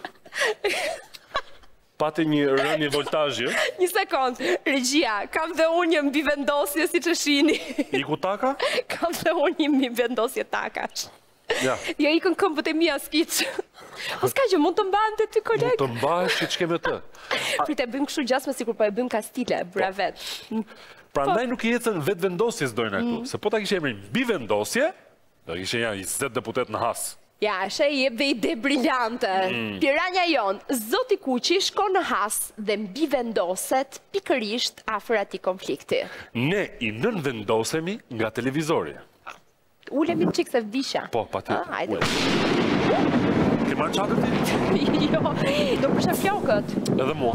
Pati një rënje voltazhi. Një sekond, regjia, kam dhe unë një mbi vendosje si që shini. Iku taka? Kam dhe unë një mbi vendosje takash. Ja. Ja ikën këmbët e mia skic. O s'ka që mund të mbante ty koleg? Mund të mbahesh që ç'ke me të. Prit e bëjmë kështu gjasme sikur po e bëjmë kastile, bura vet. Prandaj nuk i ecën vetë vendosjes dojnë këtu, se po ta kishe emrin mbi vendosje, do kishe janë 20 deputet në has. Ja, shë i jep dhe ide briljante. Piranja jonë, Zoti Kuqi shkon në has dhe mbi vendoset pikërisht afër atij konflikti. Ne i nën vendosemi nga televizori. Ulemi në qikë se vdisha. Po, pa ti. Hajde. Ke marrë qatër ti? Jo, do përshë flokët. Edhe mua.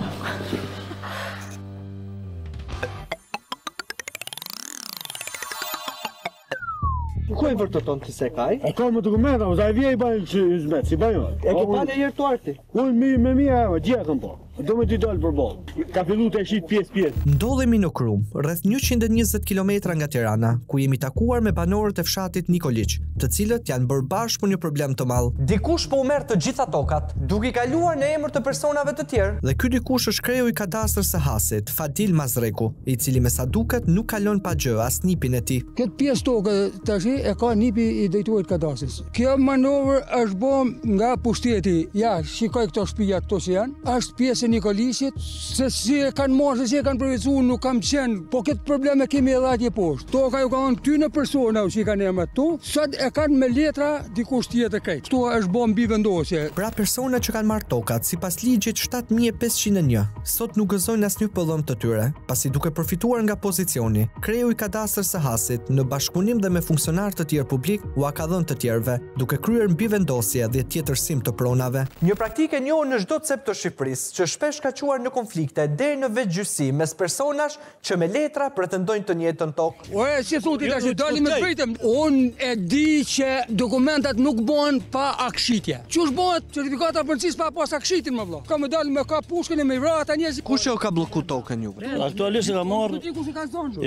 Ku e vërteton ti se kaj? E ka më dokumenta, ose ai vjen i bën që zmet, si bën. E ke parë herë tuarti? Unë me mia, gjë kam po. Do me t'i dalë për bolë. Ka fillu të shit pjesë. Ndodhemi në Krum, rreth 120 km nga Tirana, ku jemi takuar me banorët e fshatit Nikoliq, të cilët janë bërë bashkë për një problem të madh. Dikush po u merr të gjitha tokat, duke kaluar në emër të personave të tjerë. Dhe ky dikush është kreu i kadastrit së Hasit, Fadil Mazreku, i cili me sa duket nuk kalon pa gjë as nipin e tij. Këtë pjesë tokë tash e ka nipi i drejtuarit kadastrit. Kjo manovër është bën nga pushteti. Ja, shikoj këto shtëpia këto që janë. Është pjesë Nikoliqit, se si e kanë marrë, se si e kanë përvecuar, nuk kam qenë, po këtë probleme kemi edhe atje poshtë. Toka ju kanë ty në persona që i kanë emrat tu, sot e kanë me letra dikush tjetër krejt. Kto është bën mbi vendosje. Pra personat që kanë marrë tokat sipas ligjit 7501, sot nuk gëzojnë asnjë pëllëm të tyre, pasi duke përfituar nga pozicioni, kreu i kadastrit së Hasit në bashkëpunim dhe me funksionar të tjerë publik u ka dhënë të tjerëve, duke kryer mbivendosje dhe tjetërsim të pronave. Një praktikë e njohur në çdo cep të Shqipërisë, që shpesh ka quar në konflikte deri në vetgjysi mes personash që me letra pretendojnë të njëjtën tokë. Ore, si thotë tash, dalim me drejtëm. Unë e di që dokumentat nuk bëhen pa akshitje. Çush bëhet certifikata përcis pa pas akshitin më vëlla. Ka më dalë me ka pushkën e me vrata njerëz. Kush e ka bllokuar tokën ju? Aktualisht e ka marrë.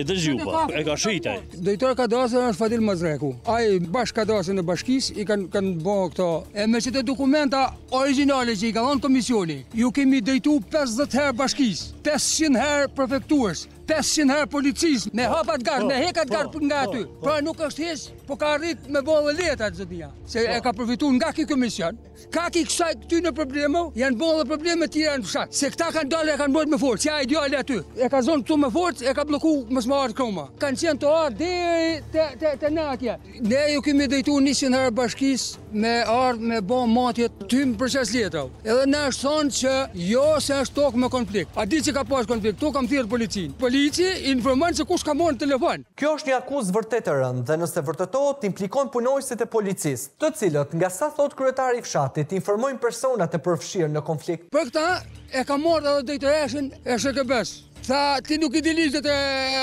E dëgjupa, e ka shita. Drejtori kadastrit është Fadil Mazreku. Ai bashkë kadastrin e bashkisë i kanë bërë këto. E me çdo dokumenta origjinale që i ka dhënë komisioni. Ju kemi drejtu 50 herë bashkisë, 500 herë prefekturës, 500 herë policisë, me hapat garë, me hekat garë nga aty. Pra nuk është heq, po ka arrit me bollë letra zotia. Se e ka përfituar nga ky komision. Ka ki kësaj ty në probleme, janë bollë probleme tjera në fshat. Se këta kanë dalë e kanë bërë me forcë, ja ideale aty. E ka zonë këtu me forcë, e ka bllokuar mos më ardh kroma. Kanë qenë të ardh deri te natja. Ne ju kemi drejtuar 100 herë bashkisë me ardh me bë matje tym proces letra. Edhe na është thonë që jo se është tokë me konflikt. A di që ka pas konflikt, tu kam thirrë policinë. Polici informon se kush ka marrë telefon. Kjo është një akuzë vërtet e rëndë dhe nëse vërtetohet implikon punojësit e policisë, të cilët nga sa thot kryetari i fshatit informojnë personat e përfshirë në konflikt. Për këta e ka marrë edhe drejtoreshën e SHKB-s. Tha, ti nuk I di ligjet e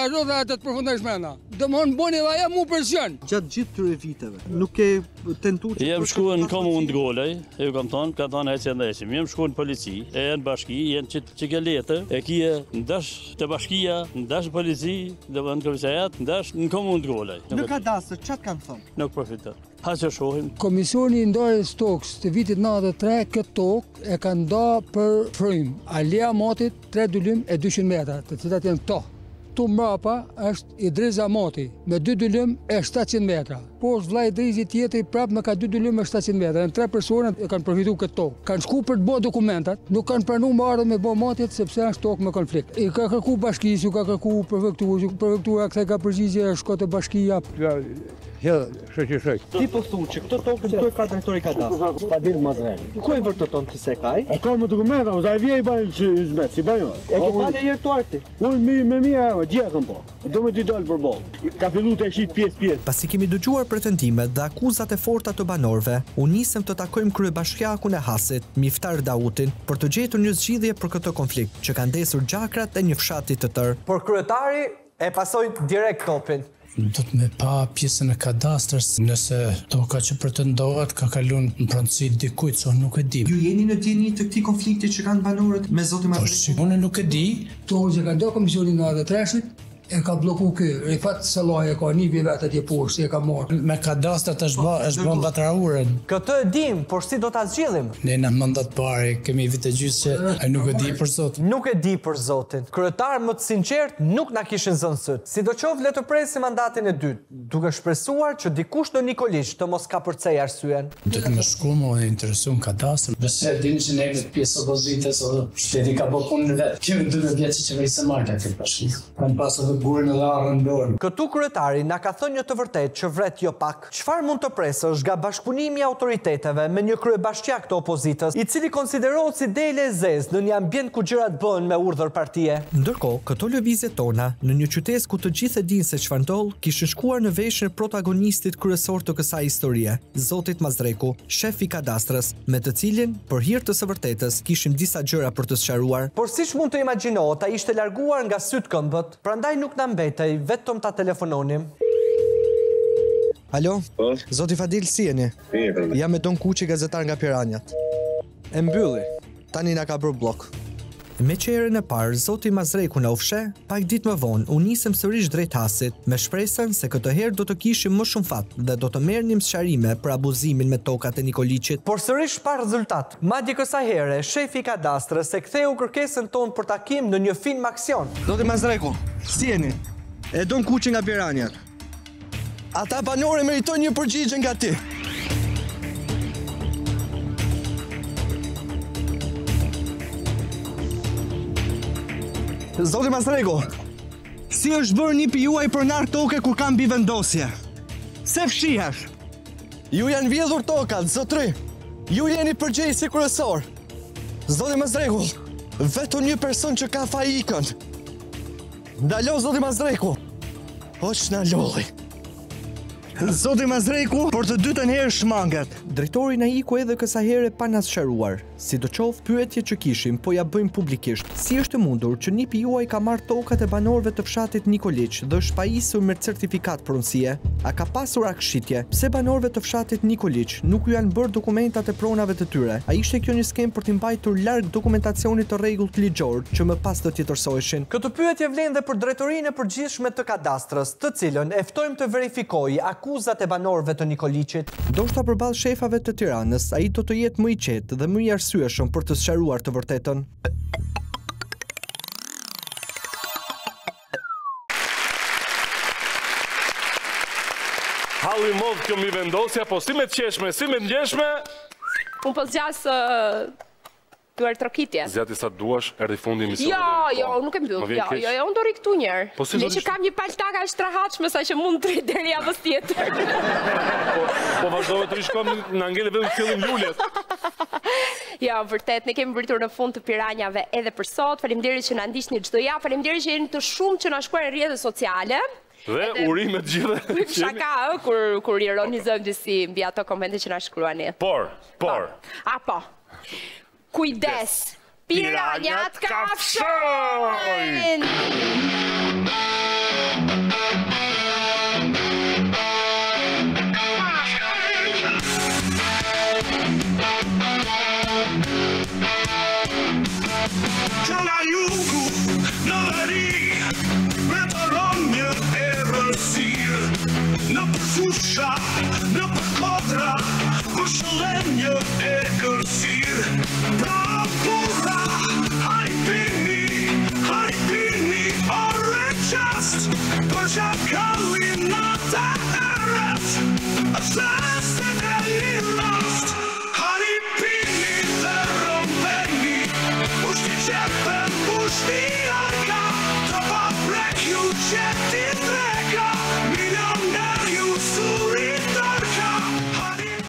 rrodha të përfundojsh menda. Domthon boni edhe ajo mu presion. Gjatë gjithë këtyre viteve, nuk e tentuar të jem shkuar në komunë Golej, e kam thonë, ka thonë ecë ndeshim. Jem shkuar në polici, e në bashki, janë çikeletë, e kije ndash te bashkia, ndash polici, dhe në komisariat, ndash në komunë Golej. Në kadastër çat kanë thonë? Nuk përfiton. Ha që shohim. Komisioni I ndarjes tokës të vitit 93 këtë tokë e ka nda për frym. Alea Matit 3 dulym e 200 metra, të cilat janë këto. Tu mrapa është Idriza Mati me 2 dulym e 700 metra. Po është vllai Idrizi tjetri prap me ka 2 dulym e 700 metra. Janë 3 persona e kanë përfituar këtë tokë. Kanë shku për të bërë dokumentat, nuk kanë pranuar me ardhmë me bë matit sepse është tokë me konflikt. I ka kërkuar bashkisë, ka kërkuar prefektura, kthej ka përgjigje shko te bashkia. Ti po thunë që këtë tokë këtu e ka drejtori kadastrit, Fadil Mazreku. Ku e vërteton ti se kaj? E ka më dokumenta, ose ai vjen I bën që zmet, si bën. E ke parë herë tuarti? Unë me mia, gjë kam po. Do me t'i dalë për bollë. Ka filluar të shit pjesë. Pasi kemi dëgjuar pretendimet dhe akuzat e forta të banorëve, u nisëm të takojmë kryebashkiakun e Hasit, Miftar Dautin, për të gjetur një zgjidhje për këtë konflikt, që ka ndesur gjakrat e një fshati të tërë. Por kryetari e pasoi direkt topin. Do të me pa pjesën e kadastrës, nëse toka që pretendohet ka kalun në pronësi dikujt, so nuk e di. Ju jeni në dieni të këtij konflikti që kanë banorët me zotin Mazreku? Unë nuk e di. To që ka do komisioni në 93-shit, E ka bloku kë, Rifat Sallaj e ka një vetë atje poshtë, e ka marrë. Me kadastrat është bën batraurën. Këtë e dim, por si do ta zgjidhim? Ne në mandat parë kemi vite gjysë që ai nuk e di për Zotin. Nuk e di për Zotin. Kryetar më të sinqert nuk na kishin zënë syt. Sidoqoftë le të presim mandatin e dytë, duke shpresuar që dikush në Nikoliç të mos ka përcej arsyen. Do të më shkruaj më intereson kadastrin. Nëse dini që ne jemi pjesë opozitës, shteti ka bërë punën vet. Kemi 12 vjet që qeverisë marrë këtë bashki. Kan pasur gurin e larën dorë. Këtu kryetari na ka thënë një të vërtetë që vret jo pak. Çfarë mund të presësh nga bashkëpunimi i autoriteteve me një kryebashkiak të opozitës, i cili konsiderohet si dele e zezë në një ambient ku gjërat bëhen me urdhër partie? Ndërkohë, këto lëvizje tona në një qytet ku të gjithë e dinë se çfarë ndodh, kishin shkuar në veshën e protagonistit kryesor të kësaj historie, Zotit Mazreku, shef i kadastrës, me të cilin, për hir të së vërtetës, kishim disa gjëra për të sqaruar. Por siç mund të imagjinohet, ai ishte larguar nga syt këmbët, prandaj nuk na mbetej vetëm ta telefononim. Alo? Zoti Fadil, si jeni? Jam me Don Kuqi, gazetar nga Piranjat. E mbylli. Tani na ka bërë blok. Me që erën e parë, Zoti Mazreku na u fshe, pak ditë më vonë, u nisëm sërish drejt Hasit, me shpresën se këtë herë do të kishim më shumë fat dhe do të merrnim sqarime për abuzimin me tokat e Nikoliçit. Por sërish pa rezultat. Madje kësaj here, shefi i kadastrës e ktheu kërkesën tonë për takim në një film aksion. Zoti Mazreku, si jeni? E Don Kuqi nga Piranjat. Ata banorë meritojnë një përgjigje nga ti. Zoti Mazreku, si është bërë një juaj për narë toke kur kam bivendosje? Se fshihesh? Ju janë vjedhur tokat, zotri. Ju jeni përgjegjësi kryesor. Zoti Mazreku, vetëm një person që ka fajikën. Ndalo, Zoti Mazreku. Hoq na lolli. Zoti Mazreku, për të dytën herë shmanget. Drejtori na iku edhe kësaj here pa na sqaruar. Sidoqoftë, pyetje që kishim, po ja bëjmë publikisht. Si është e mundur që nipi juaj ka marrë tokat e banorëve të fshatit Nikoliç dhe është pajisur me certifikat pronësie? A ka pasur akshitje? Pse banorëve të fshatit Nikoliç nuk ju janë bërë dokumentat e pronave të tyre? A ishte kjo një skem për t'i mbajtur larg dokumentacionit të rregullt ligjor që më pas të tjetërsoheshin? Këtë pyetje vlen dhe për drejtorinë e përgjithshme të kadastrës, të cilën e ftojmë të verifikojë akuzat e banorëve të Nikoliçit. Ndoshta përballë shefave të Tiranës, ai do të jetë më i qetë dhe më i arsyeshëm për të sqaruar të vërtetën. Halli modh kjo mi vendosja, po si me të qeshme, si me të ngjeshme. Unë po zgjas duar trokitje. Zjati sa duash, erdhi fundi i misionit. Jo, nuk e mbyll. Jo, unë do ri këtu një herë. Ne që kam një paltaka e shtrahatshme sa që mund të rri deri javës tjetër. Po vazhdove të rishkojmë në ngele vetëm fillim lulet. Ja, vërtet, ne kemi mbritur në fund të Piranjave edhe për sot. Faleminderit që na ndiqni çdo javë. Faleminderit që jeni të shumë që na shkruani në rrjetet sociale. Dhe urime të gjithë. Shaka, kur ironizojmë disi mbi ato komente që na shkruani. Por. Po. Kujdes, piranjat kafshojnë! Që nga jugu në veri, me të rëmjë e rësirë, në përfusha, në përkodra, ku shëllenjë e kërsirë. Pra pura, hajpini, ore qast, për që kallin në të erët,